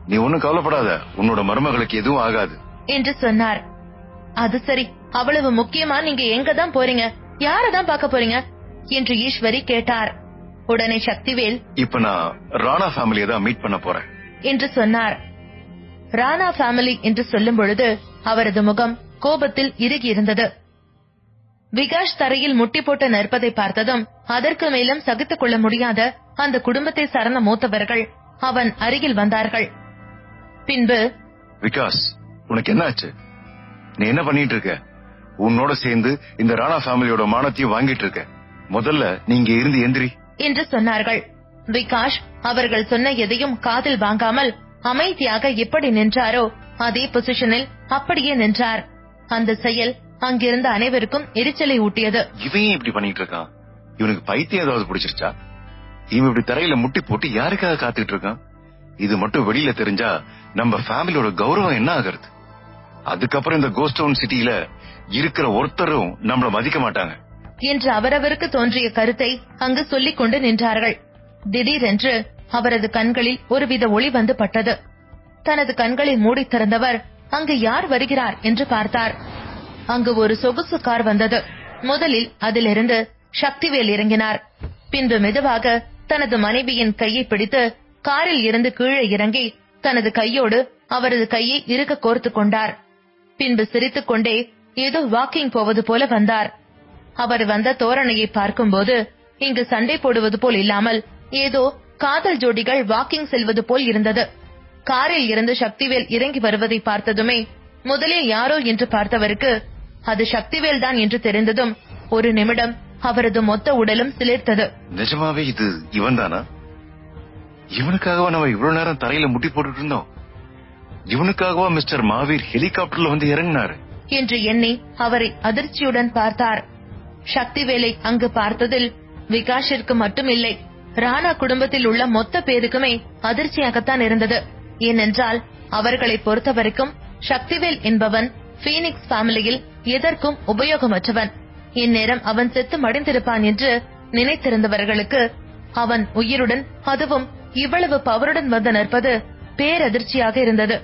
நீ ஒண்ணும் கவலைப்படாத, உன்னோட மருமகளுக்கு எதுவும் ஆகாது என்று சொன்னார். அது சரி, அவ்வளவு முக்கியமா நீங்க எங்க தான் போறீங்க, யாரதான் பார்க்க போறீங்க என்று ஈஸ்வரி கேட்டார். உடனே சக்திவேல், இப்ப நான் ராணா ஃபேமிலியை தான் மீட் பண்ண போறேன் என்று சொன்னார். ராணா ஃபேமிலி என்று சொல்லும் பொழுது அவரது முகம் கோபத்தில் இறுகி இருந்தது. விகாஷ் தரையில் முட்டி போட்டு நிற்பதை பார்த்ததும் அதற்கு மேலும் சகித்துக் கொள்ள முடியாத அந்த குடும்பத்தை சார்ந்த மூத்தவர்கள் அவன் அருகில் வந்தார்கள். பின்பு, விகாஸ், உனக்கு என்ன ஆச்சு? நீ என்ன பண்ணிட்டு இருக்க? உன்னோட சேர்ந்து இந்த ராணா ஃபேமிலியோட மானத்தையும் வாங்கிட்டு இருக்க. முதல்ல நீங்க இருந்து எந்திரி என்று சொன்னார்கள். விகாஷ் அவர்கள் சொன்ன எதையும் காதில் வாங்காமல் அமைதியாக எப்படி நின்றாரோ அதே பொசிஷனில் அப்படியே நின்றார். அந்த செயல் அங்கிருந்த அனைவருக்கும் எரிச்சலை ஊட்டியது. இவன் இப்படி பண்ணிட்டு இருக்கான்? இவனுக்கு பைத்தியம் ஏதாவது பிடிச்சிருச்சா? இவன் இப்படி தரையில முட்டி போட்டு யாருக்காக காத்துட்டு இருக்கான்? இது மட்டும் வெளியில தெரிஞ்சா நம்ம ஃபேமிலியோட கௌரவம் என்ன ஆகிறது? அதுக்கப்புறம் இந்த கோஸ்ட் டவுன் சிட்டியில இருக்கிற ஒருத்தரும் நம்மள மதிக்க மாட்டாங்க என்று அவரவருக்கு தோன்றிய கருத்தை அங்கு சொல்லிக் கொண்டு நின்றார்கள். திடீரென்று அவரது கண்களில் ஒருவித ஒளி வந்து பட்டது. தனது கண்களை மூடி திறந்தவர் அங்கு யார் வருகிறார் என்று பார்த்தார். அங்கு ஒரு சொகுசு கார் வந்தது. முதலில் அதிலிருந்து சக்திவேல் இறங்கினார். பின்பு மெதுவாக தனது மனைவியின் கையை பிடித்து காரில் இருந்து கீழே இறங்கி தனது கையோடு அவரது கையை இறுக கோர்த்து கொண்டார். பின்பு சிரித்துக் கொண்டே ஏதோ வாக்கிங் போவது போல வந்தார். அவர் வந்த தோரணையை பார்க்கும்போது இங்கு சண்டை போடுவது போல் இல்லாமல் ஏதோ காதல் ஜோடிகள் வாக்கிங் செல்வது போல் இருந்தது. காரில் இருந்து சக்திவேல் இறங்கி வருவதை பார்த்ததுமே முதலில் யாரோ என்று பார்த்தவருக்கு அது சக்திவேல் தான் என்று தெரிந்ததும் ஒரு நிமிடம் அவரது மொத்த உடலும் சிலிர்த்தது. நிஜமாவே இது இவன் தானா? இவனுக்காகவா நம்ம இவ்வளவு நேரம் தரையில முட்டி போட்டுட்டு இருந்தோம்? இவனுக்காகவா மிஸ்டர் மாவீர் ஹெலிகாப்டர்ல வந்து இறங்கினாரு என்று எண்ணி அவரை அதிர்ச்சியுடன் பார்த்தார். சக்திவேலை அங்கு பார்த்ததில் விகாஷிற்கு மட்டுமில்லை, ராணா குடும்பத்தில் உள்ள மொத்த பேருக்குமே அதிர்ச்சியாகத்தான் இருந்தது. ஏனென்றால் அவர்களை பொறுத்தவரைக்கும் சக்திவேல் என்பவன் பீனிக்ஸ் ஃபேமிலியில் எதற்கும் உபயோகமற்றவன். இந்நேரம் அவன் செத்து மடிந்திருப்பான் என்று நினைத்திருந்தவர்களுக்கு அவன் உயிருடன், அதுவும் இவ்வளவு பவருடன் வந்து நிற்பது பேரதிர்ச்சியாக இருந்தது.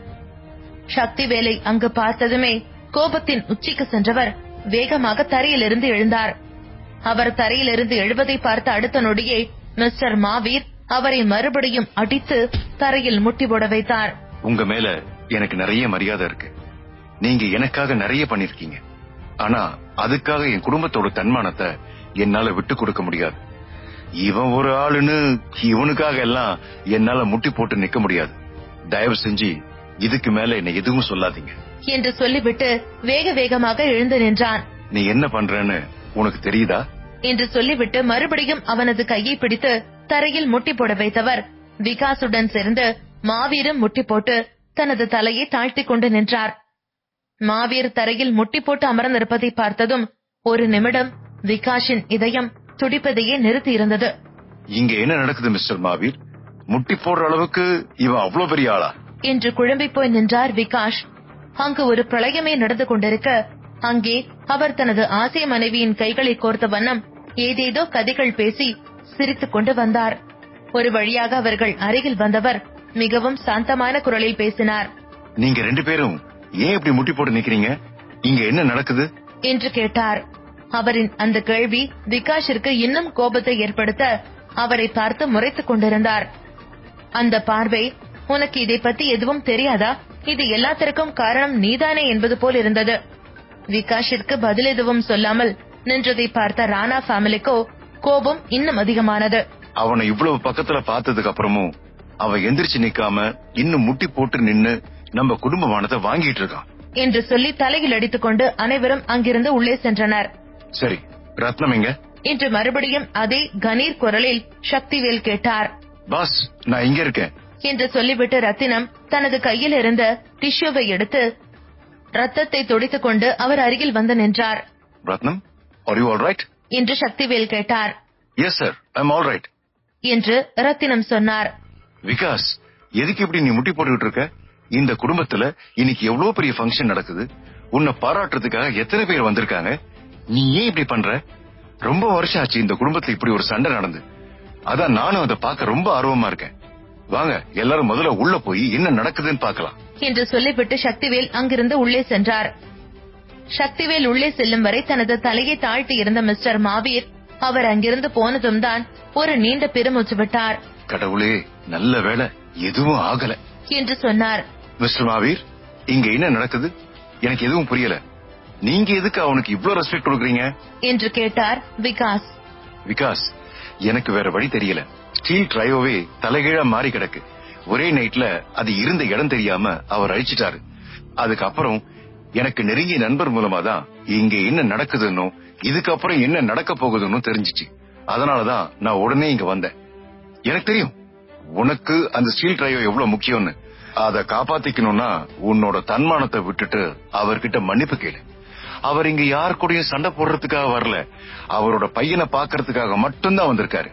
சக்திவேலை அங்கு பார்த்ததுமே கோபத்தின் உச்சிக்கு சென்றவர் வேகமாக தரையிலிருந்து எழுந்தார். அவர் தரையிலிருந்து எழுவதை பார்த்த அடுத்த நொடியே மிஸ்டர் மாவீர் அவரை மறுபடியும் அடித்து தரையில் முட்டி போட வைத்தார். உங்க மேல எனக்கு நிறைய மரியாதை இருக்கு. நீங்க எனக்காக நிறைய பண்ணிருக்கீங்க. ஆனா அதுக்காக என் குடும்பத்தோட தன்மானத்தை என்னால விட்டு கொடுக்க முடியாது. இவன் ஒரு ஆளுன்னு இவனுக்காக எல்லாம் என்னால முட்டி போட்டு நிக்க முடியாது. தயவு செஞ்சு இதுக்கு மேல என்ன எதுவும் சொல்லாதீங்க என்று சொல்லிவிட்டு வேக வேகமாக எழுந்து நின்றான். நீ என்ன பண்றன்னு உனக்கு தெரியுதா என்று சொல்லிவிட்டு மறுபடியும் அவனது கையை பிடித்து தரையில் முட்டி போட வைத்தவர் விகாசுடன் சேர்ந்து மாவீரும் முட்டி போட்டு தனது தலையை தாழ்த்தி கொண்டு நின்றார். மாவீர் தரையில் முட்டி போட்டு அமர்ந்திருப்பதை பார்த்ததும் ஒரு நிமிடம் விகாஷின் இதயம் துடிப்பதையே நிறுத்தி இருந்தது. இங்க என்ன நடக்குது மிஸ்டர் மாவீர்? முட்டி போடுற அளவுக்கு இவன் அவ்வளவு பெரிய ஆளா என்று குழம்பி போய் நின்றார் விகாஷ். அங்கு ஒரு பிரளயமே நடந்து கொண்டிருக்க அங்கே அவர் தனது ஆசை மனைவியின் கைகளை கோர்த்த வண்ணம் ஏதேதோ கதைகள் பேசி சிரித்துக் கொண்டு வந்தார். ஒரு வழியாக அவர்கள் அருகில் வந்தவர் மிகவும் சாந்தமான குரலில் பேசினார். நீங்க ரெண்டு பேரும் ஏன் இப்படி முட்டி போட்டு நிக்கிறீங்க? இங்க என்ன நடக்குது என்று கேட்டார். அவரின் அந்த கேள்வி விகாஷிற்கு இன்னும் கோபத்தை ஏற்படுத்த அவரை பார்த்து முறைத்துக் கொண்டிருந்தார். அந்த பார்வை, உனக்கு இதை பத்தி எதுவும் தெரியாதா? இது எல்லாத்திற்கும் காரணம் நீதானே என்பது போல் இருந்தது. விகாஷிற்கு பதில் எதுவும் சொல்லாமல் நின்றதை பார்த்த ராணா ஃபேமிலிக்கோ கோபம் இன்னும் அதிகமானது. அவனை இவ்வளவு பக்கத்துல பார்த்ததுக்கு அப்புறமும் அவன் எந்திரிச்சு நிக்காம இன்னும் முட்டி போட்டு நின்னு நம்ம குடும்பமானதை வாங்கிட்டு இருக்கான் என்று சொல்லி தலையில் அடித்துக் கொண்டு அனைவரும் அங்கிருந்து உள்ளே சென்றனர். சரி, ரத்னம் எங்க என்று மறுபடியும் அதே கணீர் குரலில் சக்திவேல் கேட்டார். பாஸ், நான் இங்க இருக்கேன் என்று சொல்லிவிட்டு ரத்தினம் தனது கையில் இருந்த டிஷ்யூவை எடுத்து ரத்தத்தை துடைத்துக் கொண்டு அவர் அருகில் வந்து நின்றார். ரத்னம், are you all right? என்று சக்திவேல் கேட்டார். Yes sir, I'm all right. என்று ரத்தினம் சொன்னார். விகாஸ், எதுக்கு இப்படி நீ முட்டி போட்டுக்கிட்டு இருக்க? இந்த குடும்பத்துல இன்னைக்கு எவ்வளவு பெரிய ஃபங்க்ஷன் நடக்குது. உன்னை பாராட்டுறதுக்காக எத்தனை பேர் வந்திருக்காங்க. நீ ஏன் இப்படி பண்ற? ரொம்ப வருஷம் ஆச்சு இந்த குடும்பத்துல இப்படி ஒரு சண்டை நடந்து. அதான் நானும் அதை பார்க்க ரொம்ப ஆர்வமா இருக்கேன். வாங்க எல்லாரும் முதல்ல உள்ள போய் என்ன நடக்குதுன்னு பார்க்கலாம் என்று சொல்லிவிட்டு சக்திவேல் அங்கிருந்து உள்ளே சென்றார். சக்திவேல் உள்ளே செல்லும் வரை தனது தலையை தாழ்த்தி இருந்த மிஸ்டர் மாவீர் அவர் அங்கிருந்து போனதும் தான் ஒரு நீண்ட பெருமூச்சு விட்டார். கடவுளே, நல்ல வேளை எதுவும் ஆகல என்று சொன்னார். மிஸ்டர் மாவீர், இங்க என்ன நடக்குது? எனக்கு எதுவும் புரியல. நீங்க எதுக்கு அவனுக்கு இவ்ளோ ரெஸ்பெக்ட் கொடுக்கறீங்க என்று கேட்டார் விகாஸ். விகாஸ், எனக்கு வேற வழி தெரியல. ஸ்டீல் ட்ரையோவே தலைகீழா மாறி கிடக்கு. ஒரே நைட்ல அது இருந்த இடம் தெரியாம அவர் அழிச்சிட்டாரு. அதுக்கப்புறம் எனக்கு நெருங்கிய நண்பர் மூலமா தான் இங்க என்ன நடக்குதுன்னு, இதுக்கப்புறம் என்ன நடக்க போகுதுன்னு தெரிஞ்சிச்சு. அதனாலதான் நான் உடனே இங்க வந்தேன். எனக்கு தெரியும் உனக்கு அந்த ஸ்டீல் ட்ரையோ எவ்வளவு முக்கியம்னு. அதை காப்பாத்திக்கணும்னா உன்னோட தன்மானத்தை விட்டுட்டு அவர்கிட்ட மன்னிப்பு கேளு. அவர் இங்க யார் கூடயும் சண்டை போடுறதுக்காக வரல. அவரோட பையனை பாக்குறதுக்காக மட்டும்தான் வந்திருக்காரு.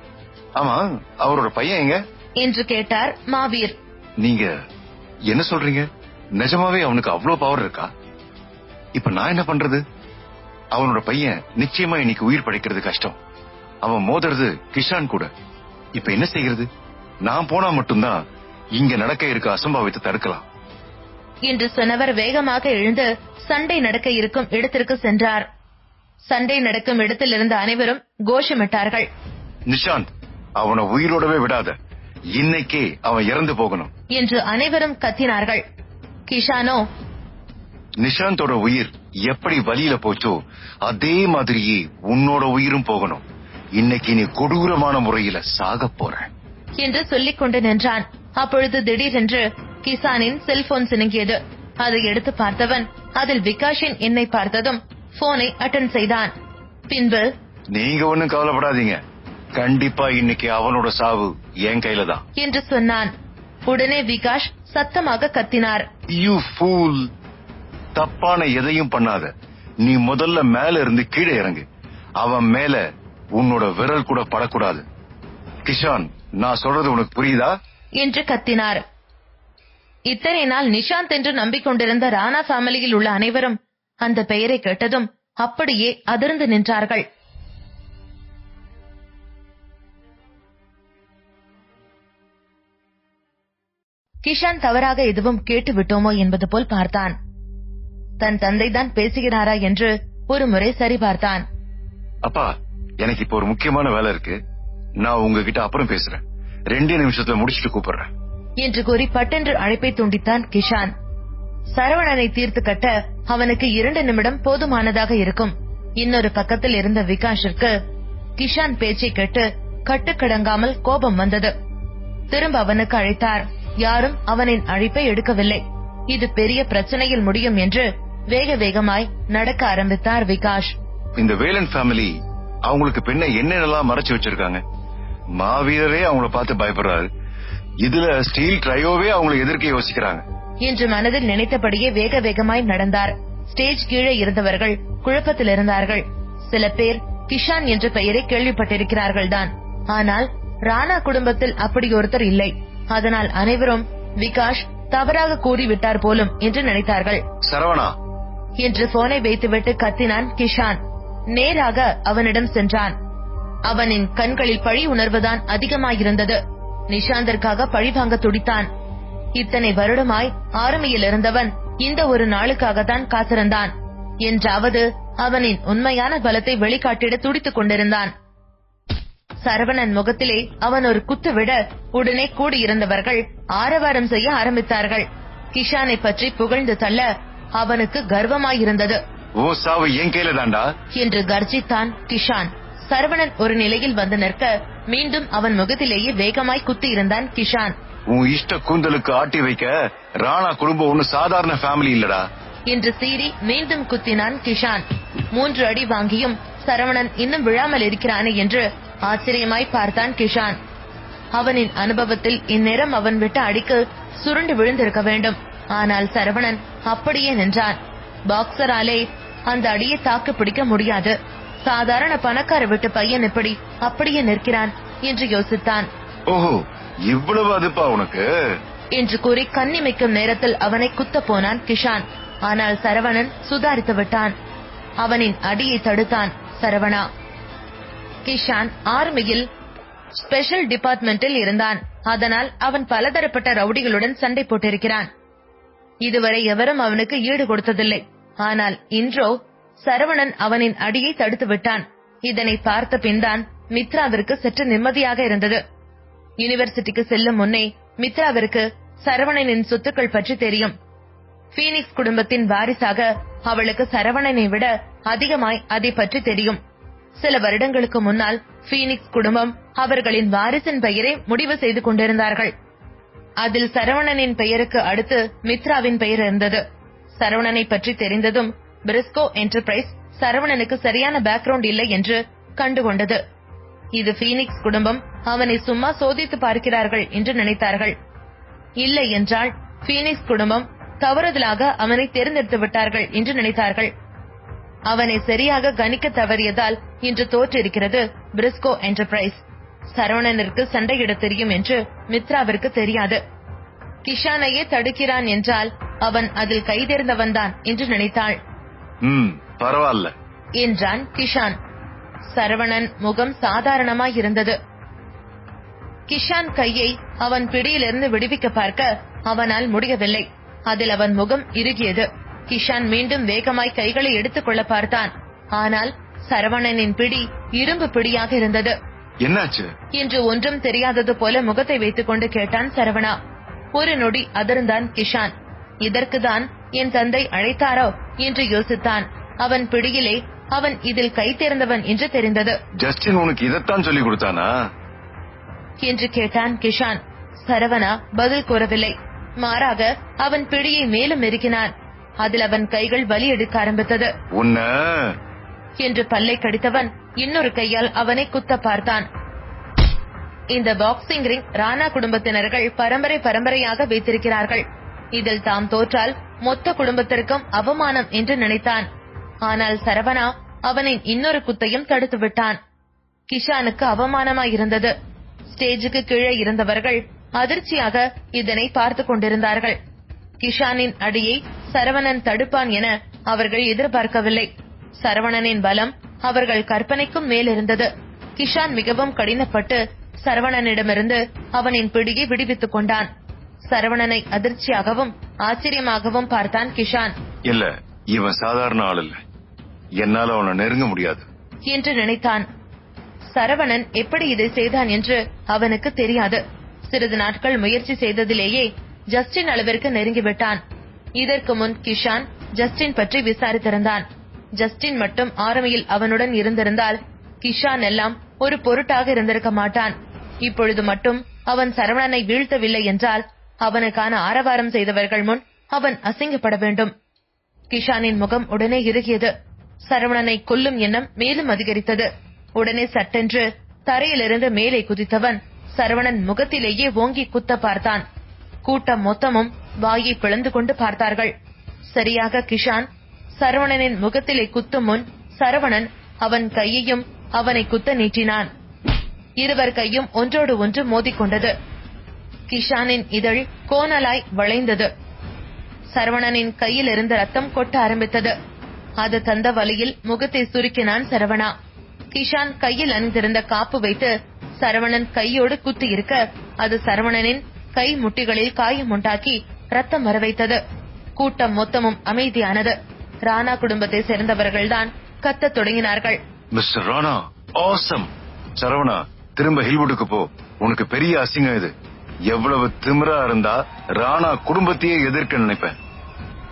ஆமா, அவரோட பையன் எங்க என்று கேட்டார் மாவீர். நீங்க என்ன சொல்றீங்க? நிஜமாவே அவனுக்கு அவ்வளவு பவர் இருக்கா? இப்ப நான் என்ன பண்றது? அவனோட பையன் நிச்சயமா இன்னைக்கு உயிர் படைக்கிறது கஷ்டம். அவன் மோதுறது கிஷான் கூட. இப்ப என்ன செய்யறது? நான் போனா மட்டும்தான் இங்க நடக்க இருக்க அசம்பாவித்தை தடுக்கலாம் என்று சொன்னவர் வேகமாக எழுந்து சண்டை நடக்க இருக்கும் இடத்திற்கு சென்றார். சண்டை நடக்கும் இடத்தில் இருந்த அனைவரும் கோஷமிட்டார்கள். நிஷாந்த், அவனை உயிரோடவே விடாத. இன்னைக்கே அவன் இறந்து போகணும் என்று அனைவரும் கத்தினார்கள். கிஷானோ, நிஷாந்தோட உயிர் எப்படி வழியில போச்சோ அதே மாதிரியே உன்னோட உயிரும் போகணும். இன்னைக்கு நீ கொடூரமான முறையில சாக போற என்று சொல்லிக் கொண்டு நின்றான். அப்பொழுது திடீரென்று கிசானின் செல்போன் சினுங்கியது. அதை எடுத்து பார்த்தவன் அதில் விகாஷின் எண்ணை பார்த்ததும் போனை அட்டெண்ட் செய்தான். பின்பு, நீங்க ஒண்ணும் கவலைப்படாதீங்க, கண்டிப்பா இன்னைக்கு அவனோட சாவு என் கையில தான் என்று சொன்னான். உடனே விகாஷ் சத்தமாக கத்தினார். யூ ஃபூல், தப்பான எதையும் பண்ணாத. நீ முதல்ல மேல இருந்து கீழே இறங்கு. அவன் மேல உன்னோட விரல் கூட படக்கூடாது. கிஷான், நான் சொல்றது உனக்கு புரியுதா என்று கத்தினார். இத்தனை நாள் நிஷாந்த் என்று நம்பிக்கொண்டிருந்த ராணா ஃபேமிலியில் உள்ள அனைவரும் அந்த பெயரை கேட்டதும் அப்படியே அதிர்ந்து நின்றார்கள். கிஷான் தவறாக எதுவும் கேட்டு விட்டோமோ என்பது போல் பார்த்தான். தன் தந்தைதான் பேசுகிறாரா என்று ஒரு முறை சரி பார்த்தான். அப்பா, எனக்கு இப்ப ஒரு முக்கியமான வேலை இருக்கு. நான் உங்ககிட்ட அப்புறம் பேசுறேன். 2 நிமிஷத்துல முடிச்சிட்டு கூப்பிடுறேன் என்று கூறி பட்டென்று அழைப்பை துண்டித்தான் கிஷான். சரவணனை தீர்த்து கட்ட அவனுக்கு 2 நிமிடம் போதுமானதாக இருக்கும். இன்னொரு பக்கத்தில் இருந்த விகாஷிற்கு கிஷான் பேச்சை கேட்டு கட்டுக்கடங்காமல் கோபம் வந்தது. திரும்ப அவனுக்கு அழைத்தார். யாரும் அவனின் அழைப்பை எடுக்கவில்லை. இது பெரிய பிரச்சனையில் முடியும் என்று வேக வேகமாய் நடக்க ஆரம்பித்தார் விகாஷ். இந்த வேலன் ஃபேமிலி அவங்களுக்கு பின்ன என்னென்னலாம் மறைச்சு வச்சிருக்காங்க. மாவீரரே அவங்கள பார்த்து பயப்படுறாரு. இதுல ஸ்டீல் ட்ரையோவே அவங்களை எதிர்க்க யோசிக்கிறாங்க என்று மனதில் நினைத்தபடியே வேக வேகமாய் நடந்தார். ஸ்டேஜ் கீழே இருந்தவர்கள் குழப்பத்தில் இருந்தார்கள். சில பேர் கிஷான் என்ற பெயரை கேள்விப்பட்டிருக்கிறார்கள் தான். ஆனால் ராணா குடும்பத்தில் அப்படி ஒருத்தர் இல்லை. அதனால் அனைவரும் விகாஷ் தவறாக கூறிவிட்டார் போலும் என்று நினைத்தார்கள். சரவணா என்று போனை வைத்துவிட்டு கத்தினான் கிஷான். நேராக அவனிடம் சென்றான். அவனின் கண்களில் பழி உணர்வுதான் அதிகமாயிருந்தது. நிஷாந்திற்காக பழி வாங்க துடித்தான். இத்தனை வருடமாய் ஆர்மியில் இருந்தவன் இந்த ஒரு நாளுக்காகத்தான் காத்திருந்தான். என்றாவது அவனின் உண்மையான பலத்தை வெளிக்காட்டிட துடித்துக் கொண்டிருந்தான். சரவணன் முகத்திலே அவன் ஒரு குத்து விட உடனே கூடியிருந்தவர்கள் ஆரவாரம் செய்ய ஆரம்பித்தார்கள். கிஷானை பற்றி புகழ்ந்து தள்ள அவனுக்கு கர்வமாயிருந்தது. ஓ சாவு என் கையில தாண்டா என்று கர்ஜித்தான் கிஷான். சரவணன் ஒரு நிலையில் வந்து நிற்க மீண்டும் அவன் முகத்திலேயே வேகமாய் குத்தி இருந்தான் கிஷான். உன் இஷ்ட கூந்தலுக்கு ஆட்டி வைக்க ராணா குடும்பம் ஒண்ணு சாதாரண ஃபேமிலி இல்லடா என்று சீறி மீண்டும் குத்தினான் கிஷான். 3 அடி வாங்கியும் சரவணன் இன்னும் விழாமல் இருக்கிறானே என்று ஆச்சரியமாய் பார்த்தான் கிஷான். அவனின் அனுபவத்தில் இந்நேரம் அவன் விட்ட அடிக்கு சுருண்டு விழுந்திருக்க வேண்டும். ஆனால் சரவணன் அப்படியே நின்றான். பாக்ஸராலே அந்த அடியை தாக்கு பிடிக்க முடியாது. சாதாரண பணக்கார விட்டு பையன் எப்படி அப்படியே நிற்கிறான் என்று யோசித்தான். ஓஹோ, இவ்வளவு அதுப்பா உனக்கு என்று கூறி கண்ணிமைக்கும் நேரத்தில் அவனை குத்த போனான் கிஷான். ஆனால் சரவணன் சுதாரித்து விட்டான். அவனின் அடியை தடுத்தான் சரவணா. கிஷான் ஆர்மியில் ஸ்பெஷல் டிபார்ட்மெண்டில் இருந்தான். அதனால் அவன் பலதரப்பட்ட ரவுடிகளுடன் சண்டை போட்டிருக்கிறான். இதுவரை எவரும் அவனுக்கு ஈடு கொடுத்ததில்லை. ஆனால் இன்றோ சரவணன் அவனின் அடியை தடுத்து விட்டான். இதனை பார்த்த பின்தான் மித்ராவிற்கு சற்று நிம்மதியாக இருந்தது. யூனிவர்சிட்டிக்கு செல்லும் முன்னே மித்ராவிற்கு சரவணனின் சொத்துக்கள் பற்றி தெரியும். பீனிக்ஸ் குடும்பத்தின் வாரிசாக அவளுக்கு சரவணனை விட அதிகமாய் அதை பற்றி தெரியும். சில வருடங்களுக்கு முன்னால் பீனிக்ஸ் குடும்பம் அவர்களின் வாரிசின் பெயரை முடிவு செய்து கொண்டிருந்தார்கள். அதில் சரவணனின் பெயருக்கு அடுத்து மித்ராவின் பெயர் இருந்தது. சரவணனை பற்றி தெரிந்ததும் பிரிஸ்கோ என்டர்பிரைஸ் சரவணனுக்கு சரியான பேக்ரவுண்ட் இல்லை என்று கண்டுகொண்டது. இது பீனிக்ஸ் குடும்பம் அவனை சும்மா சோதித்து பார்க்கிறார்கள் என்று நினைத்தார்கள். இல்லை என்றால் பீனிக்ஸ் குடும்பம் தவறுதலாக அவனை தேர்ந்தெடுத்து விட்டார்கள் என்று நினைத்தார்கள். அவனை சரியாக கணிக்க தவறியதால் இன்று தோற்றிருக்கிறது பிரிஸ்கோ என்டர்பிரைஸ். சரவணனிற்கு சண்டையிட தெரியும் என்று மித்ராவிற்கு தெரியாது. கிஷானையே தடுக்கிறான் என்றால் அவன் அதில் கைதேர்ந்தவன்தான் என்று நினைத்தாள். பரவாயில்ல என்றான் கிஷான். சரவணன் முகம் சாதாரணமாய் இருந்தது. கிஷான் கையை அவன் பிடியிலிருந்து விடுவிக்க பார்க்க அவனால் முடியவில்லை. அதில் அவன் முகம் இறுகியது. கிஷான் மீண்டும் வேகமாய் கைகளை எடுத்துக் கொள்ள பார்த்தான். ஆனால் சரவணனின் பிடி இரும்பு பிடியாக இருந்தது. என்னாச்சு என்று ஒன்றும் தெரியாதது போல முகத்தை வைத்துக் கொண்டு கேட்டான் சரவணா. ஒரு நொடி அதிர்ந்தான் கிஷான். இதற்குதான் என் தந்தை அழைத்தாரோ என்று யோசித்தான். அவன் பிடியிலே அவன் இதில் கை தேர்ந்தவன் என்று தெரிந்தது. ஜஸ்டின் உனக்கு இதைத்தான் சொல்லி கொடுத்தானா என்று கேட்டான் கிஷான். சரவணா பதில் கூறவில்லை. மாறாக அவன் பிடியை மேலும் இறுக்கினான். அதில் அவன் கைகள் வலி எடுக்க ஆரம்பித்தது. என்று பல்லை கடித்தவன் இன்னொரு கையால் அவனை குத்த பார்த்தான். இந்த பாக்ஸிங் ரிங் ராணா குடும்பத்தினர்கள் பரம்பரையாக வைத்திருக்கிறார்கள். இதில் தாம் தோற்றால் மொத்த குடும்பத்திற்கும் அவமானம் என்று நினைத்தான். ஆனால் சரவணா அவனின் இன்னொரு குத்தையும் தடுத்து விட்டான். கிஷானுக்கு அவமானமாயிருந்தது. ஸ்டேஜுக்கு கீழே இருந்தவர்கள் அதிர்ச்சியாக இதனை பார்த்து கொண்டிருந்தார்கள். கிஷானின் அடியை சரவணன் தடுப்பான் என அவர்கள் எதிர்பார்க்கவில்லை. சரவணனின் பலம் அவர்கள் கற்பனைக்கும் மேலிருந்தது. கிஷான் மிகவும் கடினப்பட்டு சரவணனிடமிருந்து அவனின் பிடியை விடுவித்துக் கொண்டான். சரவணனை அதிர்ச்சியாகவும் ஆச்சரியமாகவும் பார்த்தான் கிஷான். இல்ல, இவன் சாதாரண ஆள் இல்ல, என்னால அவனை நெருங்க முடியாது என்று நினைத்தான். சரவணன் எப்படி இதை செய்தான் என்று அவனுக்கு தெரியாது. சிறிது நாட்கள் முயற்சி செய்ததிலேயே ஜஸ்டின் அளவிற்கு நெருங்கிவிட்டான். இதற்கு முன் கிஷான் ஜஸ்டின் பற்றி விசாரித்திருந்தான். ஜஸ்டின் மட்டும் ஆர்மியில் அவனுடன் இருந்திருந்தால் கிஷான் எல்லாம் ஒரு பொருட்டாக இருந்திருக்க மாட்டான். இப்பொழுது மட்டும் அவன் சரவணனை வீழ்த்தவில்லை என்றால் அவனுக்கான ஆரவாரம் செய்தவர்கள் முன் அவன் அசிங்கப்பட வேண்டும். கிஷானின் முகம் உடனே இறுகியது. சரவணனை கொல்லும் எண்ணம் மேலும் அதிகரித்தது. உடனே சட்டென்று தரையிலிருந்து மேலே குதித்தவன் சரவணன் முகத்திலேயே ஓங்கி குத்த பார்த்தான். கூட்டம் மொத்தமும் வாயை பிளந்து கொண்டு பார்த்தார்கள். சரியாக கிஷான் சரவணனின் முகத்திலே குத்தும் முன் சரவணன் அவன் கையையும் அவனை குத்த நீட்டினான். இருவர் கையும் ஒன்றோடு ஒன்று மோதிக்கொண்டது. கிஷானின் இதழ் கோணலாய் வளைந்தது. சரவணனின் கையில் இருந்து ரத்தம் கொட்ட ஆரம்பித்தது. அது தந்த வலியில் முகத்தை சுருக்கினான் சரவணா. கிஷான் கையில் அணிந்திருந்த காப்பு வைத்து சரவணன் கையோடு குத்தி இருக்க அது சரவணனின் கை முட்டிகளில் காயம் உண்டாக்கி ரத்தம் வர வைத்தது. கூட்டம் மொத்தமும் அமைதியானது. ராணா குடும்பத்தை சேர்ந்தவர்கள்தான் கத்த தொடங்கினார்கள். Mister Rana, awesome! சரவணா, திரும்ப ஹில்வுட்டுக்கு போ. உனக்கு பெரிய அசிங்கம் இது. எவ்வளவு திமிரா இருந்தா ராணா குடும்பத்தையே எதிர்க்க நினைப்பேன்.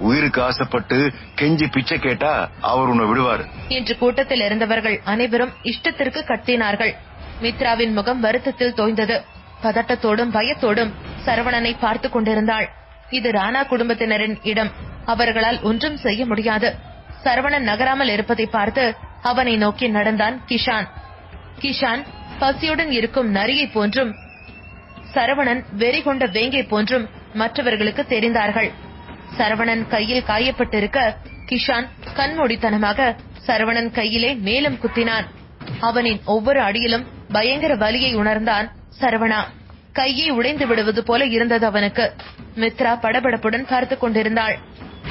உயிருக்கு ஆசைப்பட்டு கெஞ்சி பிச்சை கேட்டா அவர் உன்னை விடுவாரு என்று கூட்டத்தில் இருந்தவர்கள் அனைவரும் இஷ்டத்திற்கு கத்தினார்கள். மித்ராவின் முகம் வருத்தத்தில் தோய்ந்தது. பதட்டத்தோடும் பயத்தோடும் சரவணனை பார்த்து கொண்டிருந்தாள். இது ராணா குடும்பத்தினரின் இடம். அவர்களால் ஒன்றும் செய்ய முடியாது. சரவணன் நகராமல் இருப்பதை பார்த்து அவனை நோக்கி நடந்தான் கிஷான். கிஷான் பசியுடன் இருக்கும் நரியை போன்றும் சரவணன் வெறி கொண்ட வேங்கை போன்றும் மற்றவர்களுக்கு தெரிந்தார்கள். சரவணன் கையில் காயப்பட்டிருக்க கிஷான் கண்மூடித்தனமாக சரவணன் கையிலே மேலும் குத்தினான். அவனின் ஒவ்வொரு அடியிலும் பயங்கர வலியை உணர்ந்தான் சரவணா. கையை உடைந்து விடுவது போல இருந்தது அவனுக்கு. மித்ரா படபடப்புடன் பார்த்துக் கொண்டிருந்தாள்.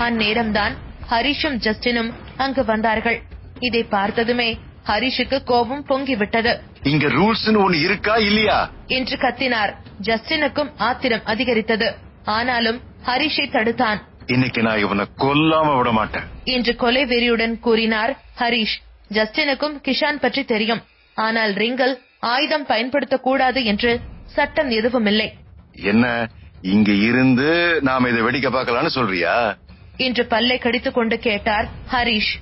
அந்நேரம்தான் ஹரிஷும் ஜஸ்டினும் அங்கு வந்தார்கள். இதை பார்த்ததுமே ஹரிஷுக்கு கோபம் பொங்கிவிட்டது. இங்க ரூல்ஸ் ஒண்ணு இருக்கா இல்லையா என்று கத்தினார். ஜஸ்டினுக்கும் ஆத்திரம் அதிகரித்தது. ஆனாலும் ஹரிஷை தடுத்தான். இன்னைக்கு நான் இவனை கொல்லாம விட மாட்டேன் என்று கொலை வெறியுடன் கூறினார் ஹரிஷ். ஜஸ்டினுக்கும் கிஷான் பற்றி தெரியும். ஆனால் ரிங்கல் ஆயுதம் பயன்படுத்தக்கூடாது என்று சட்டம் எதுவும் இல்லை. என்ன இங்க இருந்து நாம இதை வெடிக்க பார்க்கலான்னு சொல்றியா என்று பல்லை கடித்துக் கொண்டு கேட்டார் ஹரிஷ்.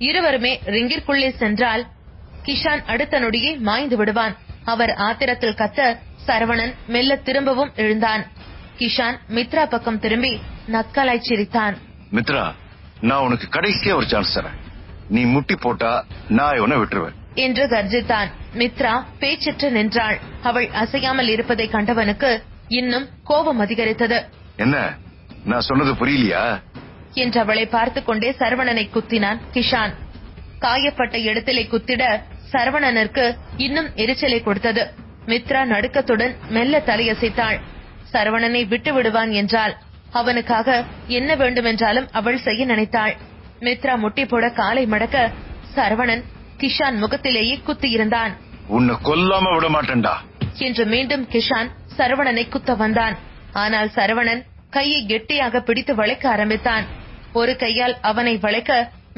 இருவருமே ரிங்கிற்குள்ளே சென்றால் கிஷான் அடுத்த நொடியே மாய்ந்து விடுவான். அவர் ஆத்திரத்தில் கத்த சரவணன் மெல்ல திரும்பவும் எழுந்தான். கிஷான் மித்ரா பக்கம் திரும்பி நக்கலாய் சிரித்தான். மித்ரா, நான் உனக்கு கடைசியா ஒரு சான்ஸ் தரேன். நீ முட்டி போட்டா நான் இவனை விட்டுருவேன் என்று கர்ஜித்தான். மித்ரா பேச்சற்று நின்றாள். அவள் அசையாமல் இருப்பதை கண்டவனுக்கு இன்னும் கோபம் அதிகரித்தது. என்ன, நான் சொன்னது புரியலையா என்று அவளை பார்த்துக் கொண்டே சரவணனை குத்தினான் கிஷான். காயப்பட்ட இடத்திலே குத்திட சரவணனுக்கு இன்னும் எரிச்சலை கொடுத்தது. மித்ரா நடுக்கத்துடன் மெல்ல தலையசைத்தாள். சரவணனை விட்டு விடுவான் என்றால் அவனுக்காக என்ன வேண்டுமென்றாலும் அவள் செய்ய நினைத்தாள். மித்ரா முட்டி போட காலை மடக்க சரவணன் கிஷான் முகத்திலேயே குத்தியிருந்தான். உன்னை கொல்லாம விட மாட்டேன்டா என்று மீண்டும் கிஷான் சரவணனை குத்த வந்தான். ஆனால் சரவணன் கையை கெட்டியாக பிடித்து வளைக்க ஆரம்பித்தான். ஒரு கையால் அவனை வளைக்க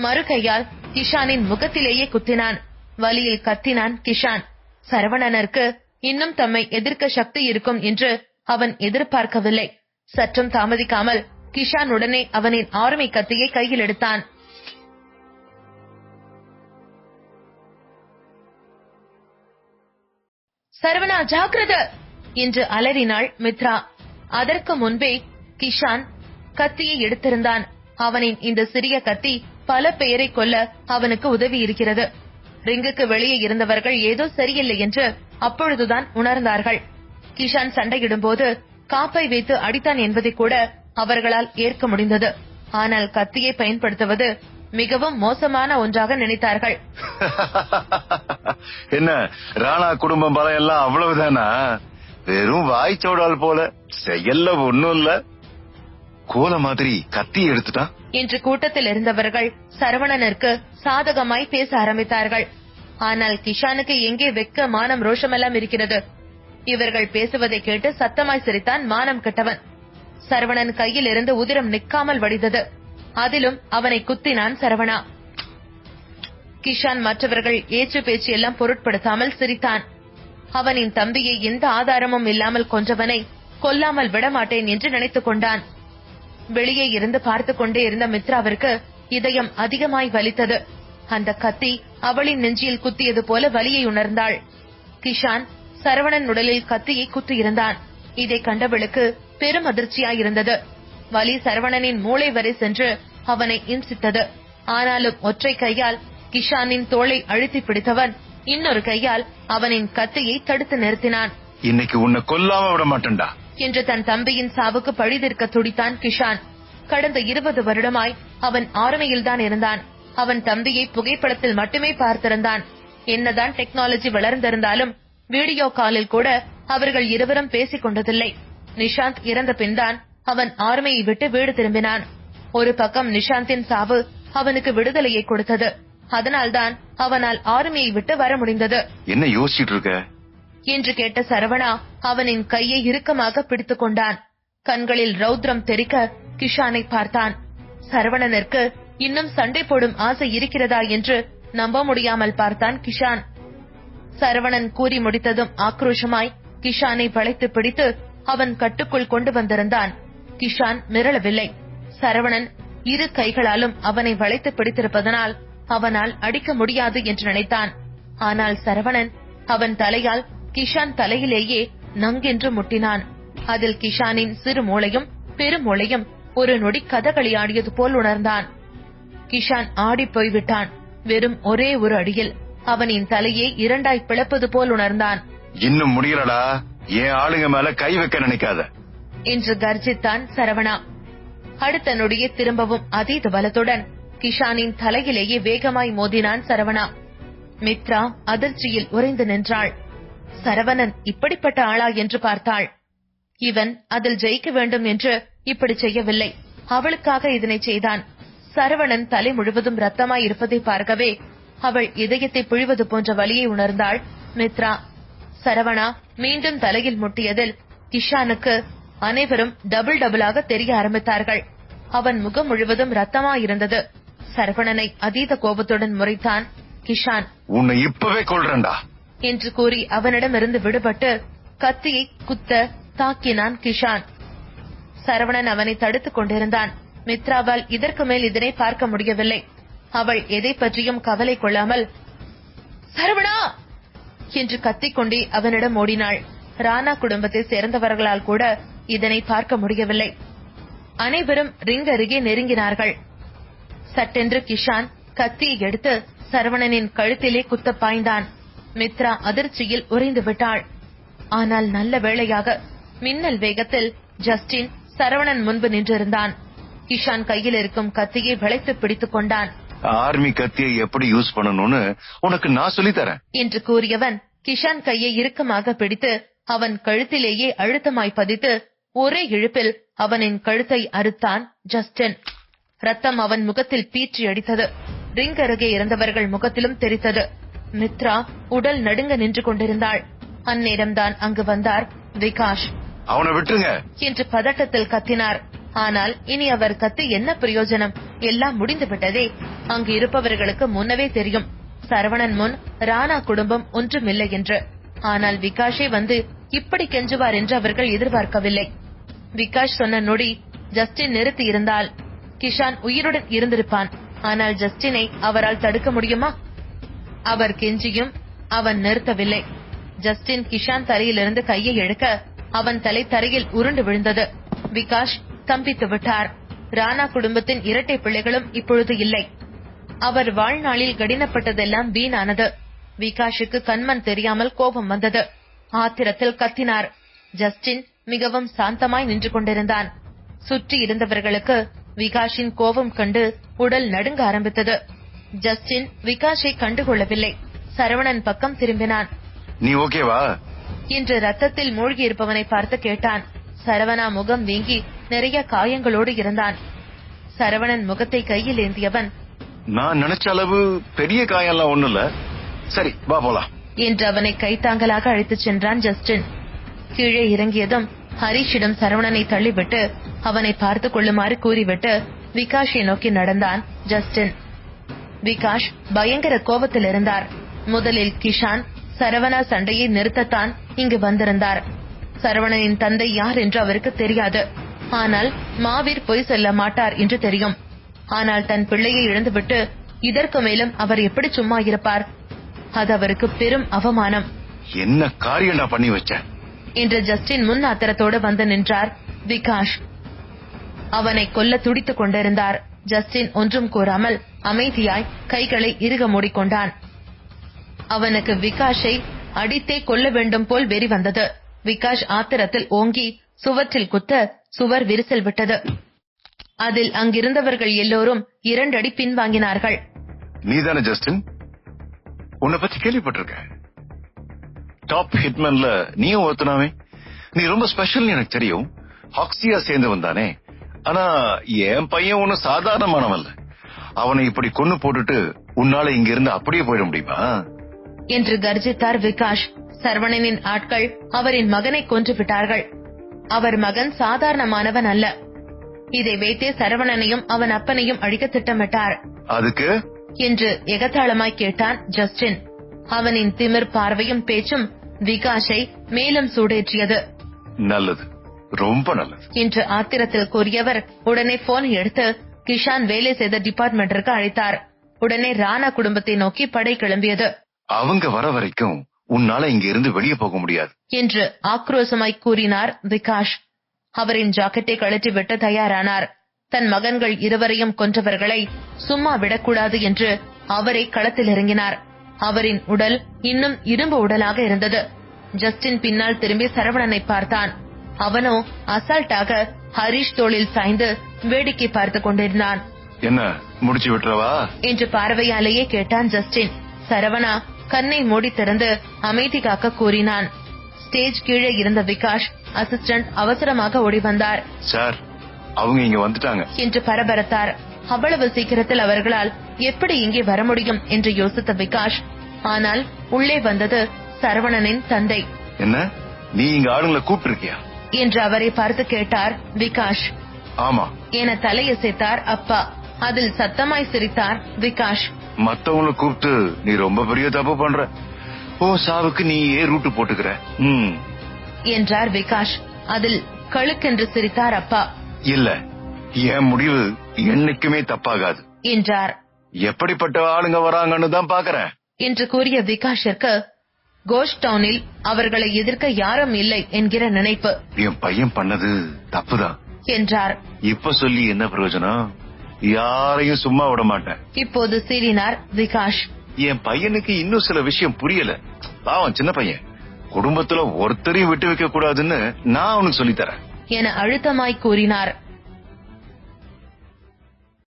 மறு கையால் கிஷானின் முகத்திலேயே குத்தினான். வலியில் கத்தினான் கிஷான். சரவணனருக்கு இன்னும் தம்மை எதிர்க்க சக்தி இருக்கும் என்று அவன் எதிர்பார்க்கவில்லை. சற்றும் தாமதிக்காமல் கிஷான் உடனே அவனின் ஆர்மி கத்தியை கையில் எடுத்தான். சரவணா, ஜாக்கிரதை என்று அலறினாள் மித்ரா. அதற்கு முன்பே கிஷான் கத்தியை எடுத்திருந்தான். அவனின் இந்த சிறிய கத்தி பல பெயரை கொல்ல அவனுக்கு உதவி இருக்கிறது. ரிங்குக்கு வெளியே இருந்தவர்கள் ஏதோ சரியில்லை என்று அப்பொழுதுதான் உணர்ந்தார்கள். கிஷான் சண்டையிடும் போது காப்பை வைத்து அடித்தான் என்பதை கூட அவர்களால் ஏற்க முடிந்தது. ஆனால் கத்தியை பயன்படுத்துவது மிகவும் மோசமான ஒன்றாக நினைத்தார்கள். என்ன, ராணா குடும்பம் பலம் எல்லாம் அவ்வளவுதானா? வெறும் வாய்ச்சோடால் போல, செயல்ல ஒண்ணும் இல்ல. கோல மாதிரி கத்தி எடுத்துட்டான் என்று கூட்டத்தில் இருந்தவர்கள் சரவணனிற்கு சாதகமாய் பேச ஆரம்பித்தார்கள். ஆனால் கிஷானுக்கு எங்கே வெக்க, மானம், ரோஷமெல்லாம் இருக்கிறது? இவர்கள் பேசுவதை கேட்டு சத்தமாய் சிரித்தான் மானம் கெட்டவன். சரவணன் கையில் இருந்து உதிரம் நிற்காமல் வடிந்தது. அதிலும் அவனை குத்தினான் சரவணா. கிஷான் மற்றவர்கள் ஏற்று பேச்சு எல்லாம் பொருட்படுத்தாமல் சிரித்தான். அவனின் தம்பியை எந்த ஆதாரமும் இல்லாமல் கொன்றவனை கொல்லாமல் விடமாட்டேன் என்று நினைத்துக் கொண்டான். வெளியே இருந்து பார்த்துக் கொண்டே இருந்த மித்ராவிற்கு இதயம் அதிகமாய் வலித்தது. அந்த கத்தி அவளின் நெஞ்சில் குத்தியது போல வலியை உணர்ந்தாள். கிஷான் சரவணன் உடலில் கத்தியை குத்தியிருந்தான். இதை கண்டவளுக்கு பெரும் அதிர்ச்சியாயிருந்தது. வலி சரவணனின் மூளை வரை சென்று அவனை இம்சித்தது. ஆனாலும் ஒற்றை கையால் கிஷானின் தோளை அழுத்தி பிடித்தவன் இன்னொரு கையால் அவனின் கத்தியை தடுத்து நிறுத்தினான். இன்னைக்கு உன்னை கொல்லாம விட மாட்டேன்டா என்று தன் தம்பியின் சாவுக்கு பழிதீர்க்க துடித்தான் கிஷான். கடந்த 20 வருடமாய் அவன் ஆர்மியில்தான் இருந்தான். அவன் தம்பியை புகைப்படத்தில் மட்டுமே பார்த்திருந்தான். என்னதான் டெக்னாலஜி வளர்ந்திருந்தாலும் வீடியோ காலில் கூட அவர்கள் இருவரும் பேசிக் கொண்டதில்லை. நிஷாந்த் இறந்த பின்தான் அவன் ஆர்மியை விட்டு வீடு திரும்பினான். ஒரு பக்கம் நிஷாந்தின் சாவு அவனுக்கு விடுதலையை கொடுத்தது. அதனால்தான் அவனால் ஆர்மியை விட்டு வர முடிந்தது. என்ன யோசிச்சுட்டு இருக்க என்று கேட்ட சரவணா அவனின் கையை இறுக்கமாக பிடித்துக் கொண்டான். கண்களில் ரௌத்ரம் தெறிக்க கிஷானை பார்த்தான். சரவணனிற்கு இன்னும் சண்டை போடும் ஆசை இருக்கிறதா என்று நம்ப முடியாமல் பார்த்தான் கிஷான். சரவணன் கூறி முடித்ததும் ஆக்ரோஷமாய் கிஷானை வளைத்து பிடித்து அவன் கட்டுக்குள் கொண்டு வந்திருந்தான். கிஷான் மிரளவில்லை. சரவணன் இரு கைகளாலும் அவனை வளைத்து பிடித்திருப்பதனால் அவனால் அடிக்க முடியாது என்று நினைத்தான். ஆனால் சரவணன் அவன் தலையால் கிஷான் தலையிலேயே நங்கென்று முட்டினான். அதில் கிஷானின் சிறு மூளையும் பெருமூளையும் ஒரு நொடி கதகளி ஆடியது போல் உணர்ந்தான். கிஷான் ஆடி போய்விட்டான். வெறும் ஒரே ஒரு அடியில் அவனின் தலையை இரண்டாய் பிளப்பது போல் உணர்ந்தான். இன்னும் முடியலடா, என் ஆளுங்க மேல கை வைக்க நினைக்காத என்று கர்ஜித்தான் சரவணா. அடுத்த நொடியே திரும்பவும் அதீத பலத்துடன் கிஷானின் தலையிலேயே வேகமாய் மோதினான் சரவணா. மித்ரா அதிர்ச்சியில் உறைந்து நின்றாள். சரவணன் இப்படிப்பட்ட ஆளா என்று பார்த்தாள். இவன் அதில் ஜெயிக்க வேண்டும் என்று இப்படி செய்யவில்லை, அவளுக்காக இதனை செய்தான். சரவணன் தலை முழுவதும் ரத்தமாய் இருப்பதை பார்க்கவே அவள் இதயத்தை பிழிவது போன்ற வலியை உணர்ந்தாள் மித்ரா. சரவணா மீண்டும் தலையில் முட்டியதில் கிஷானுக்கு அனைவரும் டபுள் டபுளாக தெரிய ஆரம்பித்தார்கள். அவன் முகம் முழுவதும் ரத்தமாயிருந்தது. சரவணனை அதீத கோபத்துடன் முறைத்தான் கிஷான். உன்னை இப்பவே கொல்றேன்டா என்று கூறி அவனிடமிருந்து விடுபட்டு கத்தியை குத்த தாக்கினான் கிஷான். சரவணன் அவனை தடுத்துக் கொண்டிருந்தான். மித்ராவால் இதற்கு மேல் இதனை பார்க்க முடியவில்லை. அவள் எதை பற்றியும் கவலை கொள்ளாமல் சரவணா என்று கத்திக்கொண்டே அவனிடம் ஓடினாள். ராணா குடும்பத்தை சேர்ந்தவர்களால் கூட இதனை பார்க்க முடியவில்லை. அனைவரும் ரிங் அருகே நெருங்கினார்கள். சட்டென்று கிஷான் கத்தியை எடுத்து சரவணனின் கழுத்திலே குத்த பாய்ந்தான். மித்ரா அதிர்ச்சியில் உறைந்து விட்டாள். ஆனால் நல்ல வேளையாக மின்னல் வேகத்தில் ஜஸ்டின் சரவணன் முன்பு நின்றிருந்தான். கிஷான் கையில் இருக்கும் கத்தியை வளைத்து பிடித்துக் கொண்டான். ஆர்மி கத்தியை எப்படி யூஸ் பண்ணணும்னு உனக்கு நான் சொல்லித்தரேன் என்று கூறியவன் கிஷான் கையை இறுக்கமாக பிடித்து அவன் கழுத்திலேயே அழுத்தமாய் பதித்து ஒரே இழுப்பில் அவனின் கழுத்தை அறுத்தான் ஜஸ்டின். ரத்தம் அவன் முகத்தில் பீற்றி அடித்தது. ரிங் அருகே இருந்தவர்கள் முகத்திலும் தெரித்தது. மித்ரா உடல் நடுங்க நின்று கொண்டிருந்தாள். அந்நேரம்தான் அங்கு வந்தார் விகாஷ். அவனை விட்டுருங்க என்று பதட்டத்தில் கத்தினார். ஆனால் இனி அவர் கத்தி என்ன பிரயோஜனம்? எல்லாம் முடிந்து விட்டதே. அங்கு இருப்பவர்களுக்கு முன்னவே தெரியும் சரவணன் முன் ராணா குடும்பம் ஒன்றுமில்லை என்று. ஆனால் விகாஷே வந்து இப்படி கெஞ்சுவார் என்று அவர்கள் எதிர்பார்க்கவில்லை. விகாஷ் சொன்ன நொடி ஜஸ்டின் நிறுத்தி இருந்தால் கிஷான் உயிருடன் இருந்திருப்பான். ஆனால் ஜஸ்டினை அவரால் தடுக்க முடியுமா? அவர் கெஞ்சியும் அவன் நிறுத்தவில்லை. ஜஸ்டின் கிஷான் தலையிலிருந்து கையை எடுக்க அவன் தலை தரையில் உருண்டு விழுந்தது. விகாஷ் தம்பித்து விட்டார். ராணா குடும்பத்தின் இரட்டை பிள்ளைகளும் இப்பொழுது இல்லை. அவர் வாழ்நாளில் கடினப்பட்டதெல்லாம் வீணானது. விகாஷுக்கு கண்மண் தெரியாமல் கோபம் வந்தது. ஆத்திரத்தில் கத்தினார். ஜஸ்டின் மிகவும் சாந்தமாய் நின்று கொண்டிருந்தான். சுற்றி இருந்தவர்களுக்கு விகாஷின் கோபம் கண்டு உடல் நடுங்க ஆரம்பித்தது. ஜஸ்டின் விகாஷை கண்டுகொள்ளவில்லை. சரவணன் பக்கம் திரும்பினான். நீ ஓகேவா என்று ரத்தத்தில் மூழ்கி இருப்பவனை பார்த்து கேட்டான். சரவணா முகம் வீங்கி நிறைய காயங்களோடு இருந்தான். சரவணன் முகத்தை கையில் ஏந்தியவன், நான் நினைச்ச அளவு பெரிய காயம்லாம் ஒண்ணு இல்ல, சரி வா போலாம் என்று அவனை கைத்தாங்கலாக அழைத்துச் சென்றான் ஜஸ்டின். கீழே இறங்கியதும் ஹரிஷிடம் சரவணனை தள்ளிவிட்டு அவனை பார்த்துக் கொள்ளுமாறு கூறிவிட்டு விகாஷை நோக்கி நடந்தான் ஜஸ்டின். விகாஷ் பயங்கர கோபத்தில் இருந்தார். முதலில் கிஷான் சரவணா சண்டையை நிறுத்தத்தான் இங்கு வந்திருந்தார். சரவணனின் தந்தை யார் என்று அவருக்கு தெரியாது. ஆனால் மாவீர் பொய் சொல்ல மாட்டார் என்று தெரியும். ஆனால் தன் பிள்ளையை இழந்துவிட்டு இதற்கு மேலும் அவர் எப்படி சும்மா இருப்பார்? அது அவருக்கு பெரும் அவமானம். என்ன காரியம் பண்ணி வச்ச என்று ஜஸ்டின் முன் ஆத்திரத்தோடு வந்து நின்றார் விகாஷ். அவனை கொல்ல துடித்துக் கொண்டிருந்தார். ஜஸ்டின் ஒன்றும் கூறாமல் அமைதியாய் கைகளை இறுக மூடிக்கொண்டான். அவனுக்கு விகாஷை அடித்தே கொல்ல வேண்டும் போல் வெறி வந்தது. விகாஷ் ஆத்திரத்தில் ஓங்கி சுவற்றில் குத்த சுவர் விரிசல் விட்டது. அதில் அங்கிருந்தவர்கள் எல்லோரும் 2 அடி பின்வாங்கினார்கள். நீதானே ஜஸ்டின்? உன்னை பத்தி கேள்விப்பட்டிருக்க. டாப் ஹிட்மேன்ல நீயும் ஒருத்தனாவே. நீ ரொம்ப ஸ்பெஷல் எனக்கு தெரியும். ஹாக்ஸியா சேர்ந்தவன் தானே. ஆனா என் பையன் ஒண்ணு சாதாரணமானவன் இல்ல. அவனை இப்படி கொன்னு போட்டுட்டு உன்னால இங்க இருந்து அப்படியே போயிட முடியுமா என்று கர்ஜித்தார் விகாஷ். சரவணனின் ஆட்கள் அவரின் மகனை கொன்று விட்டார்கள். அவர் மகன் சாதாரணமானவன் அல்ல. இதை வைத்தே சரவணனையும் அவன் அப்பனையும் அழிக்க திட்டமிட்டார். அதுக்கு என்று எகத்தாளமாய் கேட்டான் ஜஸ்டின். அவனின் திமிர் பார்வையும் பேச்சும் விகாஷை மேலும் சூடேற்றியது. நல்லது, ரொம்ப நல்லது என்று ஆத்திரத்தில் கூறியவர் உடனே போன் எடுத்து கிஷான் வேலை செய்த டிபார்ட்மெண்டிற்கு அழைத்தார். உடனே ராணா குடும்பத்தை நோக்கி படை கிளம்பியது. அவங்க வர வரைக்கும் உன்னால இங்க இருந்து வெளியே போக முடியாது என்று ஆக்ரோஷமாய் கூறினார் விகாஷ். அவரின் ஜாக்கெட்டை கழற்றி விட்டு தயாரானார். தன் மகன்கள் இருவரையும் கொன்றவர்களை சும்மா விடக்கூடாது என்று அவரை களத்தில் இறங்கினார். அவரின் உடல் இன்னும் இரும்பு உடலாக இருந்தது. ஜஸ்டின் பின்னால் திரும்பி சரவணனை பார்த்தான். அவனோ அசால்ட்டாக ஹரிஷ் தோளில் சாய்ந்து வேடிக்கை பார்த்துக் கொண்டிருந்தான். என்ன முடிச்சு விட்டுறவா என்று பார்வையாலேயே கேட்டான் ஜஸ்டின். சரவணா கண்ணை மூடி திறந்து அமைதி காக்க கூறினான். ஸ்டேஜ் கீழே இருந்த விகாஷ் அசிஸ்டன்ட் அவசரமாக ஓடி வந்தார். சார், அவங்க இங்க வந்துட்டாங்க என்று பரபரத்தார். அவ்வளவு சீக்கிரத்தில் அவர்களால் எப்படி இங்கே வர முடியும் என்று யோசித்த விகாஷ், ஆனால் உள்ளே வந்தது சரவணனின் தந்தை. என்ன, நீ இங்க ஆளுங்களை கூப்பிட்டிருக்கியா என்று அவரை பார்த்து கேட்டார் விகாஷ். ஆமா என தலையசைத்தார் அப்பா. அதில் சத்தமாய் சிரித்தார் விகாஷ். மத்தவங்களை கூப்பிட்டு நீ ரொம்ப பெரிய தப்பு பண்ற. ஓ சாவுக்கு நீ ரூட்டு போட்டுக்கிற என்றார் விகாஷ். அதில் கழுக்கென்று சிரித்தார் அப்பா. இல்ல, என் முடிவு என்னைக்குமே தப்பாகாது என்றார். எப்படிப்பட்ட ஆளுங்க வராங்கன்னு தான் பாக்குறேன் என்று கூறிய விகாஷிற்கு கோஸ்ட் டவுனில் அவர்களை எதிர்க்க யாரும் இல்லை என்கிற நினைப்பு. என் பையன் பண்ணது தப்புதான் என்றார். இப்ப சொல்லி என்ன பிரயோஜனம்? யாரையும் சும்மா விட மாட்டேன். இப்போது சீறினார் விகாஷ். என் பையனுக்கு இன்னும் சில விஷயம் புரியல. பாவம் சின்ன பையன், குடும்பத்துல ஒருத்தரையும் விட்டு வைக்க கூடாதுன்னு நான் அவனுக்கு சொல்லித்தரேன் என அழுத்தமாய் கூறினார்.